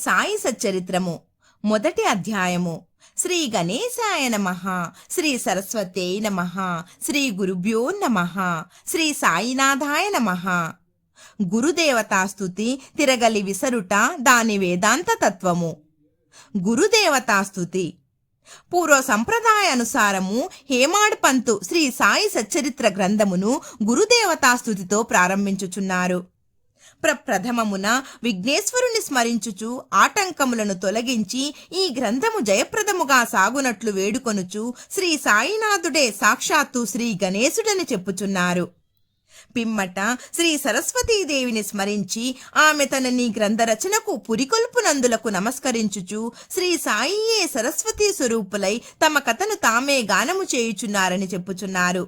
సాయి సచ్చరిత్రము మొదటి అధ్యాయము. శ్రీ గణేశాయ నమః, శ్రీ సరస్వత్యై నమః, శ్రీ గురుభ్యో నమః, శ్రీ సాయినాథాయ నమః. గురుదేవతాస్తుతి తిరగలి విసరుట దాని వేదాంత తత్వము. గురుదేవతాస్తుతి పూర్వ సంప్రదాయానుసారము హేమాడ్ పంతు శ్రీ సాయి సచ్చరిత్ర గ్రంథమును గురుదేవతాస్తుతితో ప్రారంభించుచున్నారు. ప్రప్రథమమున విఘ్నేశ్వరుని స్మరించుచు ఆటంకములను తొలగించి ఈ గ్రంథము జయప్రదముగా సాగునట్లు వేడుకొనుచు శ్రీ సాయినాథుడే సాక్షాత్తు శ్రీ గణేశుడని చెప్పుచున్నారు. పిమ్మట శ్రీ సరస్వతీదేవిని స్మరించి ఆమె తనని గ్రంథరచనకు పురికొల్పునందులకు నమస్కరించుచు శ్రీ సాయియే సరస్వతీ స్వరూపులై తమ కథను తామే గానము చేయుచున్నారని చెప్పుచున్నారు.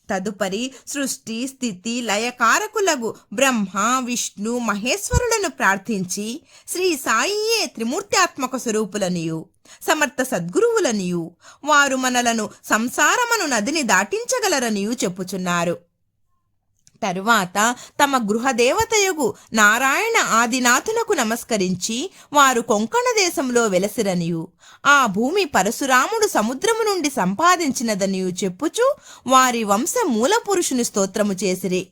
తదుపరి సృష్టి స్థితి లయకారకులగు బ్రహ్మ విష్ణు మహేశ్వరులను ప్రార్థించి శ్రీ సాయియే త్రిమూర్త్యాత్మక స్వరూపులనియు సమర్థ సద్గురువులనియు వారు మనలను సంసారమను నదిని దాటించగలరనియు చెప్పుచున్నారు. తరువాత తమ గృహదేవతయగు నారాయణ ఆదినాథునకు నమస్కరించి వారు కొంకణ దేశంలో వెలసిరనియు ఆ భూమి పరశురాముడు సముద్రము నుండి సంపాదించినదనియు చెప్పుచు వారి వంశ మూల పురుషుని స్తోత్రము చేసిరి.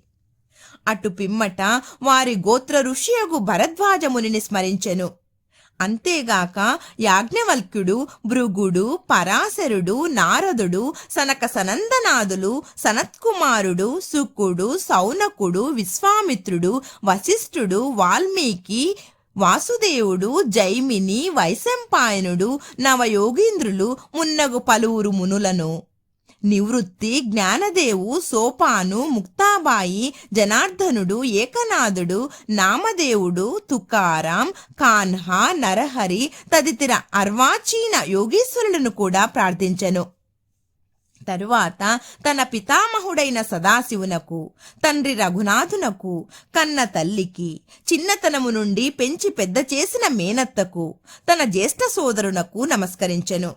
అటు పిమ్మట వారి గోత్ర ఋషియగు భరద్వాజమునిని స్మరించెను. అంతేగాక యాజ్ఞవల్క్యుడు, భృగుడు, పరాశరుడు, నారదుడు, సనక సనందనాదులు, సనత్కుమారుడు, శుకుడు, సౌనకుడు, విశ్వామిత్రుడు, వశిష్ఠుడు, వాల్మీకి, వాసుదేవుడు, జైమిని, వైశంపాయనుడు, నవయోగీంద్రులు మున్నగు పలువురు మునులను, నివృత్తి, జ్ఞానదేవు, సోపాను, ముక్తాబాయి, జనార్దనుడు, ఏకనాథుడు, నామదేవుడు, తుకారాం, కాన్హా, నరహరి తదితర అర్వాచీన యోగీశ్వరులను కూడా ప్రార్థించెను. తరువాత తన పితామహుడైన సదాశివునకు, తండ్రి రఘునాథునకు, కన్న తల్లికి, చిన్నతనము నుండి పెంచి పెద్ద చేసిన మేనత్తకు, తన జ్యేష్ఠ సోదరునకు నమస్కరించెను.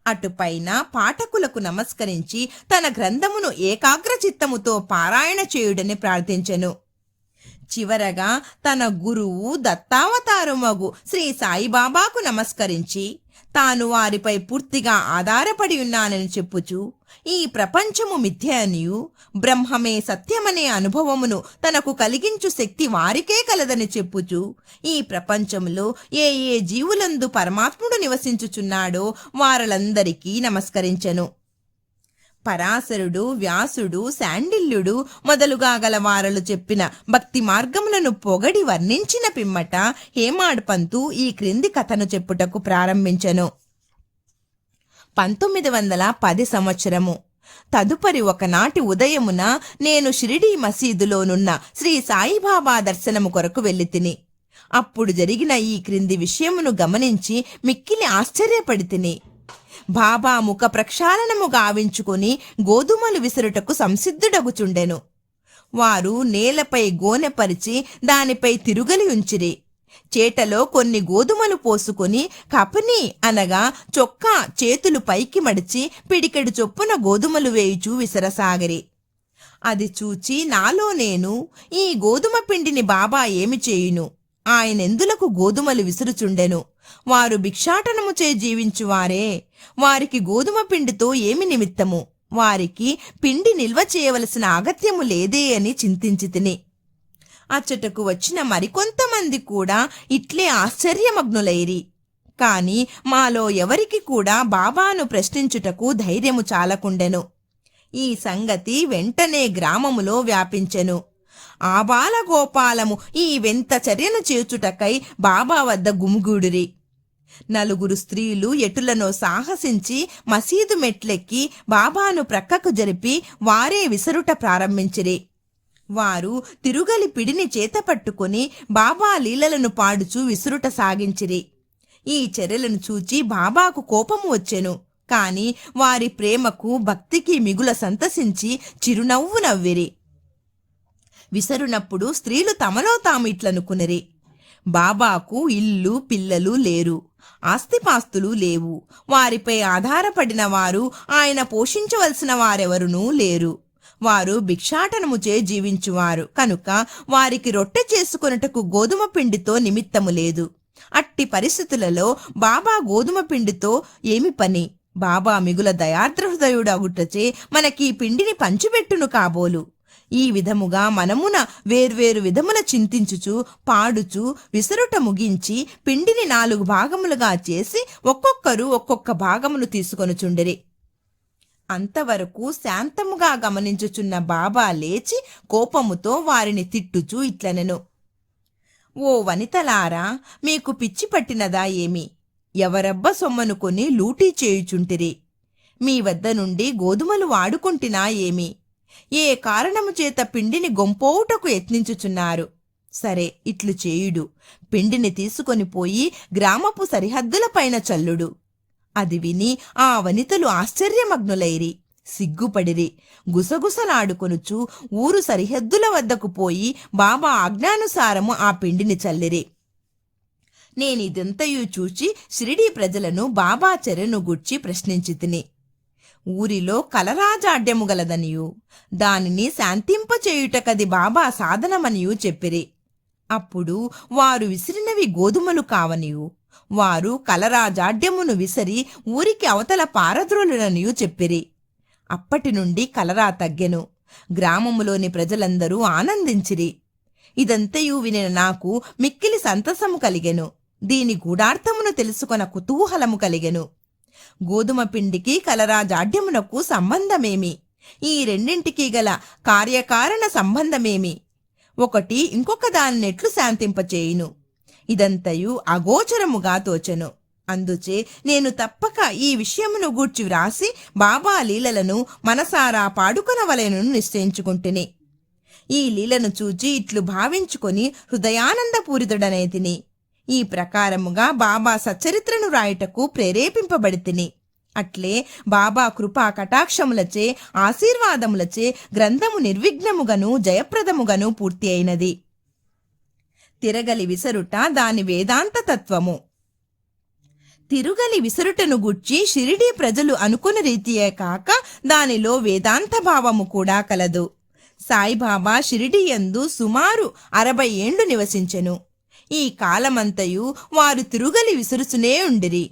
అటుపైన పాఠకులకు నమస్కరించి తన గ్రంథమును ఏకాగ్ర చిత్తముతో పారాయణ చేయుడని ప్రార్థించెను. చివరగా తన గురువు దత్తావతారమగు శ్రీ సాయిబాబాకు నమస్కరించి తాను వారిపై పూర్తిగా ఆధారపడి ఉన్నానని చెప్పుచు ఈ ప్రపంచము మిథ్య అనియు బ్రహ్మమే సత్యమనే అనుభవమును తనకు కలిగించు శక్తి వారికే కలదని చెప్పుచు ఈ ప్రపంచంలో ఏ ఏ జీవులందు పరమాత్ముడు నివసించుచున్నాడో వారలందరికీ నమస్కరించెను. పరాశరుడు, వ్యాసుడు, శాండిల్యుడు మొదలుగా గల వారలు చెప్పిన భక్తి మార్గములను పొగడి వర్ణించిన పిమ్మట హేమాడ్ పంతు ఈ క్రింది కథను చెప్పుటకు ప్రారంభించెను. 1910 సంవత్సరము. తదుపరి ఒకనాటి ఉదయమున నేను షిరిడీ మసీదులోనున్న శ్రీ సాయిబాబా దర్శనము కొరకు వెళ్ళితిని. అప్పుడు జరిగిన ఈ క్రింది విషయమును గమనించి మిక్కిలి ఆశ్చర్యపడితిని. బాబా ముఖ ప్రక్షాళనము గావించుకొని గోధుమలు విసరుటకు సంసిద్ధుడగుచుండెను. వారు నేలపై గోనెపరిచి దానిపై తిరుగలి ఉంచిరి. చేటలో కొన్ని గోధుమలు పోసుకొని కపని అనగా చొక్కా చేతులు పైకి మడిచి పిడికెడు చొప్పున గోధుమలు వేయుచూ విసరసాగిరి. అది చూచి నాలో నేను, ఈ గోధుమ పిండిని బాబా ఏమి చేయును? ఆయనెందులకు గోధుమలు విసురుచుండెను? వారు భిక్షాటనము చే జీవించువారే, వారికి గోధుమ పిండితో ఏమి నిమిత్తము? వారికి పిండి నిల్వ చేయవలసిన అగత్యము లేదే అని చింతించితిని. అచ్చటకు వచ్చిన మరికొంతమంది కూడా ఇట్లే ఆశ్చర్యమగ్నులైరి. కాని మాలో ఎవరికి కూడా బాబాను ప్రశ్నించుటకు ధైర్యము చాలకుండెను. ఈ సంగతి వెంటనే గ్రామములో వ్యాపించెను. ఆబాలగోపాలము ఈ వింత చర్యను చేచుటకై బాబా వద్ద గుమిగూడిరి. 4 స్త్రీలు ఎటులనో సాహసించి మసీదు మెట్లెక్కి బాబాను ప్రక్కకు జరిపి వారే విసరుట ప్రారంభించిరి. వారు తిరుగలి పిడిని చేతపట్టుకుని బాబా లీలలను పాడుచూ విసురుట సాగించిరి. ఈ చర్యలను చూచి బాబాకు కోపము వచ్చెను. కాని వారి ప్రేమకు భక్తికి మిగుల సంతసించి చిరునవ్వు నవ్విరి. విసరునప్పుడు స్త్రీలు తమలో తాము ఇట్లనుకునిరి, బాబాకు ఇల్లు పిల్లలు లేరు, ఆస్తిపాస్తులు లేవు, వారిపై ఆధారపడిన వారు ఆయన పోషించవలసిన వారెవరునూ లేరు. వారు భిక్షాటనముచే జీవించువారు కనుక వారికి రొట్టె చేసుకొనుటకు గోధుమ పిండితో నిమిత్తము లేదు. అట్టి పరిస్థితులలో బాబా గోధుమ పిండితో ఏమి పని? బాబా మిగుల దయార్ద్ర హృదయుడగుటచే మనకి పిండిని పంచిపెట్టును కాబోలు. ఈ విధముగా మనమున వేర్వేరు విధముల చింతించుచు పాడుచు విసరుట ముగించి పిండిని 4 భాగములుగా చేసి ఒక్కొక్కరు ఒక్కొక్క భాగమును తీసుకొనుచుండిరి. అంతవరకు శాంతముగా గమనించుచున్న బాబా లేచి కోపముతో వారిని తిట్టుచూ ఇట్లనెను, ఓ వనితలారా, మీకు పిచ్చి పట్టినదా ఏమి? ఎవరబ్బ సొమ్మను కొని లూటీ చేయుచుంటిరి? మీ వద్ద నుండి గోధుమలు వాడుకుంటున్నా ఏమి? ఏ కారణము చేత పిండిని గొంపోవుటకు యత్నించుచున్నారు? సరే, ఇట్లు చేయుడు, పిండిని తీసుకొని పోయి గ్రామపు సరిహద్దులపైన చల్లుడు. అది విని ఆ వనితలు ఆశ్చర్యమగ్నులైరి, సిగ్గుపడిరి. గుసగుసలాడుకొనుచు ఊరు సరిహద్దుల వద్దకు పోయి బాబా ఆజ్ఞానుసారము ఆ పిండిని చల్లిరి. నేనిదంతయు చూచి షిరిడీ ప్రజలను బాబా చర్యను గూర్చి ప్రశ్నించితిని. ఊరిలో కలరాజాడ్యము గలదనియు దానిని శాంతింపచేయుటకది బాబా సాధనమనియు చెప్పిరి. అప్పుడు వారు విసిరినవి గోధుమలు కావనియు వారు కలరాజాడ్యమును విసరి ఊరికి అవతల పారద్రోలుననియు చెప్పిరి. అప్పటి నుండి కలరా తగ్గెను. గ్రామములోని ప్రజలందరూ ఆనందించిరి. ఇదంతయు వినిన నాకు మిక్కిలి సంతసము కలిగెను. దీని గూఢార్థమును తెలుసుకొన కుతూహలము కలిగెను. గోధుమ పిండికి కలరాజాడ్యమునకు సంబంధమేమి? ఈ రెండింటికి గల కార్యకారణ సంబంధమేమి? ఒకటి ఇంకొక దానినెట్లు శాంతింపచేయును? ఇదంతయు అగోచరముగా తోచెను. అందుచే నేను తప్పక ఈ విషయమును గూర్చి వ్రాసి బాబా లీలలను మనసారా పాడుకొనవలెను నిశ్చయించుకుంటుని. ఈ లీలను చూచి ఇట్లు భావించుకొని హృదయానందపూరితుడనైతిని. ఈ ప్రకారముగా బాబా సచ్చరిత్రను రాయుటకు ప్రేరేపింపబడితిని. అట్లే బాబా కృపా కటాక్షములచే ఆశీర్వాదములచే గ్రంథము నిర్విఘ్నముగను జయప్రదముగను పూర్తి అయినది. తిరగలి విసరుట దాని వేదాంత తత్వము. తిరుగలి విసరుటను గుర్చి షిరిడీ ప్రజలు అనుకున్న రీతియే కాక దానిలో వేదాంత భావము కూడా కలదు. సాయిబాబా షిరిడీ యందు సుమారు 60 ఏండ్లు నివసించెను. ఈ కాలమంతయు వారు తిరుగలి విసురుచునే ఉండిరి.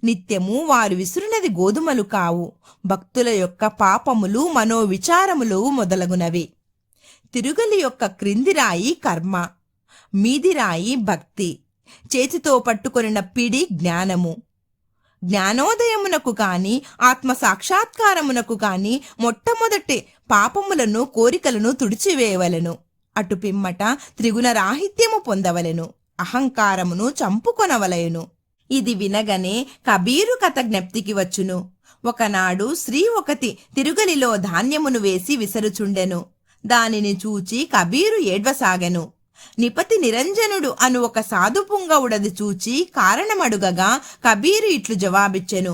నిత్యము వారు విసురునది గోధుమలు కావు, భక్తుల యొక్క పాపములు మనోవిచారములు మొదలగునవి. తిరుగలి యొక్క క్రిందిరాయి కర్మ, మీదిరాయి భక్తి. చేతితో పట్టుకొనిన పిడి జ్ఞానము. జ్ఞానోదయమునకు కాని ఆత్మ సాక్షాత్కారమునకు కాని మొట్టమొదటి పాపములను కోరికలను తుడిచివేయవలెను. అటు పిమ్మట త్రిగుణ రాహిత్యము పొందవలెను. అహంకారమును చంపుకొనవలెను. ఇది వినగనే కబీరు కథ జ్ఞప్తికి వచ్చును. ఒకనాడు స్త్రీ ఒకటి తిరుగలిలో ధాన్యమును వేసి విసరుచుండెను. దానిని చూచి కబీరు ఏడ్వసాగెను. నిపతి నిరంజనుడు అను ఒక సాధు పుంగవుడది చూచి కారణమడుగగా కబీరు ఇట్లు జవాబిచ్చెను,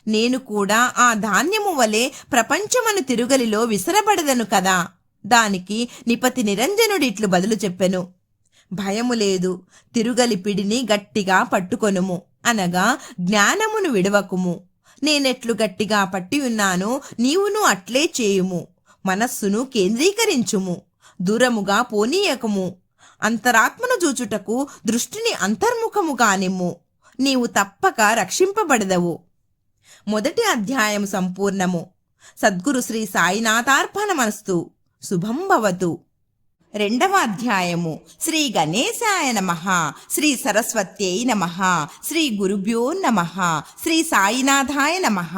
నేను కూడా ఆ ధాన్యము వలె ప్రపంచమను తిరుగలిలో విసరబడదను కదా. దానికి నిపతి నిరంజనుడిట్లు బదులు చెప్పెను, భయము లేదు, తిరుగలి పిడిని గట్టిగా పట్టుకొనుము, అనగా జ్ఞానమును విడవకుము. నేనెట్లు గట్టిగా పట్టి ఉన్నానో నీవును అట్లే చేయుము. మనస్సును కేంద్రీకరించుము, దూరముగా పోనీయకము. అంతరాత్మను చూచుటకు దృష్టిని అంతర్ముఖము కానిమ్ము. నీవు తప్పక రక్షింపబడదవు. 1వ అధ్యాయం సంపూర్ణము. సద్గురు శ్రీ సాయినాథార్పణమస్తు. శుభం భవతు. 2వ అధ్యాయము. శ్రీ గణేశాయ నమః, శ్రీ సరస్వత్యై నమః, శ్రీ గురుభ్యో నమః, శ్రీ సాయినాథాయ నమః.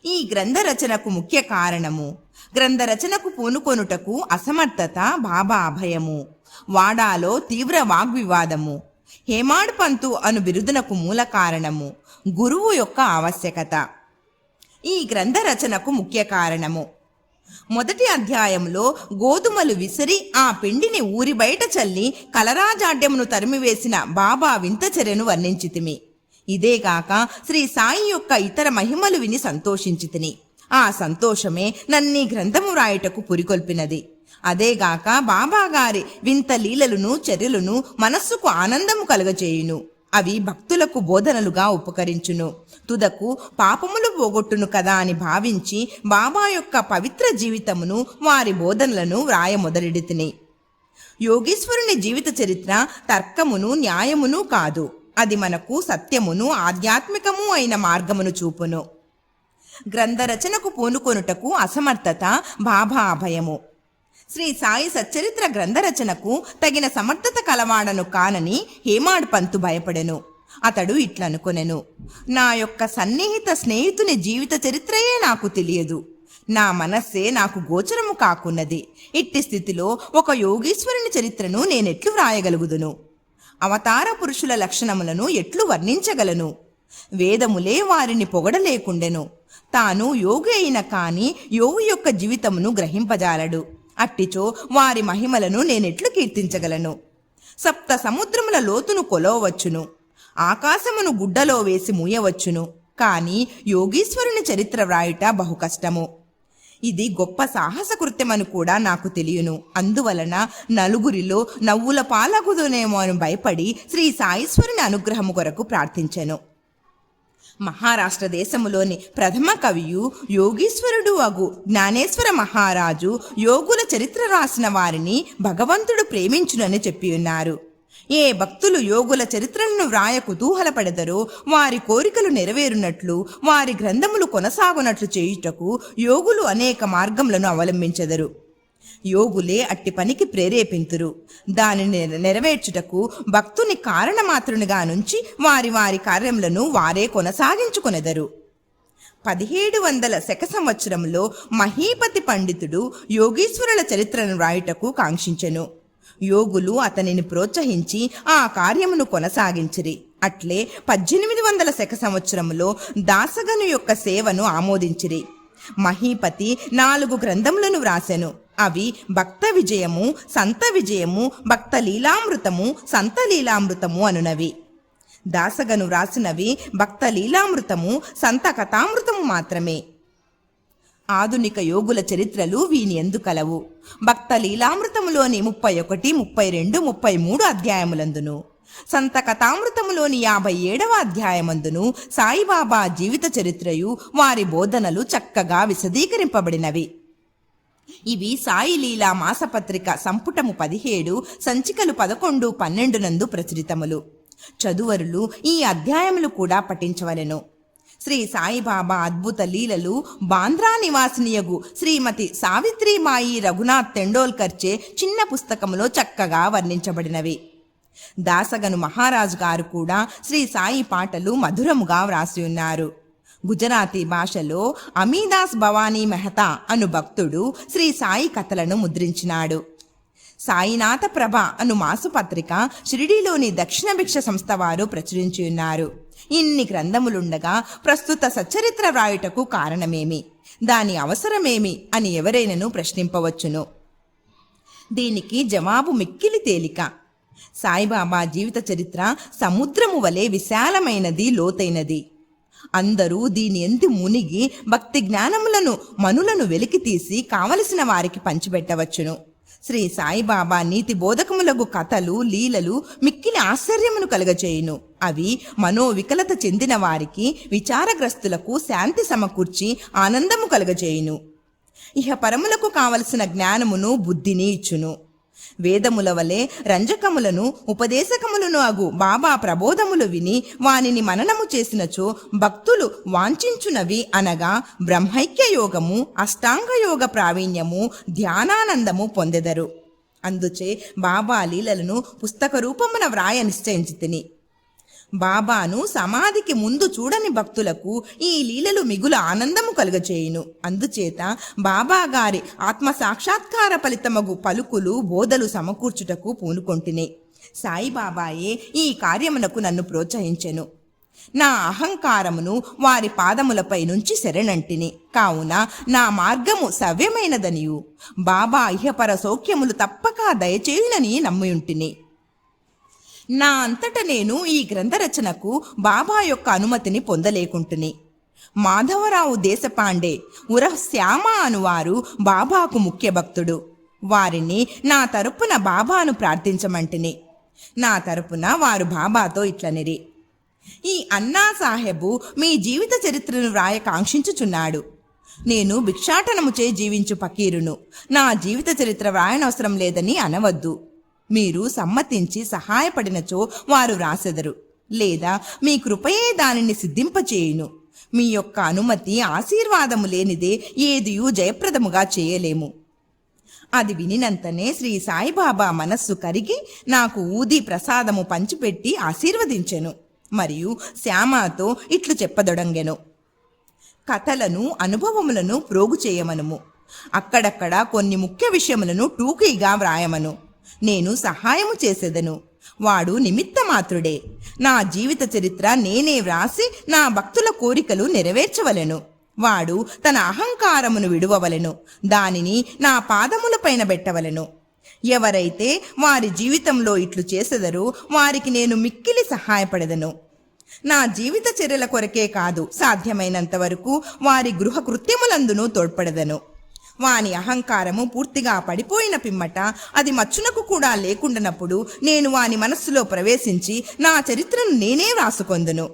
ఈ గ్రంథ రచనకు ముఖ్య కారణము, గ్రంథ రచనకు పూనుకొనుటకు అసమర్థత, బాబా అభయము, వాడాలో తీవ్ర వాగ్వివాదము, హేమాడ్ పంతు అను బిరుదునకు మూల కారణము, గురువు యొక్క ఆవశ్యకత. ఈ గ్రంథ రచనకు ముఖ్య కారణము. 1వ అధ్యాయంలో గోధుమలు విసిరి ఆ పిండిని ఊరి బయట చల్లి కలరాజాడ్యమును తరిమివేసిన బాబా వింత చర్యను వర్ణించితిమి. ఇదేగాక శ్రీ సాయి యొక్క ఇతర మహిమలు విని సంతోషించితిని. ఆ సంతోషమే నన్నీ గ్రంథము రాయుటకు పురికొల్పినది. అదేగాక బాబాగారి వింత లీలలను చర్యలను మనస్సుకు ఆనందము కలుగచేయును. అవి భక్తులకు బోధనలుగా ఉపకరించును. తుదకు పాపములు పోగొట్టును కదా అని భావించి బాబా యొక్క పవిత్ర జీవితమును వారి బోధనలను వ్రాయ మొదలెడితిని. యోగీశ్వరుని జీవిత చరిత్ర తర్కమును న్యాయమును కాదు, అది మనకు సత్యమును ఆధ్యాత్మికము అయిన మార్గమును చూపును. గ్రంథ రచనకు పూనుకొనుటకు అసమర్థత బాబా అభయము. శ్రీ సాయి సచ్చరిత్ర గ్రంథ రచనకు తగిన సమర్థత కలవాడను కానని హేమాడ్ పంతు భయపడెను. అతడు ఇట్లనుకొనెను, నా యొక్క సన్నిహిత స్నేహితుని జీవిత చరిత్రయే నాకు తెలియదు, నా మనస్సే నాకు గోచరము కాకున్నది. ఇట్టి స్థితిలో ఒక యోగీశ్వరుని చరిత్రను నేనెట్లు వ్రాయగలుగుదును? అవతార పురుషుల లక్షణములను ఎట్లు వర్ణించగలను? వేదములే వారిని పొగడలేకుండెను. తాను యోగి అయిన కాని యోగి యొక్క జీవితమును గ్రహింపజాలడు. అట్టిచో వారి మహిమలను నేనెట్లు కీర్తించగలను? సప్త సముద్రముల లోతును కొలవవచ్చును, ఆకాశమును గుడ్డలో వేసి మూయవచ్చును, కాని యోగీశ్వరుని చరిత్ర వ్రాయుట బహు కష్టము. ఇది గొప్ప సాహస కృత్యమని కూడా నాకు తెలియను. అందువలన నలుగురిలో నవ్వుల పాలగుదునేమో అని భయపడి శ్రీ సాయీశ్వరుని అనుగ్రహము కొరకు ప్రార్థించెను. మహారాష్ట్ర దేశములోని ప్రథమ కవియు యోగీశ్వరుడు అగు జ్ఞానేశ్వర మహారాజు యోగుల చరిత్ర రాసిన వారిని భగవంతుడు ప్రేమించునని చెప్పియున్నారు. ఏ భక్తులు యోగుల చరిత్రను వ్రాయ కుతూహలపడెదరో వారి కోరికలు నెరవేరునట్లు, వారి గ్రంథములు కొనసాగునట్లు చేయుటకు యోగులు అనేక మార్గములను అవలంబించెదరు. యోగులే అట్టి పనికి ప్రేరేపింతురు. దానిని నెరవేర్చుటకు భక్తుని కారణమాత్రునిగా నుంచి వారి వారి కార్యములను వారే కొనసాగించుకొనెదరు. 1700 శక సంవత్సరంలో మహీపతి పండితుడు యోగీశ్వరుల చరిత్రను వ్రాయుటకు కాంక్షించెను. యోగులు అతనిని ప్రోత్సహించి ఆ కార్యమును కొనసాగించిరి. అట్లే 1800 శక సంవత్సరంలో దాసగను యొక్క సేవను ఆమోదించిరి. మహీపతి 4 గ్రంథములను వ్రాసెను. అవి భక్త విజయము, సంత విజయము, భక్త లీలామృతము, సంత లీలామృతము అనునవి. దాసగను వ్రాసినవి భక్త లీలామృతము, సంత కథామృతము మాత్రమే. ఆధునిక యోగుల చరిత్రలు వీని ఎందు కలవు. భక్త లీలామృతములోని 31, 32, 33 అధ్యాయములందును, సంత కథామృతములోని 57వ అధ్యాయమందును సాయిబాబా జీవిత చరిత్రయు వారి బోధనలు చక్కగా విశదీకరింపబడినవి. ఇవి సాయి లీలా మాసపత్రిక సంపుటము 17, సంచికలు 11, 12 నందు ప్రచురితములు. చదువరులు ఈ అధ్యాయములు కూడా పఠించవలెను. శ్రీ సాయిబాబా అద్భుత లీలలు బాంద్రా నివాసినియగు శ్రీమతి సావిత్రిమాయి రఘునాథ్ తెండోల్కర్చే చిన్న పుస్తకములో చక్కగా వర్ణించబడినవి. దాసగను మహారాజు గారు కూడా శ్రీ సాయి పాటలు మధురముగా వ్రాసి ఉన్నారు. గుజరాతీ భాషలో అమీదాస్ భవానీ మెహతా అను భక్తుడు శ్రీ సాయి కథలను ముద్రించినాడు. సాయినాథ ప్రభ అను మాసపత్రిక షిరిడీలోని దక్షిణ భిక్ష సంస్థ వారు ప్రచురించి ఉన్నారు. ఇన్ని గ్రంథములుండగా ప్రస్తుత సచ్చరిత్ర వ్రాయుటకు కారణమేమి, దాని అవసరమేమి అని ఎవరైనను ప్రశ్నింపవచ్చును. దీనికి జవాబు మిక్కిలి తేలిక. సాయిబాబా జీవిత చరిత్ర సముద్రము వలె విశాలమైనది, లోతైనది. అందరూ దీని ఎందు మునిగి భక్తి జ్ఞానములను మనులను వెలికితీసి కావలసిన వారికి పంచిపెట్టవచ్చును. శ్రీ సాయిబాబా నీతి బోధకములగు కథలు, లీలలు మిక్కిలి ఆశ్చర్యమును కలుగచేయును. అవి మనోవికలత చెందిన వారికి, విచారగ్రస్తులకు శాంతి సమకూర్చి ఆనందము కలుగచేయును. ఇహ పరములకు కావలసిన జ్ఞానమును, బుద్ధిని ఇచ్చును. వేదముల వలె రంజకములను, ఉపదేశకములను అగు బాబా ప్రబోధములు విని వానిని మననము చేసినచో భక్తులు వాంఛించునవి అనగా బ్రహ్మైక్య యోగము, అష్టాంగ యోగ ప్రావీణ్యము, ధ్యానానందము పొందెదరు. అందుచే బాబా లీలలను పుస్తక రూపమున వ్రాయ నిశ్చయించితిని. బాబాను సమాధికి ముందు చూడని భక్తులకు ఈ లీలలు మిగుల ఆనందము కలుగచేయును. అందుచేత బాబా గారి ఆత్మ సాక్షాత్కార ఫలితమగు పలుకులు, బోధలు సమకూర్చుటకు పూనుకొంటిని. సాయిబాబాయే ఈ కార్యమునకు నన్ను ప్రోత్సహించెను. నా అహంకారమును వారి పాదములపై నుంచి శరణంటిని. కావున నా మార్గము సవ్యమైనదనియు బాబా ఇహపర సౌఖ్యములు తప్పక దయచేయునని నమ్మియుంటిని. నా అంతట నేను ఈ గ్రంథ రచనకు బాబా యొక్క అనుమతిని పొందలేకుంటుని. మాధవరావు దేశపాండే ఉరఫ్ శ్యామ అనువారు బాబాకు ముఖ్య భక్తుడు. వారిని నా తరపున బాబాను ప్రార్థించమంటిని. నా తరపున వారు బాబాతో ఇట్లనిరి: ఈ అన్నా సాహెబు మీ జీవిత చరిత్రను వ్రాయ కాంక్షించుచున్నాడు. నేను భిక్షాటనముచే జీవించు ఫకీరును, నా జీవిత చరిత్ర వ్రాయనవసరం లేదని అనవద్దు. మీరు సమ్మతించి సహాయపడినచో వారు వ్రాసెదరు, లేదా మీ కృపయే దానిని సిద్ధింపచేయును. మీ యొక్క అనుమతి ఆశీర్వాదము లేనిదే ఏదియూ జయప్రదముగా చేయలేము. అది వినినంతనే శ్రీ సాయిబాబా మనస్సు కరిగి నాకు ఊది ప్రసాదము పంచిపెట్టి ఆశీర్వదించెను. మరియు శ్యామతో ఇట్లు చెప్పదొడంగెను: కథలను, అనుభవములను ప్రోగు చేయమనుము. అక్కడక్కడ కొన్ని ముఖ్య విషయములను టూకీగా వ్రాయమను. నేను సహాయము చేసేదను. వాడు నిమిత్త మాత్రుడే. నా జీవిత చరిత్ర నేనే వ్రాసి నా భక్తుల కోరికలు నెరవేర్చవలెను. వాడు తన అహంకారమును విడువవలెను, దానిని నా పాదములపైన పెట్టవలెను. ఎవరైతే వారి జీవితంలో ఇట్లు చేసెదరో వారికి నేను మిక్కిలి సహాయపడదను. నా జీవిత చర్యల కొరకే కాదు, సాధ్యమైనంత వరకు వారి గృహ కృత్యములందునూ తోడ్పడదను. వాని అహంకారము పూర్తిగా పడిపోయిన పిమ్మట అది మచ్చునకు కూడా లేకుండానప్పుడు నేను వాని మనస్సులో ప్రవేశించి నా చరిత్రను నేనే రాసుకొందును.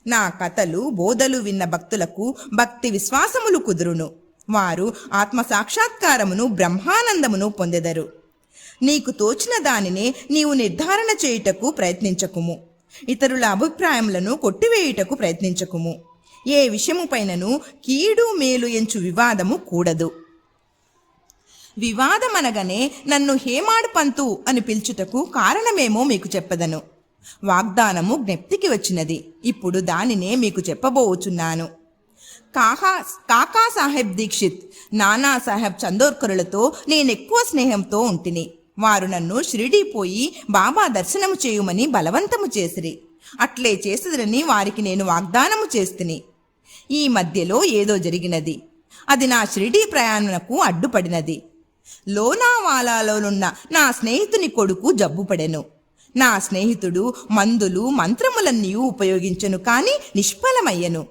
నా కథలు, బోధలు విన్న భక్తులకు భక్తి విశ్వాసములు కుదురును. వారు ఆత్మ సాక్షాత్కారమును, బ్రహ్మానందమును పొందెదరు. నీకు తోచిన దానినే నీవు నిర్ధారణ చేయుటకు ప్రయత్నించకుము. ఇతరుల అభిప్రాయములను కొట్టివేయుటకు ప్రయత్నించకుము. ఏ విషయముపైనను కీడు మేలు ఎంచు వివాదము కూడదు. వివాదమనగానే నన్ను హేమాడు పంతు అని పిలుచుటకు కారణమేమో మీకు చెప్పదను. వాగ్దానము జ్ఞప్తికి వచ్చినది. ఇప్పుడు దానినే మీకు చెప్పబోచున్నాను. కాకా సాహెబ్ దీక్షిత్, నానా సాహెబ్ చందోర్కరులతో నేనెక్కువ స్నేహంతో ఉంటిని. వారు నన్ను షిరిడీ పోయి బాబా దర్శనము చేయుమని బలవంతము చేసిరి. అట్లే చేసిరని వారికి నేను వాగ్దానము చేస్తుని. ఈ మధ్యలో ఏదో జరిగినది. అది నా షిరిడీ ప్రయాణమునకు అడ్డుపడినది. లోనావాలాలోనున్న నా స్నేహితుని కొడుకు జబ్బుపడెను. నా స్నేహితుడు మందులు, మంత్రములన్నీ ఉపయోగించెను, కాని నిష్ఫలమయ్యను.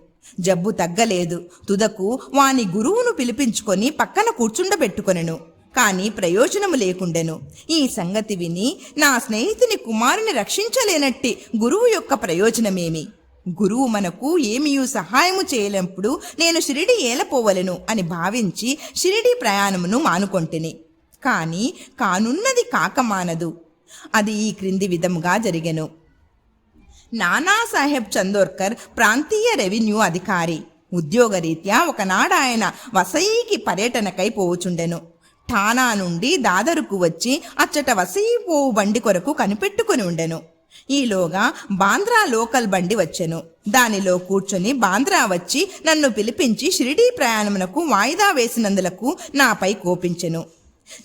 జబ్బు తగ్గలేదు. తుదకు వాని గురువును పిలిపించుకొని పక్కన కూర్చుండబెట్టుకొనెను. కాని ప్రయోజనము లేకుండెను. ఈ సంగతి విని నా స్నేహితుని కుమారుని రక్షించలేనట్టి గురువు యొక్క ప్రయోజనమేమి? గురువు మనకు ఏమీయూ సహాయము చేయలేనప్పుడు నేను షిరిడి ఏలపోవలెను అని భావించి షిరిడి ప్రయాణమును మానుకొంటిని. కాని కానున్నది కాకమానదు. అది ఈ క్రింది విధముగా జరిగెను. నానాసాహెబ్ చందోర్కర్ ప్రాంతీయ రెవెన్యూ అధికారి. ఉద్యోగరీత్యా ఒకనాడు ఆయన వసయికి పర్యటనకై పోవుచుండెను. ఠానా నుండి దాదరుకు వచ్చి అచ్చట వసయి పోవు బండి కొరకు కనిపెట్టుకుని ఉండెను. ఈలోగా బాంద్రా లోకల్ బండి వచ్చెను. దానిలో కూర్చొని బాంద్రా వచ్చి నన్ను పిలిపించి షిరిడీ ప్రయాణమునకు వాయిదా వేసినందులకు నాపై కోపించెను.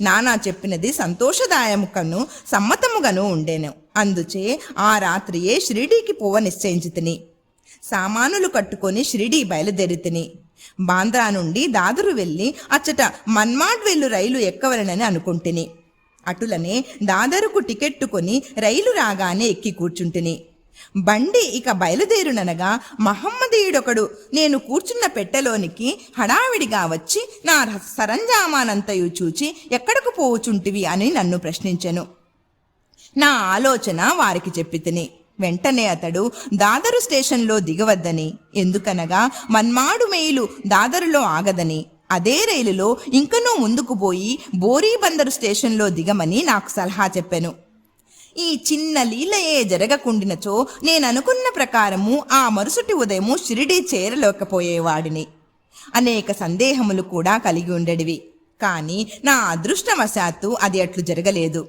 నానా చెప్పినది సంతోషదాయముకను సమ్మతముగాను ఉండెను. అందుచే ఆ రాత్రియే షిరిడీకి పోవ నిశ్చయించితిని. సామానులు కట్టుకొని షిరిడీ బయలుదేరితిని. బాంద్రా నుండి దాదరు వెళ్ళి అచ్చట మన్మాడ్ వెళ్ళు రైలు ఎక్కవలనని అనుకుంటుని. అటులనే దాదరుకు టికెట్టుకొని రైలు రాగానే ఎక్కి కూర్చుంటిని. బండి ఇక బయలుదేరుననగా మహమ్మదీయుడొకడు నేను కూర్చున్న పెట్టెలోనికి హడావిడిగా వచ్చి నా సరంజామానంతయు చూచి ఎక్కడకు పోవుచుంటివి అని నన్ను ప్రశ్నించెను. నా ఆలోచన వారికి చెప్పితిని. వెంటనే అతడు దాదరు స్టేషన్లో దిగవద్దని, ఎందుకనగా మన్మాడు మెయిలు దాదరులో ఆగదని, అదే రైలులో ఇంకనూ ముందుకు పోయి బోరీబందరు స్టేషన్లో దిగమని నాకు సలహా చెప్పెను. ఈ చిన్న లీలయే జరగకుండినచో నేననుకున్న ప్రకారము ఆ మరుసటి ఉదయము షిరిడీ చేరలేకపోయేవాడిని. అనేక సందేహములు కూడా కలిగి ఉండేవి. కానీ నా అదృష్టవశాత్తు అది అట్లు జరగలేదు.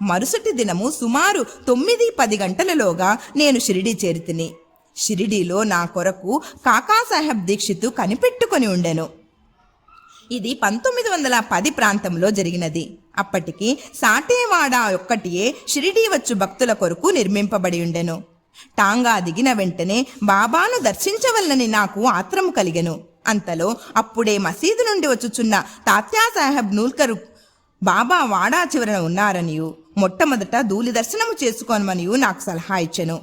మరుసటి దినము సుమారు 9-10 గంటలలోగా నేను షిరిడీ చేరితిని. షిరిడీలో నా కొరకు కాకాసాహెబ్ దీక్షిత్ కనిపెట్టుకొని ఉండెను. ఇది 1910 ప్రాంతంలో జరిగినది. అప్పటికి సాటేవాడ ఒక్కటియే షిరిడీ వచ్చు భక్తుల కొరకు నిర్మింపబడి ఉండెను. టాంగా దిగిన వెంటనే బాబాను దర్శించవలనని నాకు ఆత్రము కలిగెను. అంతలో అప్పుడే మసీదు నుండి వచ్చుచున్న తాత్యాసాహెబ్ నూల్కరు బాబా వాడా చివరన ఉన్నారనియు మొట్టమొదట ధూళి దర్శనము చేసుకోనమనియు నాకు సలహా ఇచ్చెను.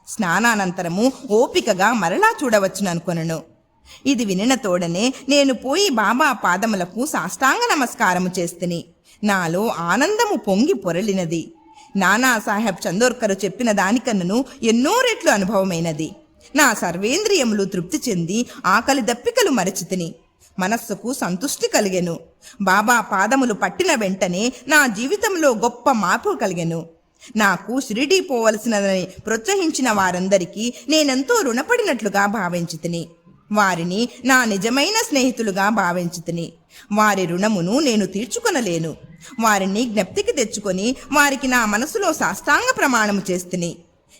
స్నానానంతరము ఓపికగా మరలా చూడవచ్చుననుకొనెను. ఇది వినిన తోడనే నేను పోయి బాబా పాదములకు సాష్టాంగ నమస్కారము చేస్తుని. నాలో ఆనందము పొంగి పొరలినది. నానాసాహెబ్ చందోర్కరు చెప్పిన దానికన్నను ఎన్నో రెట్లు అనుభవమైనది. నా సర్వేంద్రియములు తృప్తి చెంది ఆకలి దప్పికలు మరచితిని. మనస్సుకు సంతృష్టి కలిగెను. బాబా పాదములు పట్టిన వెంటనే నా జీవితంలో గొప్ప మార్పు కలిగెను. నాకు షిరిడీ పోవలసినదని ప్రోత్సహించిన వారందరికీ నేనెంతో రుణపడినట్లుగా భావించితిని. వారిని నా నిజమైన స్నేహితులుగా భావించితిని. వారి రుణమును నేను తీర్చుకొనలేను. వారిని జ్ఞప్తికి తెచ్చుకొని వారికి నా మనసులో సాష్టాంగ ప్రమాణము చేస్తుని.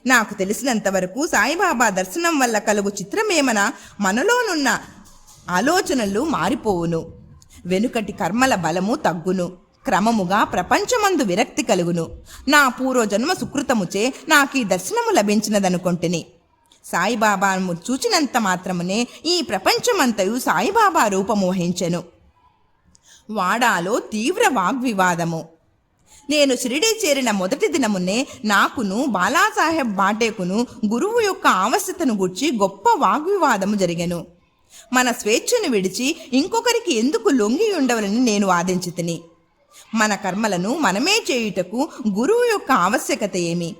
నాకు తెలిసినంతవరకు సాయిబాబా దర్శనం వల్ల కలుగు చిత్రమేమన మనలోనున్న ఆలోచనలు మారిపోవును. వెనుకటి కర్మల బలము తగ్గును. క్రమముగా ప్రపంచమందు విరక్తి కలుగును. నా పూర్వజన్మ సుకృతముచే నాకీ దర్శనము లభించినదనుకొంటిని. సాయిబాబాను చూచినంత మాత్రమునే ఈ ప్రపంచమంతయు సాయిబాబా రూపము వహించెను. వాడాలో తీవ్ర వాగ్వివాదము. నేను షిరిడీ చేరిన మొదటి దినమునే నాకును బాలాసాహెబ్ బాటేకును గురువు యొక్క ఆవశ్యతను గూర్చి గొప్ప వాగ్వివాదము జరిగెను. మన స్వేచ్ఛను విడిచి ఇంకొకరికి ఎందుకు లొంగి ఉండవలని నేను వాదించితిని. మన కర్మలను మనమే చేయుటకు గురువు యొక్క ఆవశ్యకత ఏమి?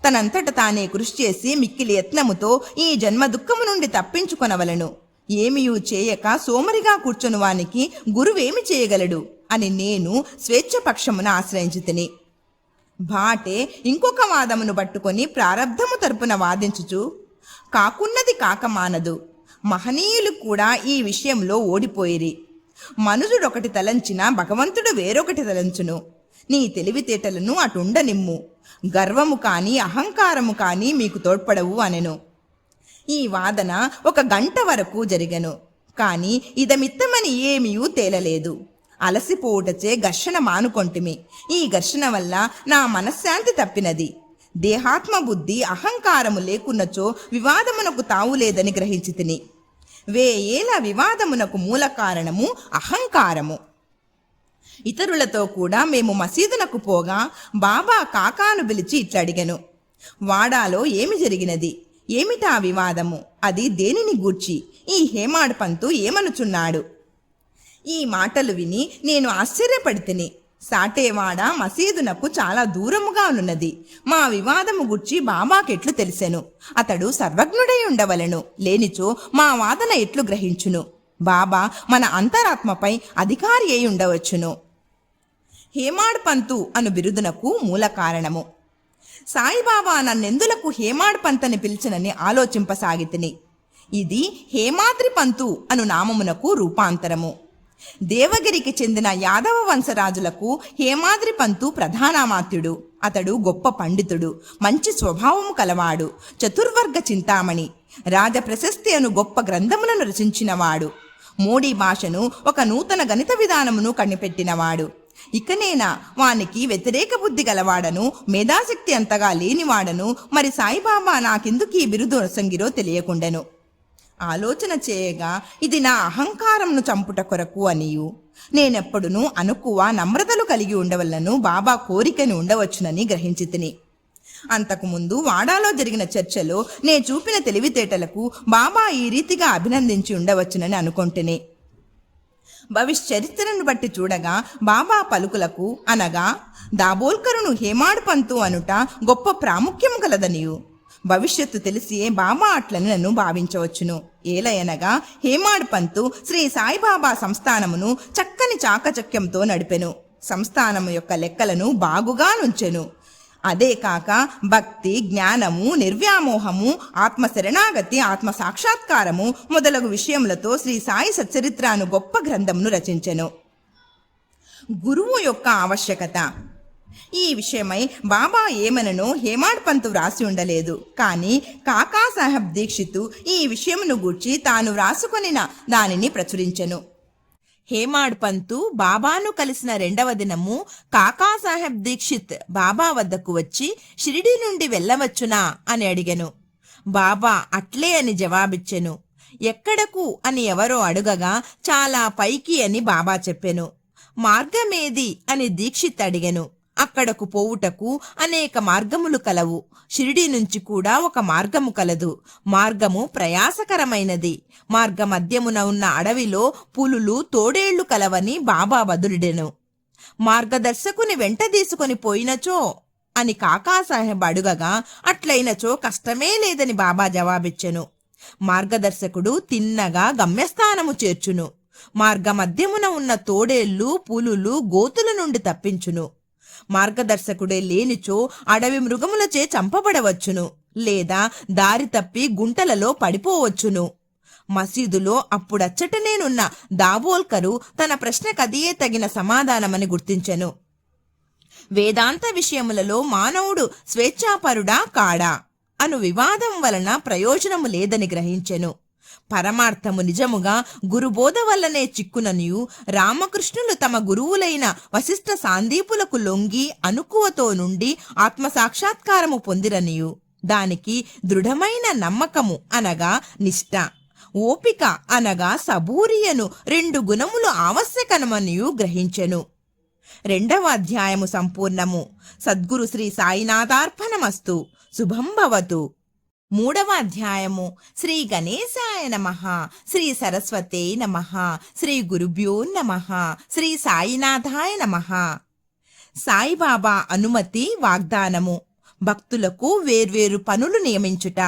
తనంతట తానే కృషి చేసి మిక్కిలి యత్నముతో ఈ జన్మ దుఃఖము నుండి తప్పించుకొనవలను. ఏమియూ చేయక సోమరిగా కూర్చొని వానికి గురువేమి చేయగలడు అని నేను స్వేచ్ఛపక్షమును ఆశ్రయించితిని. భాటే ఇంకొక వాదమును పట్టుకొని ప్రారబ్ధము తరపున వాదించుచు, కాకున్నది కాకమానదు, మహనీయులు కూడా ఈ విషయంలో ఓడిపోయిరి. మనుజుడొకటి తలంచినా భగవంతుడు వేరొకటి తలంచును. నీ తెలివితేటలను అటుండనిమ్ము. గర్వము కాని అహంకారము కాని మీకు తోడ్పడవు అనెను. ఈ వాదన 1 గంట వరకు జరిగెను. కాని ఇదమిత్తమని ఏమీయూ తేలలేదు. అలసిపోవుటచే ఘర్షణ మానుకొంటిమి. ఈ ఘర్షణ వల్ల నా మనశ్శాంతి తప్పినది. దేహాత్మ బుద్ధి అహంకారము లేకున్నచో వివాదమునకు తావులేదని గ్రహించితిని. వేయేల వివాదమునకు మూల కారణము అహంకారము. ఇతరులతో కూడా మేము మసీదునకు పోగా బాబా కాకాను పిలిచి ఇట్లడిగెను, వాడాలో ఏమి జరిగినది? ఏమిటా వివాదము? అది దేనిని గూర్చి? ఈ హేమాడ్ పంతు ఏమనుచున్నాడు? ఈ మాటలు విని నేను ఆశ్చర్యపడితిని. సాటేవాడ మసీదునకు చాలా దూరముగా నున్నది. మా వివాదము గుర్చి బాబాకెట్లు తెలిసెను? అతడు సర్వజ్ఞుడై ఉండవలెను. లేనిచో మా వాదన ఎట్లు గ్రహించును? బాబా మన అంతరాత్మపై అధికారి అయి ఉండవచ్చును. హేమాడ్ పంతు అను బిరుదునకు మూల కారణము. సాయిబాబా నన్నెందులకు హేమాడ్ పంతని పిలిచినని ఆలోచింపసాగితిని. ఇది హేమాద్రి పంతు అను నామమునకు రూపాంతరము. దేవగిరికి చెందిన యాదవ వంశరాజులకు హేమాద్రి పంతు ప్రధానామాత్యుడు. అతడు గొప్ప పండితుడు, మంచి స్వభావము కలవాడు, చతుర్వర్గ చింతామణి, రాజ ప్రశస్తి అను గొప్ప గ్రంథములను రచించినవాడు, మోడీ భాషను ఒక నూతన గణిత విధానమును కనిపెట్టినవాడు. ఇకనేనా వానికి వ్యతిరేక బుద్ధి గలవాడను, మేధాశక్తి అంతగా లేనివాడను. మరి సాయిబాబా నాకెందుకు ఈ బిరుదు రసంగిరో తెలియకుండెను. ఆలోచన చేయగా ఇది నా అహంకారంను చంపుట కొరకు అనియు, నేనెప్పుడునూ అనుకువ నమ్రతలు కలిగి ఉండవలను బాబా కోరికని ఉండవచ్చునని గ్రహించితిని. అంతకుముందు వాడాలో జరిగిన చర్చలో నే చూపిన తెలివితేటలకు బాబా ఈ రీతిగా అభినందించి ఉండవచ్చునని అనుకొంటిని. భవిష్యరిత్రను బట్టి చూడగా బాబా పలుకులకు అనగా దాబోల్కరును హేమాడ్ పంతు అనుట గొప్ప ప్రాముఖ్యము కలదనియు భవిష్యత్తు తెలిసియే బాబా అట్లని నన్ను భావించవచ్చును. ఏలయనగా హేమాడ్ పంతు శ్రీ సాయిబాబా సంస్థానమును చక్కని చాకచక్యంతో నడిపెను. సంస్థానము యొక్క లెక్కలను బాగుగా నుంచెను. అదే కాక భక్తి, జ్ఞానము, నిర్వ్యామోహము, ఆత్మశరణాగతి, ఆత్మ సాక్షాత్కారము మొదలగు విషయములతో శ్రీ సాయి సచ్చరిత్రను గొప్ప గ్రంథమును రచించెను. గురువు యొక్క ఆవశ్యకత. ఈ విషయమై బాబా ఏమననో హేమాడ్ పంతు వ్రాసి ఉండలేదు. కానీ కాకాసాహెబ్ దీక్షితు ఈ విషయమును గూర్చి తాను వ్రాసుకొనిన దానిని ప్రచురించెను. హేమాడ్ పంతు బాబాను కలిసిన 2వ దినము కాకాసాహెబ్ దీక్షిత్ బాబా వద్దకు వచ్చి షిరిడీ నుండి వెళ్ళవచ్చునా అని అడిగెను. బాబా అట్లే అని జవాబిచ్చెను. ఎక్కడకు అని ఎవరో అడుగగా చాలా పైకి అని బాబా చెప్పెను. మార్గమేది అని దీక్షిత్ అడిగెను. అక్కడకు పోవుటకు అనేక మార్గములు కలవు. షిరిడీ నుంచి కూడా ఒక మార్గము కలదు. మార్గము ప్రయాసకరమైనది. మార్గ మధ్యమున ఉన్న అడవిలో పులులు, తోడేళ్లు కలవని బాబా బదులుడెను. మార్గదర్శకుని వెంట తీసుకొని పోయినచో అని కాకాసాహెబ్ అడుగగా అట్లయినచో కష్టమే లేదని బాబా జవాబిచ్చెను. మార్గదర్శకుడు తిన్నగా గమ్యస్థానము చేర్చును. మార్గమధ్యమున ఉన్న తోడేళ్లు పులులు గోతుల నుండి తప్పించును. మార్గదర్శకుడే లేనిచో అడవి మృగములచే చంపబడవచ్చును, లేదా దారి తప్పి గుంటలలో పడిపోవచ్చును. మసీదులో అప్పుడచ్చటనేనున్న దాబోల్కరు తన ప్రశ్నకదియే తగిన సమాధానమని గుర్తించెను. వేదాంత విషయములలో మానవుడు స్వేచ్ఛాపరుడా కాడా అను వివాదం వలన ప్రయోజనము లేదని గ్రహించెను. పరమార్థము నిజముగా గురుబోధ వల్లనే చిక్కుననియు, రామకృష్ణులు తమ గురువులైన వశిష్ఠ సాందీపులకు లొంగి అనుకువతో నుండి ఆత్మసాక్షాత్కారము పొందిరనియు, దానికి దృఢమైన నమ్మకము అనగా నిష్ఠ, ఓపిక అనగా సబూరియను 2 గుణములు ఆవశ్యకమనియు గ్రహించెను. 2వ అధ్యాయము సంపూర్ణము. సద్గురు శ్రీ సాయినాథార్పణమస్తు. శుభం భవతు. 3వ అధ్యాయము. శ్రీ గణేశాయ నమః, శ్రీ సరస్వతే నమః, శ్రీ గురుభ్యో నమః, శ్రీ సాయినాథాయ నమః. సాయిబాబా అనుమతి వాగ్దానము. భక్తులకు వేర్వేరు పనులు నియమించుట.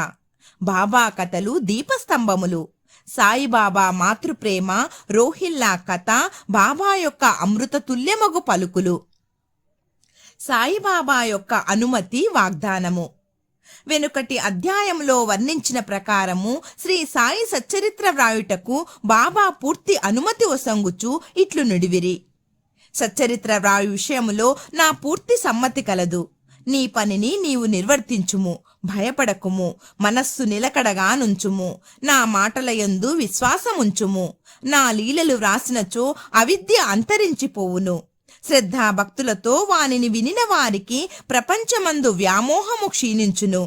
బాబా కథలు దీపస్తంభములు. సాయిబాబా మాతృప్రేమ, రోహిల్లా కథ, బాబా యొక్క అమృతతుల్యమగు పలుకులు. సాయిబాబా యొక్క అనుమతి వాగ్దానము. వెనుకటి అధ్యాయంలో వర్ణించిన ప్రకారము శ్రీ సాయి సచ్చరిత్ర వ్రాయుటకు బాబా పూర్తి అనుమతి ఒసంగుచు ఇట్లు నుడివిరి. సచ్చరిత్ర వ్రాయు విషయములో నా పూర్తి సమ్మతి కలదు. నీ పనిని నీవు నిర్వర్తించుము, భయపడకుము, మనస్సు నిలకడగా నుంచుము, నా మాటలయందు విశ్వాసముంచుము. నా లీలలు వ్రాసినచో అవిద్య అంతరించిపోవును. శ్రద్ధాభక్తులతో వానిని వినిన వారికి ప్రపంచమందు వ్యామోహము క్షీణించును.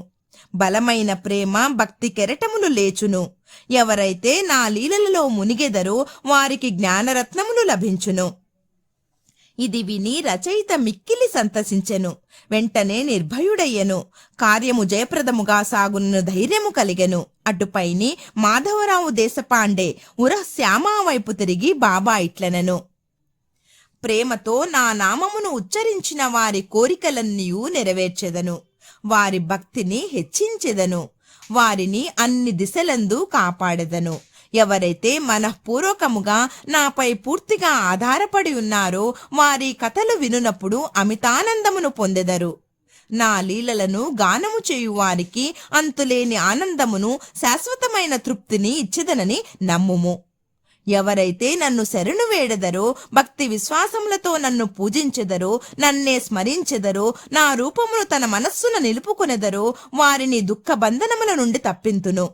బలమైన ప్రేమ భక్తి కెరటములు లేచును. ఎవరైతే నా లీలలలో మునిగెదరో వారికి జ్ఞానరత్నములు లభించును. ఇది విని రచయిత మిక్కిలి సంతసించెను. వెంటనే నిర్భయుడయ్యెను. కార్యము జయప్రదముగా సాగున ధైర్యము కలిగెను. అటుపైని మాధవరావు దేశపాండే ఉర శ్యామా వైపు తిరిగి బాబా ఇట్లనెను. ప్రేమతో నా నామమును ఉచ్చరించిన వారి కోరికలన్నీయూ నెరవేర్చెదను. వారి భక్తిని హెచ్చించెదను. వారిని అన్ని దిశలందు కాపాడెదను. ఎవరైతే మనఃపూర్వకముగా నాపై పూర్తిగా ఆధారపడి ఉన్నారో వారి కథలు వినునప్పుడు అమితానందమును పొందెదరు. నా లీలలను గానము చేయువారికి అంతులేని ఆనందమును, శాశ్వతమైన తృప్తిని ఇచ్చెదనని నమ్ముము. ఎవరైతే నన్ను శరణు వేడెదరో, భక్తి విశ్వాసములతో నన్ను పూజించెదరో, నన్నే స్మరించెదరో, నా రూపమును తన మనస్సున నిలుపుకొనెదరో వారిని దుఃఖ బంధనముల నుండి తప్పింతును.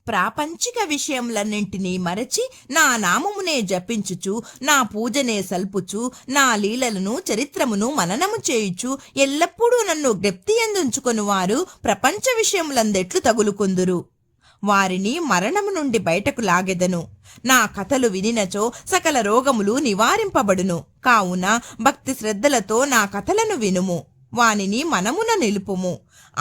ప్రాపంచిక విషయములన్నింటినీ మరచి నా నామమునే జపించుచు, నా పూజనే సల్పుచు, నా లీలలను చరిత్రమును మననము చేయుచు ఎల్లప్పుడూ నన్ను జ్ఞప్తియందుంచుకొని వారు ప్రపంచ విషయములందెట్లు తగులుకొందురు. వారిని మరణము నుండి బయటకు లాగెదను. నా కథలు వినినచో సకల రోగములు నివారింపబడును. కావున భక్తి శ్రద్ధలతో నా కథలను వినుము. వానిని మనమున నిలుపుము.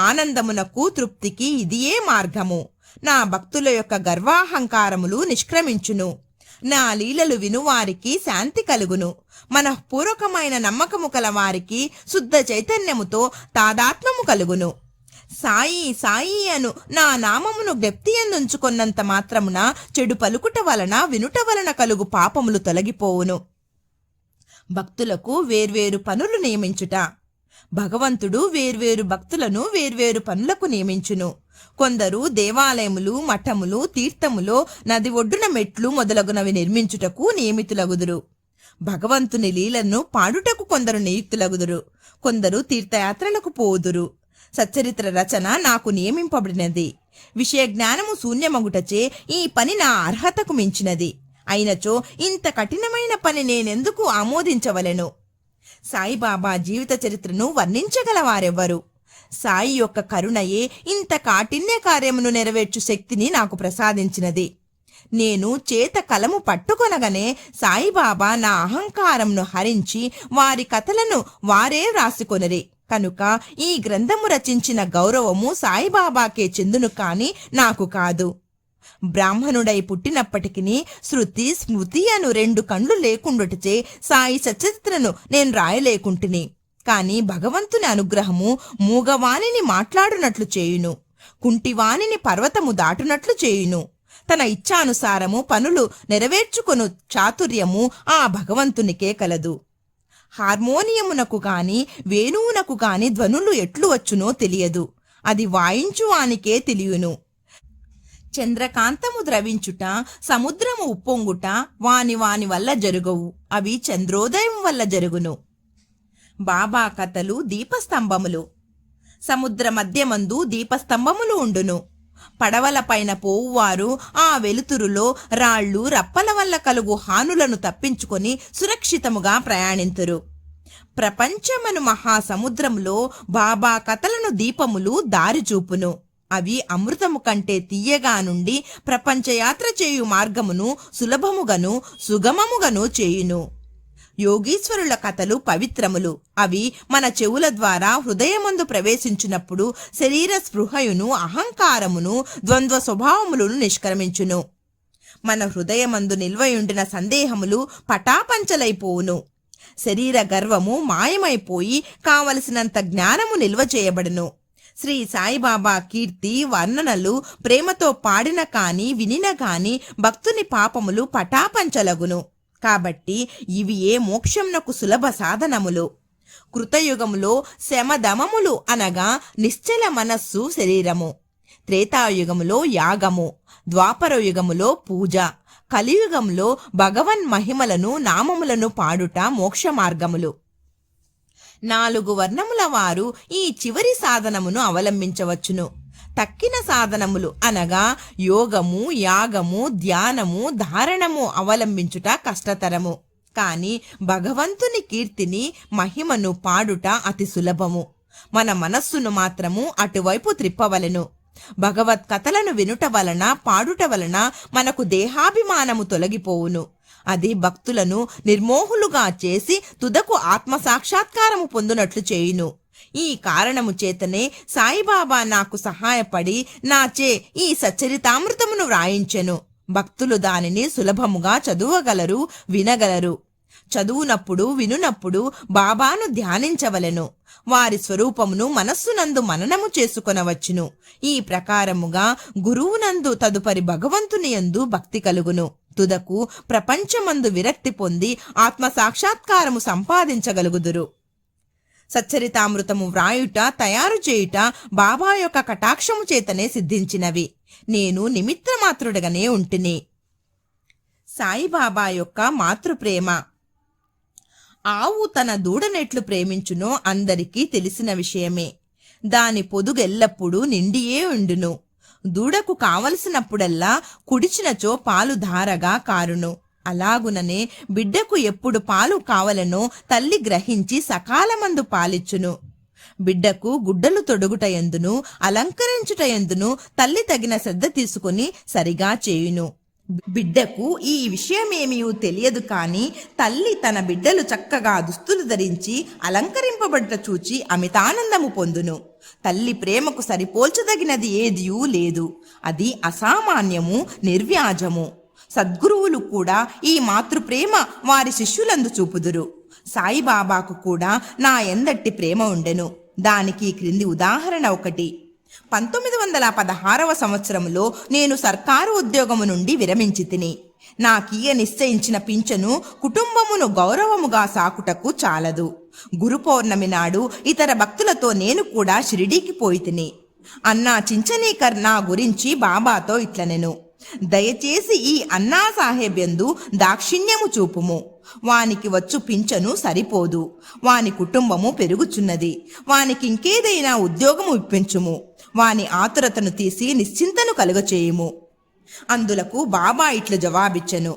ఆనందమునకు తృప్తికి ఇదియే మార్గము. నా భక్తుల యొక్క గర్వాహంకారములు నిష్క్రమించును. నా లీలలు వినువారికి శాంతి కలుగును. మనఃపూర్వకమైన నమ్మకము కల వారికి శుద్ధ చైతన్యముతో తాదాత్మ్యము కలుగును. సాయి సాయి అను నా నామమును జ్ఞప్తియందుంచుకొన్నంత మాత్రమున చెడు పలుకుట వలన, వినుట వలన కలుగు పాపములు తొలగిపోవును. భక్తులకు వేర్వేరు పనులు నియమించుట. భగవంతుడు వేర్వేరు భక్తులను వేర్వేరు పనులకు నియమించును. కొందరు దేవాలయములు, మఠములు, తీర్థములో, నది ఒడ్డున మెట్లు మొదలగునవి నిర్మించుటకు నియమితులగుదురు. భగవంతుని లీలను పాడుటకు కొందరు నియుక్తులగుదురు. కొందరు తీర్థయాత్రలకు పోదురు. సచ్చరిత్ర రచన నాకు నియమింపబడినది. విషయ జ్ఞానము శూన్యమగుటచే ఈ పని నా అర్హతకు మించినది. అయినచో ఇంత కఠినమైన పని నేనెందుకు ఆమోదించవలెను? సాయిబాబా జీవిత చరిత్రను వర్ణించగలవారెవ్వరు? సాయి యొక్క కరుణయే ఇంత కాఠిన్య కార్యమును నెరవేర్చు శక్తిని నాకు ప్రసాదించినది. నేను చేత కలము పట్టుకొనగానే సాయిబాబా నా అహంకారంను హరించి వారి కథలను వారే వ్రాసికొనిరి. కనుక ఈ గ్రంథము రచించిన గౌరవము సాయిబాబాకే చెందును కాని నాకు కాదు. బ్రాహ్మణుడై పుట్టినప్పటికీ శృతి స్మృతి అను 2 కండ్లు లేకుండుటచే సాయి సచరిత్రను నేను రాయలేకుంటుని. కాని భగవంతుని అనుగ్రహము మూగవాణిని మాట్లాడునట్లు చేయును, కుంటివాణిని పర్వతము దాటునట్లు చేయును, తన ఇచ్ఛానుసారము పనులు నెరవేర్చుకొను చాతుర్యము ఆ భగవంతునికే కలదు. హార్మోనియమునకు కాని వేణువునకు కాని ధ్వనులు ఎట్లు వచ్చునో తెలియదు, అది వాయించువానికే తెలియును. చంద్రకాంతము ద్రవించుట, సముద్రము ఉప్పొంగుట వాని వల్ల జరుగవు, అవి చంద్రోదయం వల్ల జరుగును. బాబా కథలు దీపస్తంభములు. సముద్ర మధ్యమందు దీపస్తంభములు ఉండును. పడవలపైన పోవువారు ఆ వెలుతురులో రాళ్ళు రప్పల వల్ల కలుగు హానులను తప్పించుకొని సురక్షితముగా ప్రయాణింతురు. ప్రపంచమను మహాసముద్రంలో బాబా కథలను దీపములు దారిచూపును. అవి అమృతము కంటే తీయగా నుండి ప్రపంచయాత్ర చేయు మార్గమును సులభముగను సుగమముగను చేయును. యోగీశ్వరుల కథలు పవిత్రములు. అవి మన చెవుల ద్వారా హృదయమందు ప్రవేశించినప్పుడు శరీర స్పృహయును అహంకారమును ద్వంద్వ స్వభావములను నిష్క్రమించును. మన హృదయమందు నిల్వయుండిన సందేహములు పటాపంచలైపోవును. శరీర గర్వము మాయమైపోయి కావలసినంత జ్ఞానము నిల్వ చేయబడును. శ్రీ సాయిబాబా కీర్తి వర్ణనలు ప్రేమతో పాడిన కాని వినిన కాని భక్తుని పాపములు పటాపంచలగును. కాబట్టి ఇవి ఏ మోక్షంనకు సులభ సాధనములు. కృతయుగములో శమదమములు అనగా నిశ్చల మనస్సు శరీరము, త్రేతాయుగములో యాగము, ద్వాపర యుగములో పూజ, కలియుగంలో భగవన్ మహిమలను నామములను పాడుట మోక్ష మార్గములు. 4 వర్ణముల వారు ఈ చివరి సాధనమును అవలంబించవచ్చును. తక్కిన సాధనములు అనగా యోగము, యాగము, ధ్యానము, ధారణము అవలంబించుట కష్టతరము. కాని భగవంతుని కీర్తిని మహిమను పాడుట అతి సులభము. మన మనస్సును మాత్రము అటువైపు త్రిప్పవలెను. భగవత్ కథలను వినుట వలన పాడుట వలన మనకు దేహాభిమానము తొలగిపోవును. అది భక్తులను నిర్మోహులుగా చేసి తుదకు ఆత్మసాక్షాత్కారము పొందునట్లు చేయును. ఈ కారణము చేతనే సాయిబాబా నాకు సహాయపడి నాచే ఈ సచ్చరితామృతమును వ్రాయించెను. భక్తులు దానిని సులభముగా చదువగలరు, వినగలరు. చదువునప్పుడు వినునప్పుడు బాబాను ధ్యానించవలెను. వారి స్వరూపమును మనస్సునందు మననము చేసుకొనవచ్చును. ఈ ప్రకారముగా గురువునందు తదుపరి భగవంతుని యందు భక్తి కలుగును. తుదకు ప్రపంచమందు విరక్తి పొంది ఆత్మసాక్షాత్కారము సంపాదించగలుగుదురు. సచ్చరితామృతము వ్రాయుట, తయారు చేయుట బాబా యొక్క కటాక్షము చేతనే సిద్ధించినవి. నేను నిమిత్తమాత్రుడగానే ఉంటిని. సాయిబాబా యొక్క మాతృప్రేమ. ఆవు తన దూడనెట్లు ప్రేమించునో అందరికీ తెలిసిన విషయమే. దాని పొదుగెల్లప్పుడూ నిండియే ఉండును. దూడకు కావలసినప్పుడల్లా కుడిచినచో పాలు ధారగా కారును. అలాగుననే బిడ్డకు ఎప్పుడు పాలు కావలనో తల్లి గ్రహించి సకాలమందు పాలిచ్చును. బిడ్డకు గుడ్డలు తొడుగుటయందును అలంకరించుటయందును తల్లి తగిన శ్రద్ధ తీసుకుని సరిగా చేయును. బిడ్డకు ఈ విషయమేమీ తెలియదు కాని తల్లి తన బిడ్డలు చక్కగా దుస్తులు ధరించి అలంకరింపబడ్డ చూచి అమితానందము పొందును. తల్లి ప్రేమకు సరిపోల్చదగినది ఏదియూ లేదు. అది అసామాన్యము, నిర్వ్యాజము. సద్గురువులు కూడా ఈ మాతృప్రేమ వారి శిష్యులందు చూపుదురు. సాయిబాబాకు కూడా నా ఎందట్టి ప్రేమ ఉండెను. దానికి క్రింది ఉదాహరణ ఒకటి. 1916వ సంవత్సరంలో నేను సర్కారు ఉద్యోగము నుండి విరమించి తిని. నాకీయ నిశ్చయించిన పింఛను కుటుంబమును గౌరవముగా సాకుటకు చాలదు. గురు పౌర్ణమి నాడు ఇతర భక్తులతో నేను కూడా షిరిడీకి పోయి తిని. అన్నా చించనీకర్ నా గురించి బాబాతో ఇట్లనెను: దయచేసి ఈ అన్నా సాహెబ్ యందు దాక్షిణ్యము చూపుము. వానికి వచ్చు పింఛను సరిపోదు. వాని కుటుంబము పెరుగుచున్నది. వానికి ఇంకేదైనా ఉద్యోగము ఇప్పించుము. వాని ఆతురతను తీసి నిశ్చింతను కలుగచేయుము. అందులకు బాబా ఇట్లు జవాబిచ్చెను: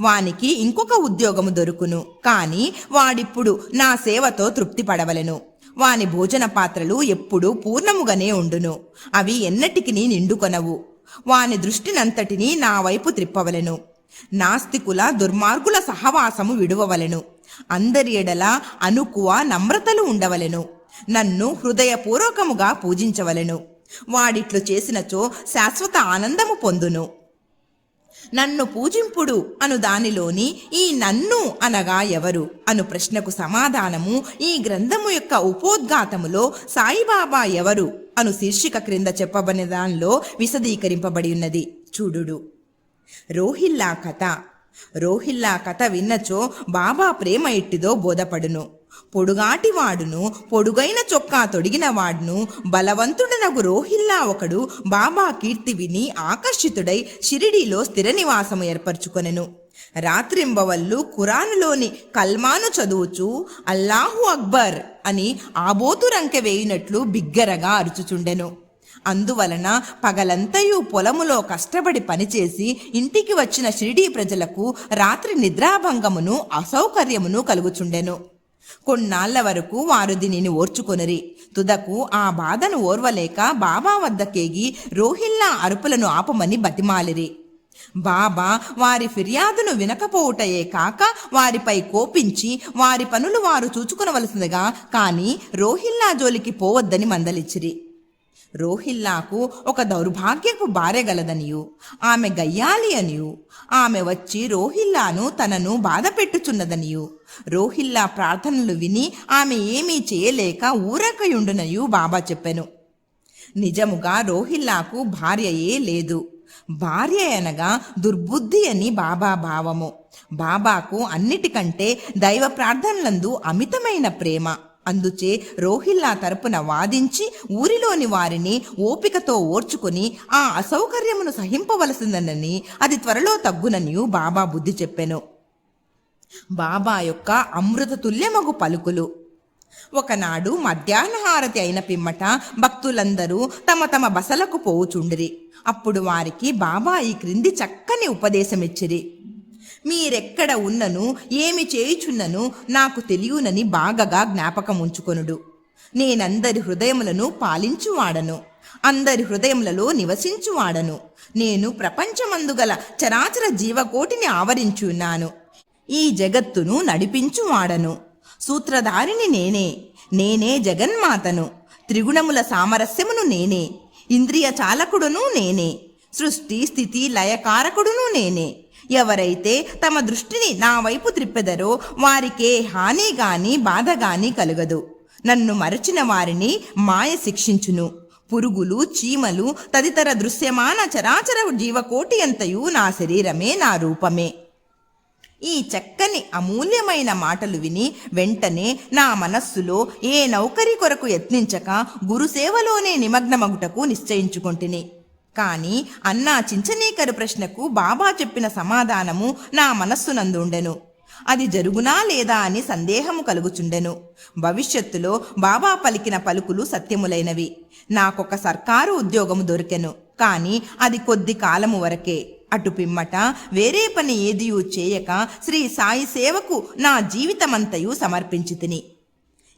వానికి ఇంకొక ఉద్యోగము దొరుకును. కాని వాడిప్పుడు నా సేవతో తృప్తి పడవలెను. వాని భోజన పాత్రలు ఎప్పుడూ పూర్ణముగానే ఉండును. అవి ఎన్నటికి నిండుకొనవు. వాని దృష్టినంతటినీ నా వైపు త్రిప్పవలెను. నాస్తికుల దుర్మార్గుల సహవాసము విడువవలెను. అందరి ఎడల అనుకువ నమ్రతలు ఉండవలెను. నన్ను హృదయపూర్వకముగా పూజించవలెను. వాడిట్లు చేసినచో శాశ్వత ఆనందము పొందును. నన్ను పూజింపుడు అను దానిలోని ఈ నన్ను అనగా ఎవరు అను ప్రశ్నకు సమాధానము ఈ గ్రంథము యొక్క ఉపోద్ఘాతములో సాయిబాబా ఎవరు అను శీర్షిక క్రింద చెప్పబడిన దానిలో విశదీకరింపబడి ఉన్నది. చూడుడు. రోహిల్లా కథ. రోహిల్లా కథ విన్నచో బాబా ప్రేమ ఎట్టిదో బోధపడును. పొడుగాటివాడును, పొడుగైన చొక్కా తొడిగినవాడును, బలవంతుడనగు రోహిల్లా ఒకడు బాబా కీర్తి విని ఆకర్షితుడై షిరిడీలో స్థిర నివాసము ఏర్పరచుకొనెను. రాత్రింబవళ్ళు ఖురానులోని కల్మాను చదువుచూ అల్లాహు అక్బర్ అని ఆబోతురంకె వేయినట్లు బిగ్గరగా అరుచుచుండెను. అందువలన పగలంతయు పొలములో కష్టపడి పనిచేసి ఇంటికి వచ్చిన షిరిడీ ప్రజలకు రాత్రి నిద్రాభంగమును అసౌకర్యమును కలుగుచుండెను. కొన్నాళ్ల వరకు వారు దీనిని ఓర్చుకొనిరి. తుదకు ఆ బాధను ఓర్వలేక బాబా వద్దకేగి రోహిల్లా అరుపులను ఆపమని బతిమాలిరి. బాబా వారి ఫిర్యాదును వినకపోవుటయే కాక వారిపై కోపించి వారి పనులు వారు చూచుకొనవలసిందిగా కాని రోహిల్లా జోలికి పోవద్దని మందలిచ్చిరి. రోహిల్లాకు ఒక దౌర్భాగ్యపు భార్య గలదనియు, ఆమె గయ్యాలి అనియు, ఆమె వచ్చి రోహిల్లాను తనను బాధ పెట్టుచున్నదనియు, రోహిల్లా ప్రార్థనలు విని ఆమె ఏమీ చేయలేక ఊరకయుండునయు బాబా చెప్పెను. నిజముగా రోహిల్లాకు భార్యయే లేదు. భార్య అనగా దుర్బుద్ధి అని బాబా భావము. బాబాకు అన్నిటికంటే దైవ ప్రార్థనలందు అమితమైన ప్రేమ. అందుచే రోహిల్లా తరపున వాదించి ఊరిలోని వారిని ఓపికతో ఓర్చుకుని ఆ అసౌకర్యమును సహింపవలసిందనని, అది త్వరలో తగ్గునని బాబా బుద్ధి చెప్పెను. బాబా యొక్క అమృత తుల్యమగు పలుకులు. ఒకనాడు మధ్యాహ్నహారతి అయిన పిమ్మట భక్తులందరూ తమ తమ బసలకు పోవుచుండిరి. అప్పుడు వారికి బాబా ఈ క్రింది చక్కని ఉపదేశమిచ్చిరి. మీరెక్కడ ఉన్నను ఏమి చేయుచున్నను నాకు తెలియనని బాగగా జ్ఞాపకం ఉంచుకొనుడు. నేనందరి హృదయములను పాలించువాడను, అందరి హృదయములలో నివసించువాడను. నేను ప్రపంచమందుగల చరాచర జీవకోటిని ఆవరించున్నాను. ఈ జగత్తును నడిపించువాడను. సూత్రధారిని నేనే, నేనే జగన్మాతను. త్రిగుణముల సామరస్యమును నేనే, ఇంద్రియ చాలకుడును నేనే, సృష్టి స్థితి లయకారకుడును నేనే. ఎవరైతే తమ దృష్టిని నా వైపు త్రిప్పెదరో వారికే హాని గాని బాధ గాని కలుగదు. నన్ను మరచిన వారిని మాయ శిక్షించును. పురుగులు, చీమలు తదితర దృశ్యమాన చరాచర జీవకోటి అంతయు నా శరీరమే, నా రూపమే. ఈ చక్కని అమూల్యమైన మాటలు విని వెంటనే నా మనస్సులో ఏ నౌకరి కొరకు యత్నించక గురుసేవలోనే నిమగ్నమగుటకు నిశ్చయించుకొంటిని. కాని అన్నా చించనీకరు ప్రశ్నకు బాబా చెప్పిన సమాధానము నా మనస్సునందుండెను. అది జరుగునా లేదా అని సందేహము కలుగుచుండెను. భవిష్యత్తులో బాబా పలికిన పలుకులు సత్యములైనవి. నాకొక సర్కారు ఉద్యోగము దొరికెను. కాని అది కొద్ది కాలము వరకే. అటు పిమ్మట వేరే పని ఏదియూ చేయక శ్రీ సాయి సేవకు నా జీవితమంతయు సమర్పించి తిని.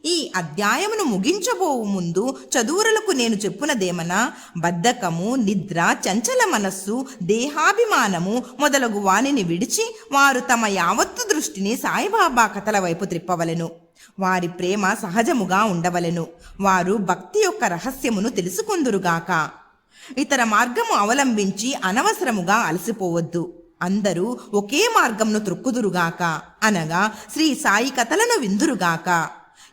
ఈ అధ్యాయమును ముగించబోవు ముందు చదువురులకు నేను చెప్పునదేమనా, బద్ధకము, నిద్ర, చంచల మనస్సు, దేహాభిమానము మొదలగు వానిని విడిచి వారు తమ యావత్తు దృష్టిని సాయిబాబా కథల వైపు త్రిప్పవలెను. వారి ప్రేమ సహజముగా ఉండవలెను. వారు భక్తి యొక్క రహస్యమును తెలుసుకొందురుగాక. ఇతర మార్గము అవలంబించి అనవసరముగా అలసిపోవద్దు. అందరూ ఒకే మార్గంను త్రొక్కుదురుగాక, అనగా శ్రీ సాయి కథలను విందురుగాక.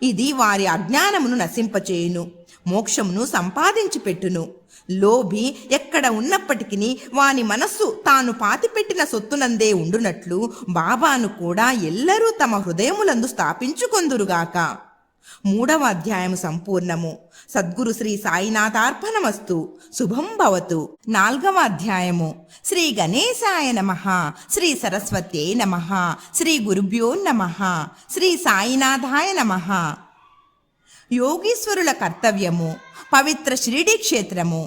ఇది వారి అజ్ఞానమును నశింపచేయును, మోక్షమును సంపాదించి పెట్టును. లోభి ఎక్కడ ఉన్నప్పటికీ వాని మనస్సు తాను పాతిపెట్టిన సొత్తునందే ఉండునట్లు బాబాను కూడా ఎల్లరూ తమ హృదయములందు స్థాపించుకొందురుగాక. 3వ అధ్యాయము సంపూర్ణము. సద్గురు శ్రీ సాయినాథార్పణమస్తు. శుభం భవతు. 4వ అధ్యాయము. శ్రీ గణేశాయ నమః, శ్రీ సరస్వత్యై నమః, శ్రీ గురుభ్యో నమః, శ్రీ సాయినాథాయ నమః. యోగీశ్వరుల కర్తవ్యము. పవిత్ర షిరిడీ క్షేత్రము.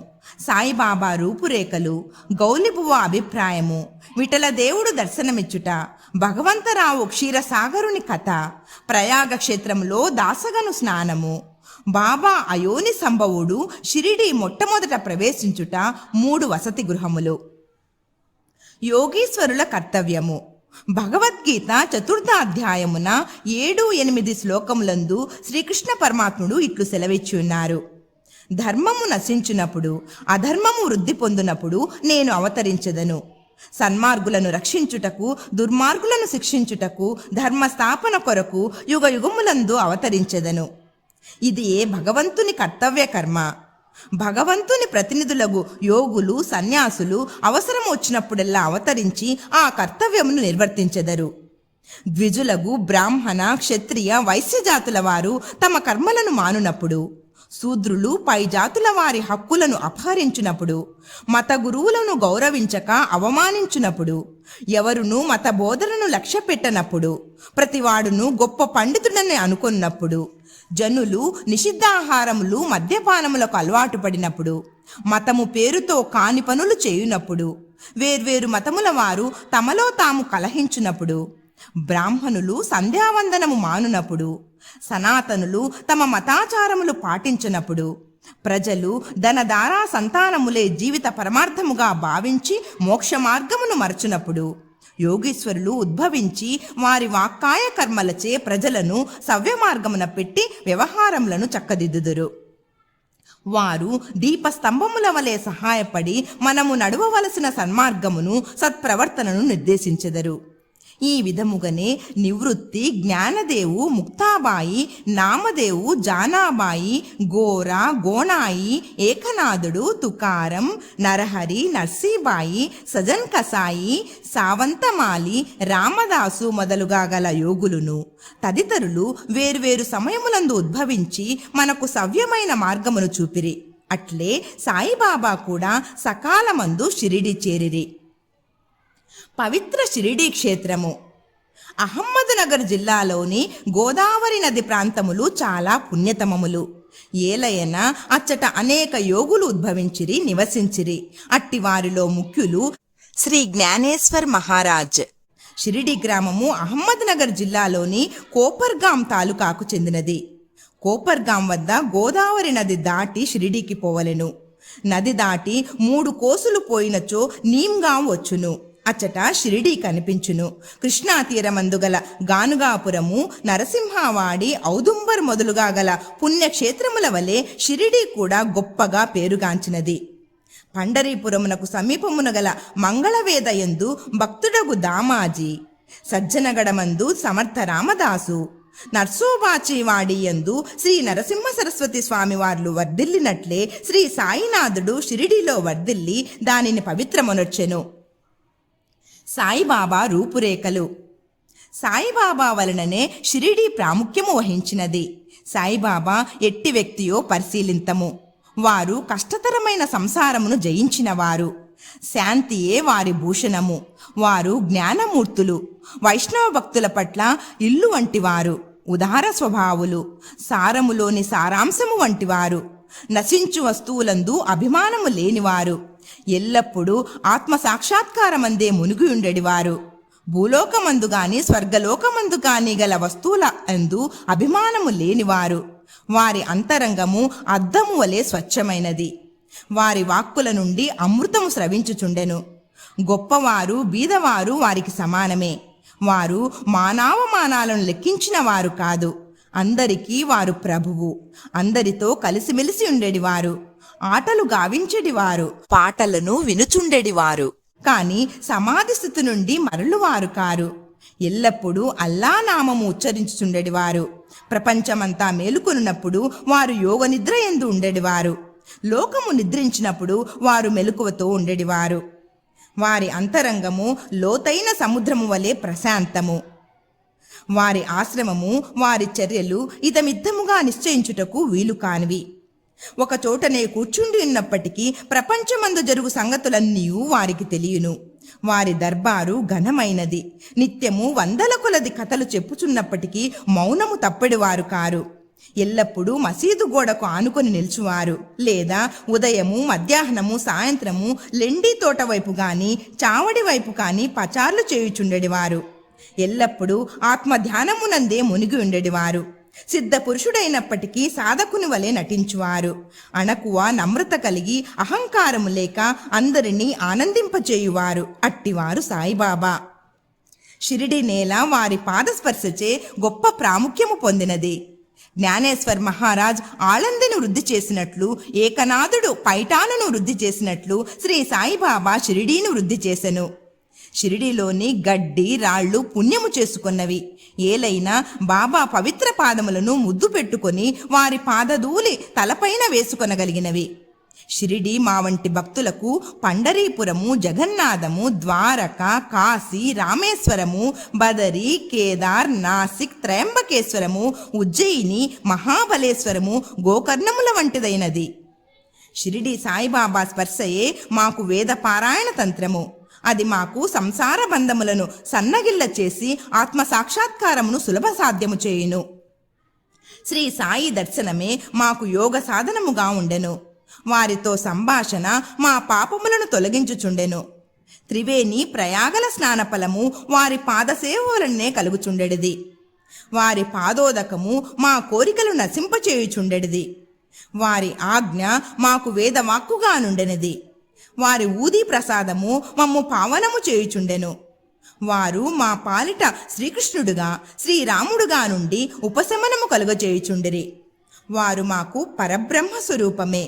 సాయిబాబా రూపురేఖలు. గౌలిబువ అభిప్రాయము. విఠలదేవుడు దర్శనమిచ్చుట. భగవంతరావు క్షీరసాగరుని కథ. ప్రయాగ క్షేత్రంలో దాసగను స్నానము. బాబా అయోని సంభవుడు షిరిడీ మొట్టమొదట ప్రవేశించుట. 3 వసతి గృహములు. యోగీశ్వరుల కర్తవ్యము. భగవద్గీత 4వ అధ్యాయమున 7-8 శ్లోకములందు శ్రీకృష్ణ పరమాత్ముడు ఇట్లు సెలవిచ్చున్నారు. ధర్మము నశించునప్పుడు, అధర్మము వృద్ధి పొందునప్పుడు నేను అవతరించెదను. సన్మార్గులను రక్షించుటకు, దుర్మార్గులను శిక్షించుటకు, ధర్మస్థాపన కొరకు యుగయుగములందు అవతరించెదను. ఇది ఏ భగవంతుని కర్తవ్య కర్మ. భగవంతుని ప్రతినిధులకు యోగులు సన్యాసులు అవసరం వచ్చినప్పుడల్లా అవతరించి ఆ కర్తవ్యమును నిర్వర్తించెదరు. ద్విజులగు బ్రాహ్మణ క్షత్రియ వైశ్య జాతుల వారు తమ కర్మలను మానునప్పుడు, శూద్రులు పై జాతుల వారి హక్కులను అపహరించినప్పుడు, మత గురువులను గౌరవించక అవమానించినప్పుడు, ఎవరును మత బోధనను లక్ష్య పెట్టనప్పుడు, ప్రతివాడును గొప్ప పండితుడని అనుకున్నప్పుడు, జనులు నిషిద్ధాహారములు మద్యపానములకు అలవాటు పడినప్పుడు, మతము పేరుతో కాని పనులు చేయునప్పుడు, వేర్వేరు మతముల వారు తమలో తాము కలహించునప్పుడు, బ్రాహ్మణులు సంధ్యావందనము మానునప్పుడు, సనాతనులు తమ మతాచారములు పాటించినప్పుడు, ప్రజలు ధనధారా సంతానములే జీవిత పరమార్థముగా భావించి మోక్ష మార్గమును మరచునప్పుడు, యోగీశ్వరులు ఉద్భవించి వారి వాక్కాయ కర్మలచే ప్రజలను సవ్యమార్గమున పెట్టి వ్యవహారములను చక్కదిద్దుదురు. వారు దీపస్తంభముల వలె సహాయపడి మనము నడవవలసిన సన్మార్గమును సత్ప్రవర్తనను నిర్దేశించెదరు. ఈ విధముగానే నివృత్తి, జ్ఞానదేవు, ముక్తాబాయి, నామదేవు, జానాబాయి, గోర, గోణాయి, ఏకనాథుడు, తుకారం, నరహరి, నర్సీబాయి, సజన్ కసాయి, సావంతమాలి, రామదాసు మొదలుగా గల యోగులును తదితరులు వేర్వేరు సమయములందు ఉద్భవించి మనకు సవ్యమైన మార్గమును చూపిరి. అట్లే సాయిబాబా కూడా సకాలమందు షిరిడి చేరిరి. పవిత్ర షిరిడీ క్షేత్రము అహ్మద్నగర్ జిల్లాలోని గోదావరి నది ప్రాంతములు చాలా పుణ్యతమములు. ఏలయన అచ్చట అనేక యోగులు ఉద్భవించిరి, నివసించిరి. అట్టి వారిలో ముఖ్యులు శ్రీ జ్ఞానేశ్వర్ మహారాజ్. షిరిడి గ్రామము అహ్మద్నగర్ జిల్లాలోని కోపర్గాం తాలూకాకు చెందినది. కోపర్గాం వద్ద గోదావరి నది దాటి షిరిడీకి పోవలెను. నది దాటి 3 కోసులు పోయినచో నీమ్గాం వచ్చును. అచ్చట షిరిడీ కనిపించును. కృష్ణా తీరమందుగల గానుగాపురము, నరసింహవాడి, ఔదుంబర్ మొదలుగా గల పుణ్యక్షేత్రముల వలె షిరిడీ కూడా గొప్పగా పేరుగాంచినది. పండరీపురమునకు సమీపమున గల మంగళవేదయందు భక్తుడగు దామాజీ, సజ్జనగడమందు సమర్థ రామదాసు, నర్సోబాచివాడి యందు శ్రీ నరసింహ సరస్వతి స్వామివార్లు వర్ధిల్లినట్లే శ్రీ సాయినాథుడు షిరిడీలో వర్ధిల్లి దానిని పవిత్రమునొచ్చెను. సాయిబాబా రూపురేఖలు. సాయిబాబా వలననే షిరిడీ ప్రాముఖ్యము వహించినది. సాయిబాబా ఎట్టి వ్యక్తియో పరిశీలింతము. వారు కష్టతరమైన సంసారమును జయించినవారు. శాంతియే వారి భూషణము. వారు జ్ఞానమూర్తులు. వైష్ణవ భక్తుల పట్ల ఇల్లు వంటివారు. ఉదార స్వభావులు. సారములోని సారాంశము వంటివారు. నశించు వస్తువులందు అభిమానము లేనివారు. ఎల్లప్పుడూ ఆత్మ సాక్షాత్కారమందే మునిగి ఉండేవారు. భూలోకమందు గాని స్వర్గలోకమందు గాని గల వస్తువుల అందు అభిమానము లేనివారు. వారి అంతరంగము అద్దము వలె స్వచ్ఛమైనది. వారి వాక్కుల నుండి అమృతము స్రవించుచుండెను. గొప్పవారు బీదవారు వారికి సమానమే. వారు మానవమానాలను లెక్కించిన వారు కాదు. అందరికీ వారు ప్రభువు. అందరితో కలిసిమెలిసి ఉండేడివారు. ఆటలు గావించెడివారు. పాటలను వినుచుండెడివారు. కాని సమాధి స్థితి నుండి మరలువారు కారు. ఎల్లప్పుడూ అల్లా నామము ఉచ్చరించుచుండెడివారు. ప్రపంచమంతా మేలుకొనున్నప్పుడు వారు యోగ నిద్ర యందు ఉండేడివారు. లోకము నిద్రించినప్పుడు వారు మెలకువతో ఉండేడివారు. వారి అంతరంగము లోతైన సముద్రము వలె ప్రశాంతము. వారి ఆశ్రమము, వారి చర్యలు ఇతమిద్దముగా నిశ్చయించుటకు వీలు కానివి. ఒక చోటనే కూర్చుండి ఉన్నప్పటికీ ప్రపంచమందు జరుగు సంగతులన్నీ వారికి తెలియను. వారి దర్బారు ఘనమైనది. నిత్యము 100 కొలది కథలు చెప్పుచున్నప్పటికీ మౌనము తప్పడివారు కారు. ఎల్లప్పుడూ మసీదు గోడకు ఆనుకొని నిల్చువారు. లేదా ఉదయము, మధ్యాహ్నము, సాయంత్రము లెండి తోట వైపు గాని చావడి వైపు కాని పచార్లు చేయుచుండెడివారు. ఎల్లప్పుడూ ఆత్మధ్యానమునందే మునిగి ఉండేడివారు. సిద్ధ పురుషుడైనప్పటికీ సాధకుని వలె నటించువారు. అణకువ నమ్రత కలిగి అహంకారము లేక అందరినీ ఆనందింపచేయువారు. అట్టివారు సాయిబాబా. షిరిడి నేల వారి పాదస్పర్శచే గొప్ప ప్రాముఖ్యము పొందినది. జ్ఞానేశ్వర్ మహారాజ్ ఆళందిని వృద్ధి చేసినట్లు, ఏకనాథుడు పైఠానును వృద్ధి చేసినట్లు శ్రీ సాయిబాబా షిరిడీని వృద్ధి చేసెను. షిరిడీలోని గడ్డి రాళ్లు పుణ్యము చేసుకున్నవి. ఏలైనా బాబా పవిత్ర పాదములను ముద్దు పెట్టుకొని వారి పాదధూళి తలపైన వేసుకొనగలిగినవి. షిరిడి మా వంటి భక్తులకు పండరీపురము, జగన్నాథము, ద్వారక, కాశీ, రామేశ్వరము, బదరి, కేదార్, నాసిక్, త్రయంబకేశ్వరము, ఉజ్జయిని, మహాబలేశ్వరము, గోకర్ణముల వంటిదైనది. షిరిడి సాయిబాబా స్పర్శయే మాకు వేద పారాయణ తంత్రము. అది మాకు సంసార బంధములను సన్నగిల్ల చేసి ఆత్మ సాక్షాత్కారమును సులభ సాధ్యము చేయును. శ్రీ సాయి దర్శనమే మాకు యోగ సాధనముగా ఉండెను. వారితో సంభాషణ మా పాపములను తొలగించుచుండెను. త్రివేణి ప్రయాగల స్నానఫలము వారి పాదసేవ వలనే కలుగుచుండెడిది. వారి పాదోదకము మా కోరికలు నశింపచేయుచుండెడిది. వారి ఆజ్ఞ మాకు వేదవాక్కుగా నుండెనిది. వారి ఊదీ ప్రసాదము మమ్ము పావనము చేయుచుండెను. వారు మా పాలిట శ్రీకృష్ణుడుగా, శ్రీరాముడుగా నుండి ఉపశమనము కలుగచేయుచుండిరి. వారు మాకు పరబ్రహ్మ స్వరూపమే.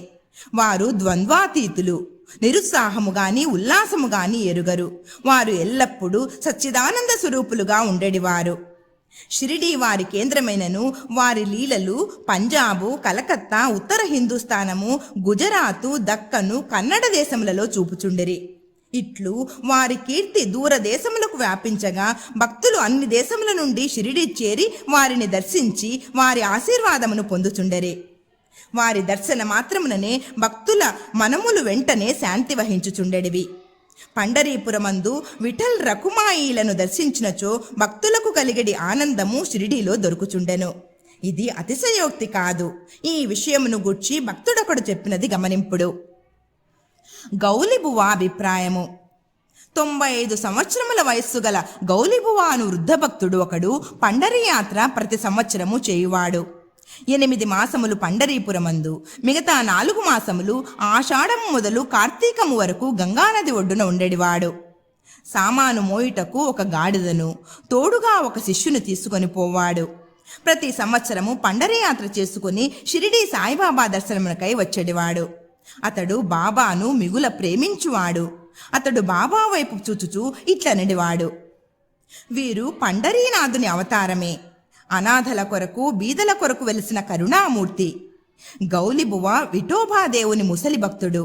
వారు ద్వంద్వాతీతులు. నిరుత్సాహము గాని ఉల్లాసము గాని ఎరుగరు. వారు ఎల్లప్పుడూ సచ్చిదానంద స్వరూపులుగా ఉండేడివారు. షిరిడీ వారి కేంద్రమైనను వారి లీలలు పంజాబు, కలకత్తా, ఉత్తర హిందూస్థానము, గుజరాతు, దక్కను, కన్నడ దేశములలో చూపుచుండిరి. ఇట్లు వారి కీర్తి దూరదేశములకు వ్యాపించగా భక్తులు అన్ని దేశముల నుండి షిరిడీ చేరి వారిని దర్శించి వారి ఆశీర్వాదమును పొందుచుండెరి. వారి దర్శన మాత్రముననే భక్తుల మనములు వెంటనే శాంతి వహించుచుండెడివి. పండరీపురమందు విఠల్ రకుమాయిలను దర్శించినచో భక్తులకు కలిగడి ఆనందము షిరిడీలో దొరుకుచుండెను. ఇది అతిశయోక్తి కాదు. ఈ విషయమును గూర్చి భక్తుడొకడు చెప్పినది గమనింపుడు. గౌలిబువ అభిప్రాయము. 95 సంవత్సరముల వయస్సు గల గౌలిబువ అను వృద్ధ భక్తుడు ఒకడు పండరీ యాత్ర ప్రతి సంవత్సరము చేయువాడు. 8 మాసములు పండరీపురమందు, మిగతా 4 మాసములు ఆషాఢము మొదలు కార్తీకము వరకు గంగానది ఒడ్డున ఉండేడివాడు. సామాను మోయుటకు ఒక గాడిదను, తోడుగా ఒక శిష్యుని తీసుకొని పోవాడు. ప్రతి సంవత్సరము పండరీ యాత్ర చేసుకుని షిరిడీ సాయిబాబా దర్శనమునకై వచ్చేడివాడు. అతడు బాబాను మిగుల ప్రేమించువాడు. అతడు బాబా వైపు చూచుచూ ఇట్లనడివాడు: వీరు పండరీనాథుని అవతారమే. అనాథల కొరకు, బీదల కొరకు వెలిసిన కరుణామూర్తి. గౌలిబువ విఠోబాదేవుని ముసలి భక్తుడు.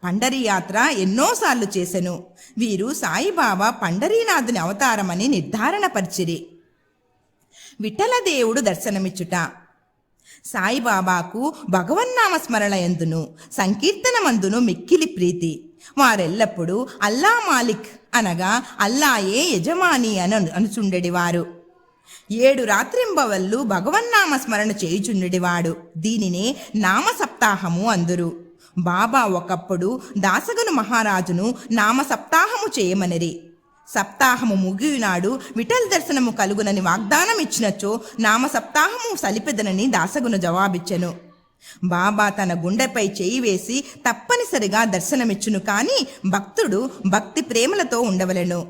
పండరీ యాత్ర ఎన్నోసార్లు చేసెను. వీరు సాయిబాబా పండరీనాథుని అవతారమని నిర్ధారణ పరిచిరి. విఠలదేవుడు దర్శనమిచ్చుట. సాయిబాబాకు భగవన్నామ స్మరణ యందును సంకీర్తనమందును మిక్కిలి ప్రీతి. వారెల్లప్పుడూ అల్లా మాలిక్ అనగా అల్లాయే యజమాని అనుచుండెడివారు. 7 రాత్రింబవళ్ళు భగవన్నామ స్మరణ చేయుచుండెడివాడు. దీనినే నామ సప్తాహము అందురు. బాబా ఒకప్పుడు దాసగను మహారాజును నామ సప్తాహము చేయమనిరి. సప్తాహము ముగియునాడు విఠల్ దర్శనము కలుగునని వాగ్దానం ఇచ్చినచో నామ సప్తాహము సలిపెదనని దాసగును జవాబిచ్చెను. బాబా తన గుండెపై చేయి వేసి తప్పనిసరిగా దర్శనమిచ్చును. కాని భక్తుడు భక్తి ప్రేమలతో ఉండవలెను.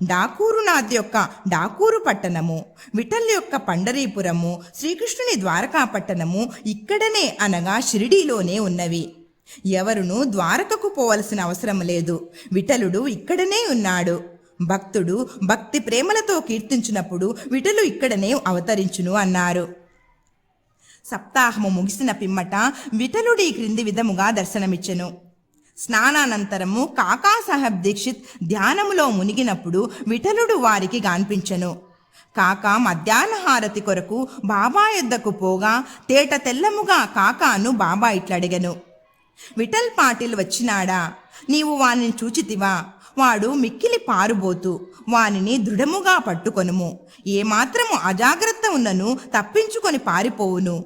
డాకూరునాథ్ యొక్క డాకూరు పట్టణము, విఠల్ యొక్క పండరీపురము, శ్రీకృష్ణుని ద్వారకా పట్టణము ఇక్కడనే అనగా షిరిడీలోనే ఉన్నవి. ఎవరునూ ద్వారకకు పోవలసిన అవసరం లేదు. విఠలుడు ఇక్కడనే ఉన్నాడు. భక్తుడు భక్తి ప్రేమలతో కీర్తించినప్పుడు విఠలు ఇక్కడనే అవతరించును అన్నారు. సప్తాహము ముగిసిన పిమ్మట విఠలుడు ఈ క్రింది విధముగా దర్శనమిచ్చెను. స్నానానంతరము కాకాసాహెబ్ దీక్షిత్ ధ్యానములో మునిగినప్పుడు విఠలుడు వారికి గాన్పించెను. కాకా మధ్యాహ్న హారతి కొరకు బాబా యొద్దకు పోగా తేట తెల్లముగా కాకాను బాబా ఇట్లడిగెను: విఠల్ పాటిల్ వచ్చినాడా? నీవు వానిని చూచితివా? వాడు మిక్కిలి పారుబోతు. వానిని దృఢముగా పట్టుకొనుము. ఏమాత్రము అజాగ్రత్త ఉన్నను తప్పించుకొని పారిపోవును.